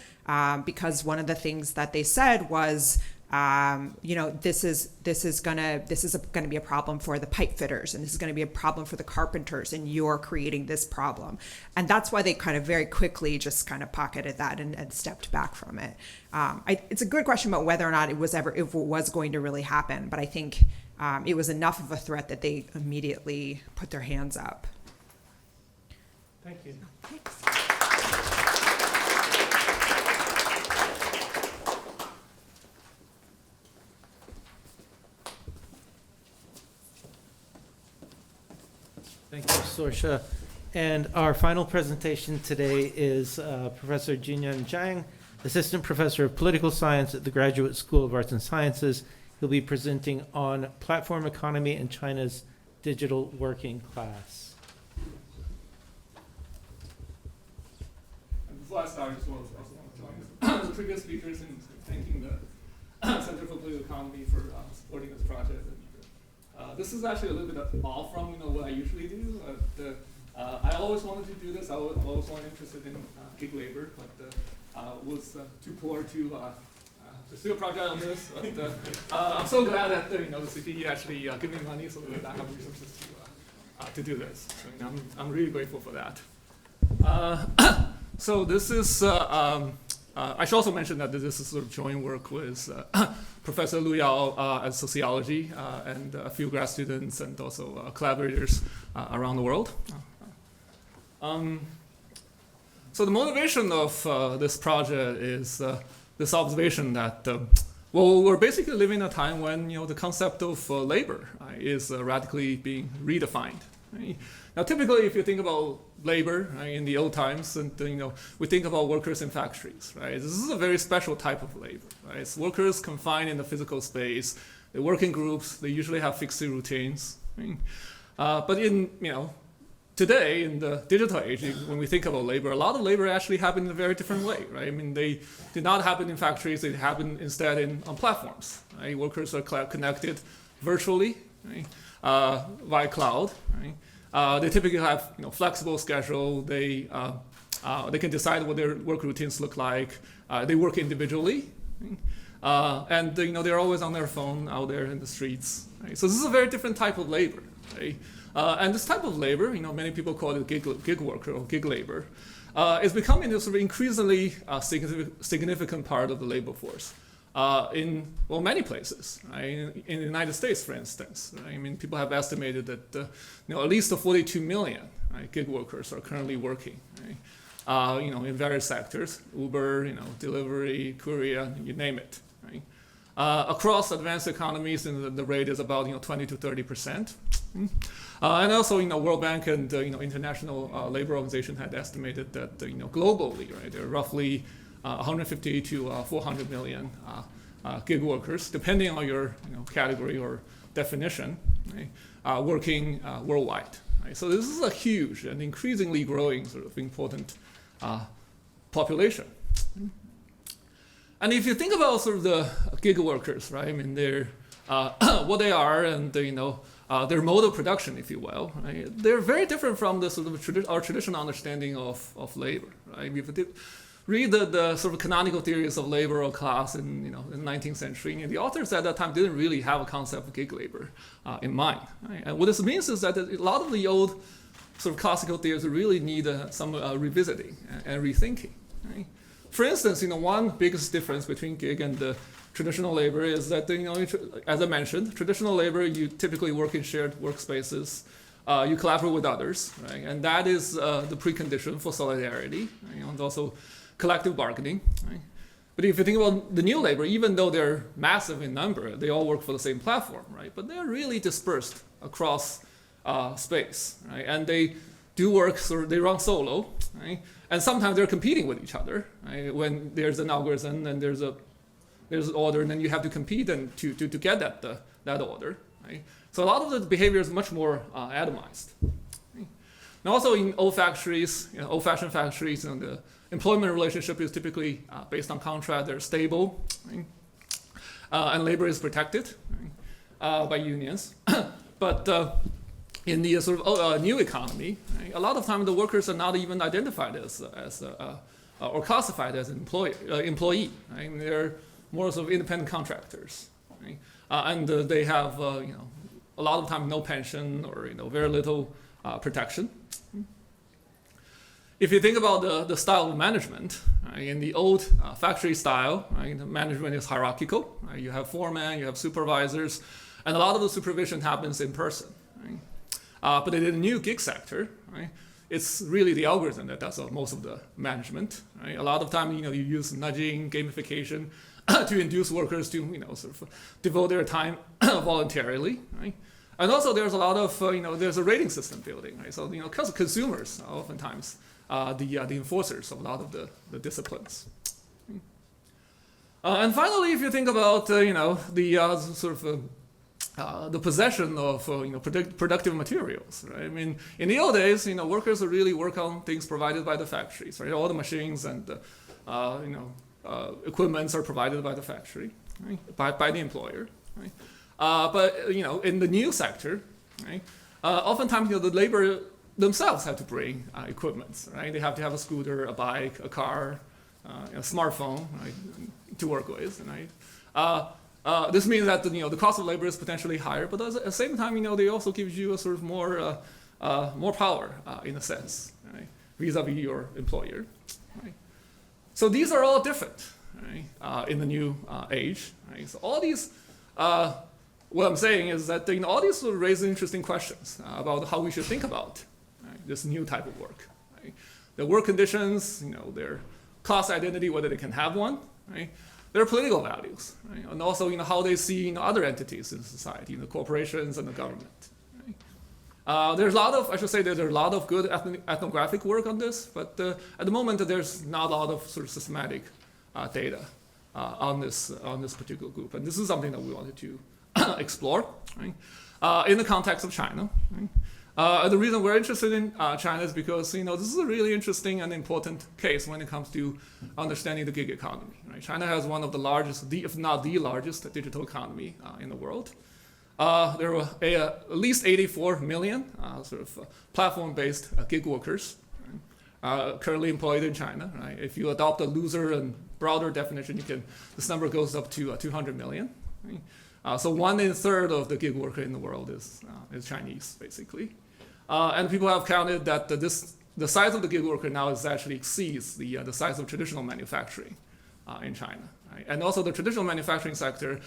because one of the things that they said was, this is gonna be a problem for the pipe fitters, and this is gonna be a problem for the carpenters, and you're creating this problem. And that's why they kind of very quickly just kind of pocketed that and stepped back from it. It's a good question about whether or not if it was going to really happen, but I think it was enough of a threat that they immediately put their hands up. Thank you. Thanks. Thank you, Sorcha. And our final presentation today is Professor Jinyun Zhang, Assistant Professor of Political Science at the Graduate School of Arts and Sciences. He'll be presenting on platform economy and China's digital working class. And before I start, I just want to join the previous speakers in thanking the Center for Political Economy for supporting this project. This is actually a little bit off from what I usually do. I always wanted to do this. I was always interested in gig labor, but was too poor to pursue a project on this. But I'm so glad that the CPE actually gave me money so that I have resources to do this. So, I'm really grateful for that. So this is. I should also mention that this is sort of joint work with Professor Lu Yao at sociology and a few grad students and also collaborators around the world. So the motivation of this project is this observation that we're basically living in a time when the concept of labor is radically being redefined. Right? Now, typically, if you think about labor in the old times, and we think about workers in factories, right? This is a very special type of labor, right? It's workers confined in the physical space. They work in groups. They usually have fixed routines. Right? But in today, in the digital age, when we think about labor, a lot of labor actually happened in a very different way, right? I mean, they did not happen in factories. They happen instead on platforms. Right? Workers are connected virtually, right? Via cloud. Right? They typically have flexible schedule. They can decide what their work routines look like. They work individually, right? And they're always on their phone out there in the streets. Right? So this is a very different type of labor. Right? And this type of labor, many people call it gig worker or gig labor, is becoming a sort of increasingly significant part of the labor force. In many places, right? In the United States, for instance, right? I mean, people have estimated that at least 42 million gig workers are currently working, right? In various sectors, Uber, delivery, courier, you name it, right? Across advanced economies, the rate is about 20 to 30%. And also, World Bank and International Labor Organization had estimated that globally, right, there are roughly 150 to 400 million gig workers, depending on your category or definition, right, working worldwide. Right? So this is a huge and increasingly growing sort of important population. And if you think about sort of the gig workers, right? I mean, they're what they are, and their mode of production, if you will. Right? They're very different from the sort of our traditional understanding of labor. Right? If you read the sort of canonical theories of labor or class in the 19th century, the authors at that time didn't really have a concept of gig labor in mind. Right? And what this means is that a lot of the old sort of classical theories really need some revisiting and rethinking. Right? For instance, one biggest difference between gig and the traditional labor is that, as I mentioned, traditional labor, you typically work in shared workspaces. You collaborate with others, right? And that is the precondition for solidarity, right? And also collective bargaining. Right? But if you think about the new labor, even though they're massive in number, they all work for the same platform, right? But they're really dispersed across space, right? And they do work, they run solo, right? And sometimes they're competing with each other, right? When there's an algorithm and there's an order, and then you have to compete and to get that order, right? So a lot of the behavior is much more atomized. Right? And also in old factories, old-fashioned factories, the employment relationship is typically based on contract. They're stable, right? And labor is protected, right? By unions. But in the sort of new economy, right, a lot of times the workers are not even identified as or classified as an employee. Right? And they're more sort of independent contractors, right? And they have a lot of time no pension or very little protection. If you think about the style of management, right, in the old factory style, right, the management is hierarchical. Right? You have foremen, you have supervisors, and a lot of the supervision happens in person. Right? But in the new gig sector, right, it's really the algorithm that does most of the management. Right? A lot of time, you use nudging, gamification to induce workers to, sort of devote their time voluntarily. Right? And also, there's a lot of, there's a rating system building. Right? So, because consumers are oftentimes the enforcers of a lot of the disciplines. And finally, if you think about, the sort of the possession of productive materials, right? I mean, in the old days, workers would really work on things provided by the factories, right? All the machines and equipments are provided by the factory, right? by the employer, right? But in the new sector, right? Oftentimes, the labor themselves have to bring equipment, right? They have to have a scooter, a bike, a car, a smartphone, right, to work with, right? This means that the cost of labor is potentially higher, but at the same time, they also give you a sort of more power in a sense, right, vis-a-vis your employer. Right? So these are all different, right, in the new age. Right? So all these, what I'm saying is that all these sort of raise interesting questions about how we should think about this new type of work. Right? Their work conditions, their class identity, whether they can have one, right? Their political values, right? And also how they see other entities in society, the corporations and the government. Right? There's a lot of, I should say, there's a lot of good ethnographic work on this, but at the moment there's not a lot of sort of systematic data on this particular group, and this is something that we wanted to explore, right? In the context of China. Right? The reason we're interested in China is because this is a really interesting and important case when it comes to understanding the gig economy. Right? China has one of the largest, if not the largest, digital economy in the world. There were at least 84 million sort of platform-based gig workers currently employed in China. Right? If you adopt a looser and broader definition, this number goes up to 200 million. Right? So 1/3 of the gig worker in the world is Chinese, basically. And people have counted that the size of the gig worker now actually exceeds the size of traditional manufacturing in China. Right? And also the traditional manufacturing sector,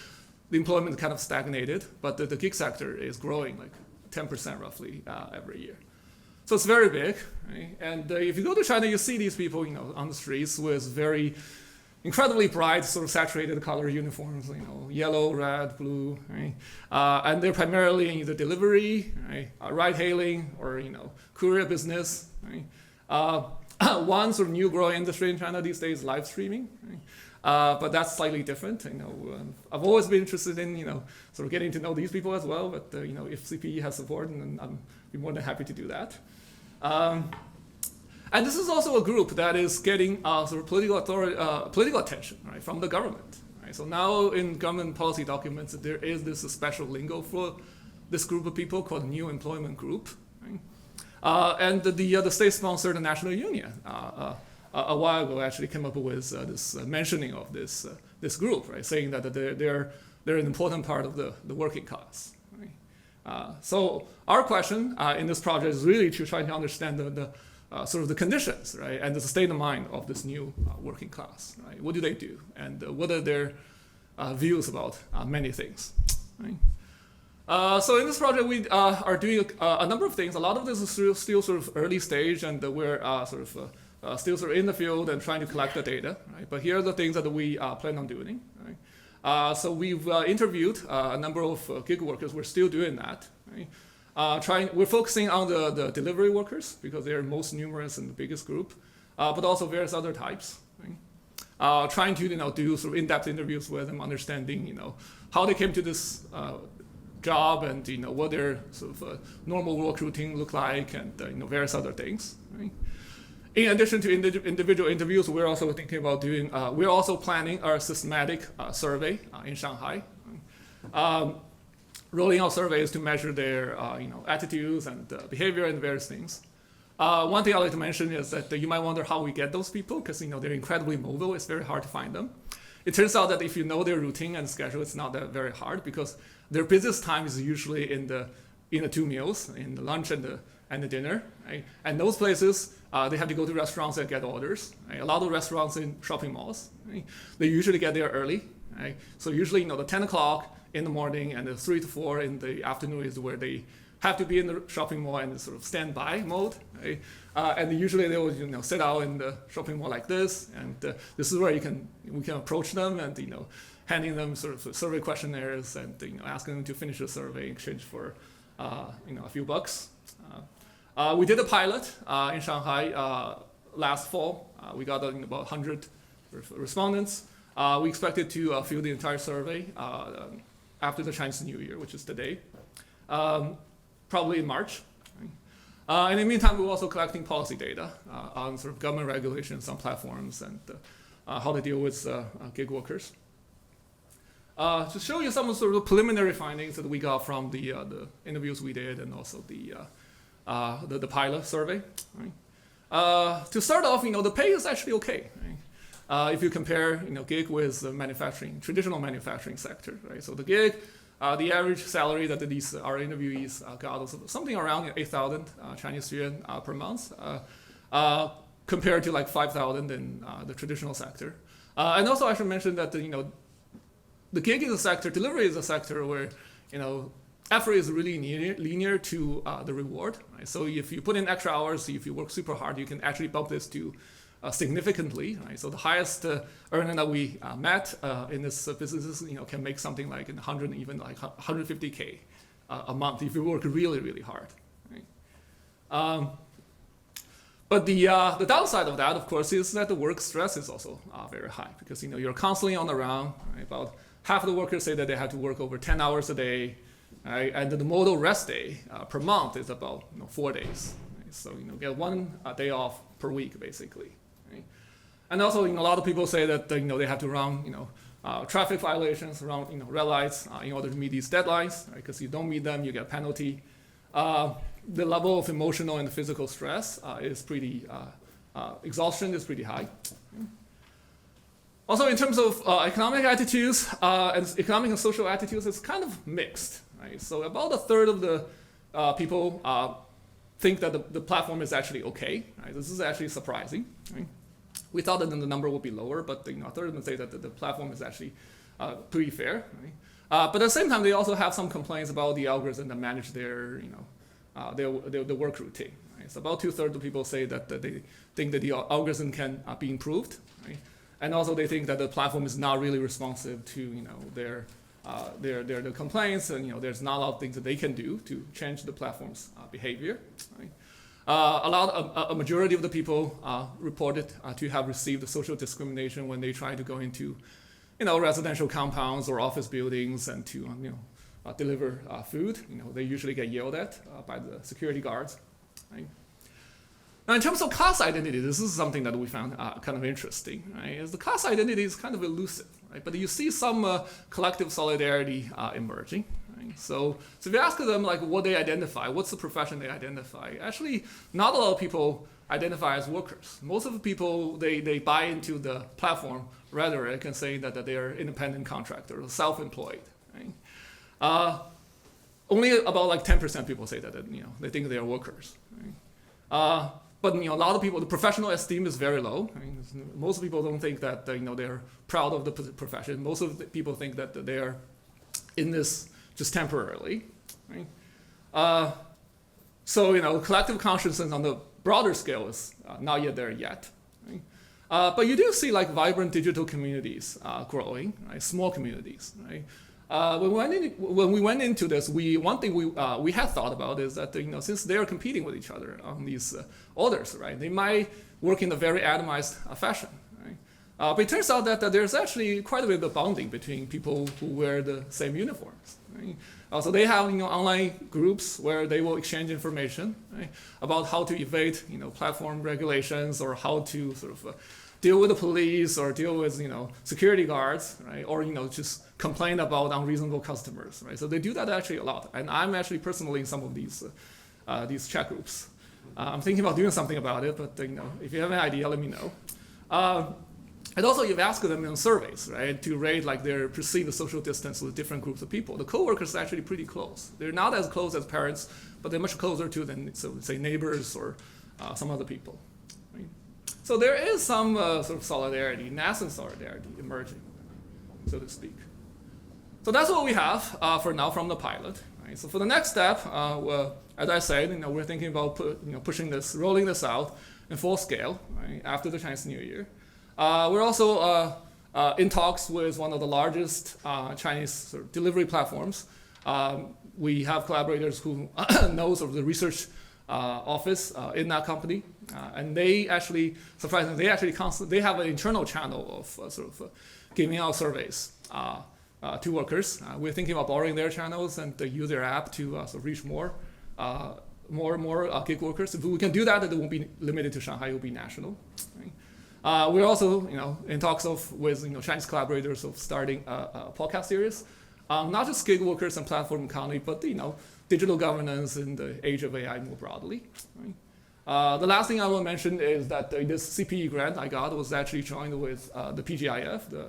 the employment kind of stagnated, but the gig sector is growing like 10% roughly every year. So it's very big. Right? And if you go to China, you see these people on the streets with very incredibly bright, sort of saturated color uniforms, yellow, red, blue, right? And they're primarily in either delivery, right? Ride-hailing, or courier business. Right? One sort of new growing industry in China these days is live streaming, right? But that's slightly different. I've always been interested in sort of getting to know these people as well. But if CPE has support, then I'd be more than happy to do that. And this is also a group that is getting sort of political attention, right, from the government. Right? So now in government policy documents, there is this special lingo for this group of people called New Employment Group. Right? And the state-sponsored National Union a while ago actually came up with this mentioning of this group, right, saying that they're an important part of the working class. Right? So our question in this project is really to try to understand the sort of the conditions, right, and the state of mind of this new working class. Right? What do they do, and what are their views about many things? Right? So in this project, we are doing a number of things. A lot of this is still sort of early stage, and we're still sort of in the field and trying to collect the data. Right? But here are the things that we plan on doing. Right? So we've interviewed a number of gig workers. We're still doing that. Right? We're focusing on the delivery workers because they're most numerous and the biggest group, but also various other types. Right? Trying to do sort of in-depth interviews with them, understanding how they came to this job and what their sort of normal work routine look like, and various other things. Right? In addition to individual interviews, we're also thinking about doing. We're also planning our systematic survey in Shanghai, rolling out surveys to measure their attitudes and behavior and various things. One thing I'd like to mention is that you might wonder how we get those people, because they're incredibly mobile. It's very hard to find them. It turns out that if you know their routine and schedule, it's not that very hard, because their busiest time is usually in the two meals, in the lunch and the dinner. Right? And those places, they have to go to restaurants and get orders. Right? A lot of restaurants in shopping malls, right? They usually get there early. Right? So usually, the 10 o'clock in the morning and the 3 to 4 in the afternoon is where they have to be in the shopping mall in sort of standby mode. Right? And usually they will sit out in the shopping mall like this, and this is where we can approach them and handing them sort of survey questionnaires and asking them to finish the survey in exchange for a few bucks. We did a pilot in Shanghai last fall. We got about 100 respondents. We expected to fill the entire survey after the Chinese New Year, which is today, probably in March. In the meantime, we're also collecting policy data on sort of government regulations on platforms and how they deal with gig workers. To show you some of the preliminary findings that we got from the interviews we did, and also the pilot survey. Right? To start off, the pay is actually okay. Right? If you compare, gig with the traditional manufacturing sector, right? So the gig, the average salary that our interviewees got was something around 8,000 Chinese yuan per month, compared to like 5,000 in the traditional sector. And also, I should mention that the gig is a sector, delivery is a sector where effort is really linear to the reward. Right? So if you put in extra hours, if you work super hard, you can actually bump this to significantly. Right? So the highest earner that we met in this business can make something like 100, even like 150K a month if you work really, really hard. Right? But the downside of that, of course, is that the work stress is also very high, because you're constantly on the run. Right? About half of the workers say that they have to work over 10 hours a day, right? And the modal rest day per month is about 4 days. Right? So get 1 day off per week, basically. Right? And also, a lot of people say that they have to run traffic violations, run red lights in order to meet these deadlines. Because you don't meet them, you get a penalty. The level of emotional and physical stress is pretty, exhaustion is pretty high. Also, in terms of economic attitudes and economic and social attitudes, it's kind of mixed. Right? So about a third of the people think that the platform is actually okay. Right? This is actually surprising. Right? We thought that the number would be lower, but a third of them say that the platform is actually pretty fair. Right? But at the same time, they also have some complaints about the algorithm that manage their work routine. Right? So about 2/3 of people say that they think that the algorithm can be improved. Right? And also they think that the platform is not really responsive to their complaints, and there's not a lot of things that they can do to change the platform's behavior. Right? A majority of the people reported to have received social discrimination when they try to go into residential compounds or office buildings and to deliver food. They usually get yelled at by the security guards. Right? Now, in terms of class identity, this is something that we found kind of interesting, right? Is the class identity is kind of elusive, right? But you see some collective solidarity emerging. Right? So if you ask them like what they identify, what's the profession they identify, actually not a lot of people identify as workers. Most of the people, they buy into the platform rhetoric and say that they are independent contractors, self-employed. Right? Only about like 10% people say that they think they are workers. Right? But a lot of people, the professional esteem is very low. I mean, most people don't think that they're proud of the profession. Most of the people think that they are in this just temporarily. Right? So collective consciousness on the broader scale is not yet there yet. Right? But you do see like vibrant digital communities growing, right? Small communities. Right? When we went into this, one thing we had thought about is that since they are competing with each other on these orders, right, they might work in a very atomized fashion. Right? But it turns out that there's actually quite a bit of bonding between people who wear the same uniforms. Right? So they have online groups where they will exchange information, right, about how to evade platform regulations or how to sort of deal with the police or deal with security guards, right? Or just complain about unreasonable customers, right? So they do that actually a lot, and I'm actually personally in some of these chat groups. I'm thinking about doing something about it, but if you have an idea, let me know. And also, you've asked them in surveys, right, to rate like their perceived social distance with different groups of people. The coworkers are actually pretty close. They're not as close as parents, but they're much closer to than say neighbors or some other people. Right? So there is some sort of solidarity, nascent solidarity emerging, so to speak. So that's what we have for now from the pilot. Right? So for the next step, as I said, we're thinking about pushing this, rolling this out in full scale, right, after the Chinese New Year. We're also in talks with one of the largest Chinese sort of delivery platforms. We have collaborators who know sort of the research office in that company, and they actually, surprisingly, they have an internal channel of sort of giving out surveys to workers. We're thinking about borrowing their channels and use their app to sort of reach more gig workers. If we can do that, it won't be limited to Shanghai; it will be national. Right? We're also, in talks with Chinese collaborators of starting a podcast series, not just gig workers and platform economy, but digital governance in the age of AI more broadly. Right? The last thing I will mention is that this CPE grant I got was actually joined with the PGIF, the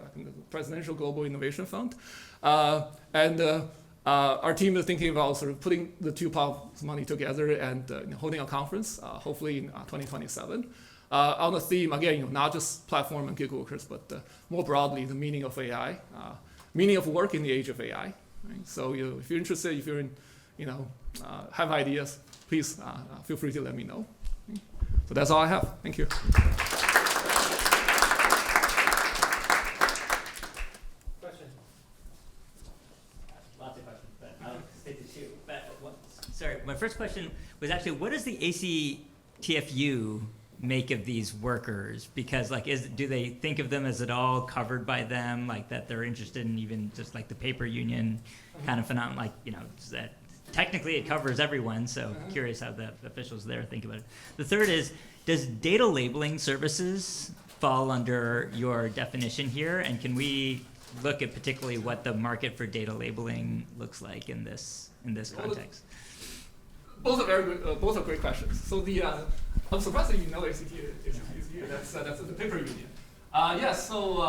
Presidential Global Innovation Fund, and our team is thinking about sort of putting the two piles of money together and holding a conference, hopefully in 2027. On the theme, again, not just platform and gig workers, but more broadly, the meaning of AI, meaning of work in the age of AI. Right? So if you're interested, if you're in, have ideas, please feel free to let me know. Okay? So that's all I have. Thank you. Questions? Lots of questions, but I'll stick to two. But sorry, my first question was actually, what does the ACTFU make of these workers? Because do they think of them as at all covered by them, like that they're interested in even just like the paper union kind of phenomenon, that technically it covers everyone, so curious how the officials there think about it. The third is, does data labeling services fall under your definition here, and can we look at particularly what the market for data labeling looks like in this context? Both are very good. Both are great questions. So I'm surprised that you know ACTFU. That's the paper union. Yes. So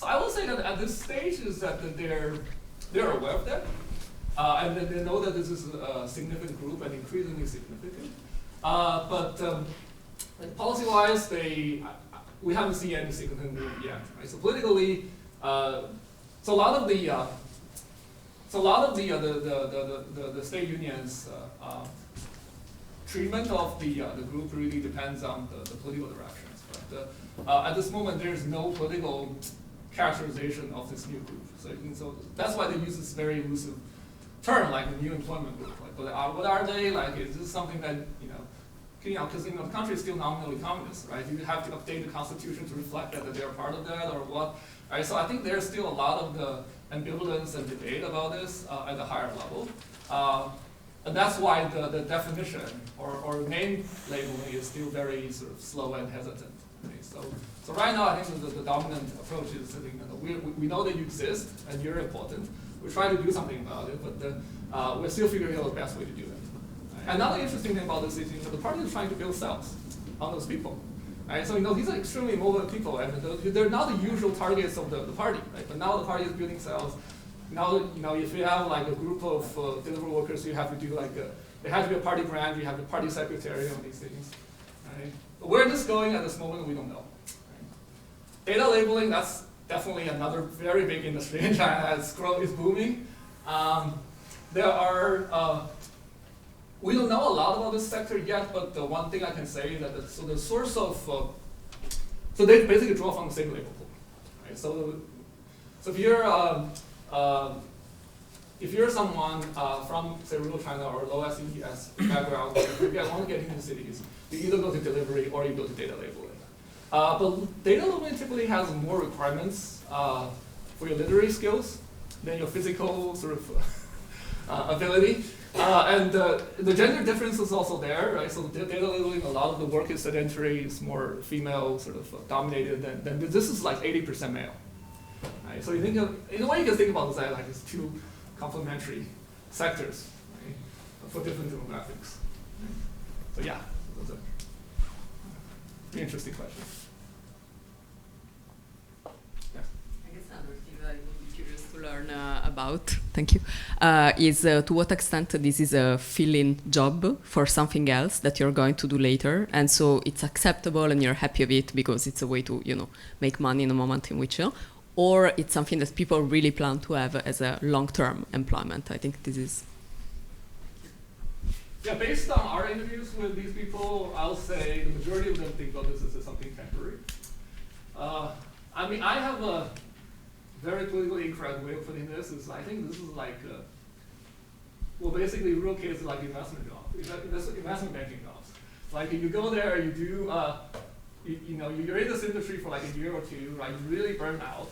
I will say that at this stage is that they're aware of that, and that they know that this is a significant group and increasingly significant. But policy-wise, we haven't seen any significant move yet. Right? So politically, so a lot of the state unions treatment of the group really depends on the political directions. But at this moment, there's no political characterization of this new group. So that's why they use this very elusive term, like the new employment group. But what are they? Is this something that because the country is still nominally communist, right? You have to update the constitution to reflect that they're part of that, or what? Right? So I think there's still a lot of the ambivalence and debate about this at a higher level. And that's why the definition or name labeling is still very sort of slow and hesitant. Okay? So right now, I think the dominant approach is sitting, we know that you exist and you're important. We're trying to do something about it, but we're still figuring out the best way to do it. Another interesting thing about this is the party is trying to build cells on those people. Right? So these are extremely mobile people, and they're not the usual targets of the party. Right? But now the party is building cells. Now, if you have like a group of delivery workers, you have to do there has to be a party brand, you have the party secretary on these things. Right? But where this is going at this moment, we don't know. Right? Data labeling, that's definitely another very big industry in China. It's booming. There are, we don't know a lot about this sector yet, but the one thing I can say is that the source of, so they basically draw from the same label pool. Right? So if you're someone from, say, rural China or low SES background, if you want to get into cities, you either go to delivery or you go to data labeling. But data labeling typically has more requirements for your literary skills than your physical sort of ability. And the gender difference is also there, right? So data labeling, a lot of the work is sedentary, it's more female sort of dominated than this is like 80% male. Right? So you think of, in a way you can think about this as like it's two complementary sectors, right? For different demographics. Right? So yeah, those are pretty interesting questions. To learn about, thank you, is to what extent this is a fill-in job for something else that you're going to do later, and so it's acceptable and you're happy with it because it's a way to, make money in a moment in which, or it's something that people really plan to have as a long-term employment. I think this is. Yeah, based on our interviews with these people, I'll say the majority of them think of this as something temporary. I mean, I have a very politically incorrect way of putting this is I think this is like, well, basically real case is like investment jobs, investment banking jobs. Like you go there, you do, you're in this industry for like a year or two, right? You really burn out,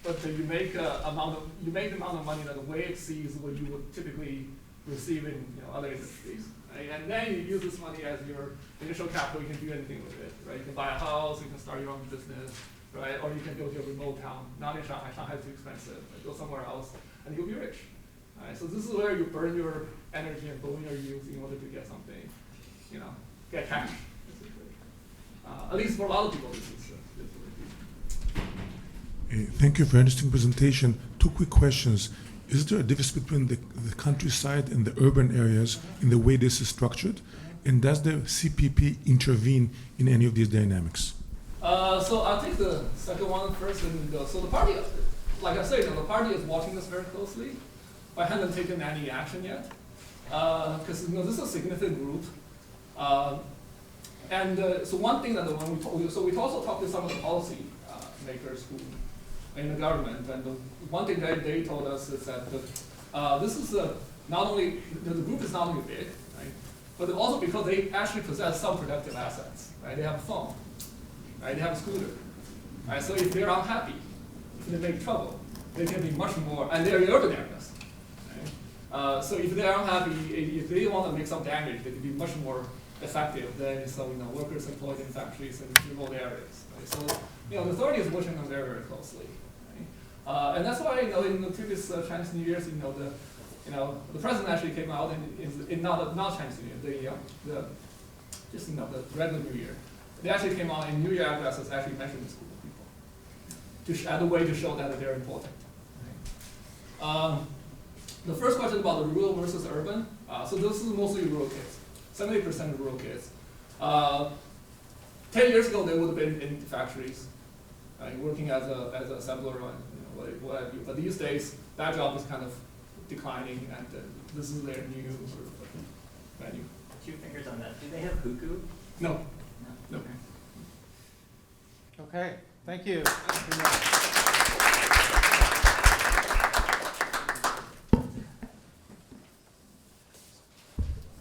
but you make the amount of money that way exceeds what you would typically receive in other industries, right? And then you use this money as your initial capital. You can do anything with it, right? You can buy a house, you can start your own business. Right? Or you can go to a remote town, not in Shanghai. Shanghai is too expensive. Right? Go somewhere else, and you'll be rich. Right? So this is where you burn your energy and burn your youth in order to get something, get cash. At least for a lot of people, this is Thank you for an interesting presentation. 2 quick questions. Is there a difference between the countryside and the urban areas in the way this is structured? And does the CPP intervene in any of these dynamics? So I'll take the second one first. So the party, like I said, the party is watching this very closely, but hasn't taken any action yet. Because this is a significant group. So one thing that we also talked to some of the policy makers who in the government, and the one thing that they told us is that this is not only, the group is not only big, right, but also because they actually possess some productive assets, right? They have a phone. Right? They have a scooter. Right? So if they're unhappy, if they make trouble, they can be much more, and they're in urban areas. Right? So if they're unhappy, if they want to make some damage, they can be much more effective than workers employed in factories and remote areas. Right? So the authority is watching them very, very closely. Right? And that's why in the previous Chinese New Year's, the president actually came out in not Chinese New Year, the regular New Year. They actually came out in New Year addresses actually mentioned this group of people as a way to show that they're important. Right? The first question about the rural versus urban. So this is mostly rural kids. 70% of rural kids. 10 years ago, they would have been in factories, working as an assembler or what have you. But these days, that job is kind of declining, and this is their new sort of venue. 2 fingers on that. Do they have huku? No. No. Okay, thank you.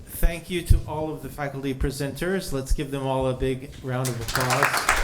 Thank you to all of the faculty presenters. Let's give them all a big round of applause.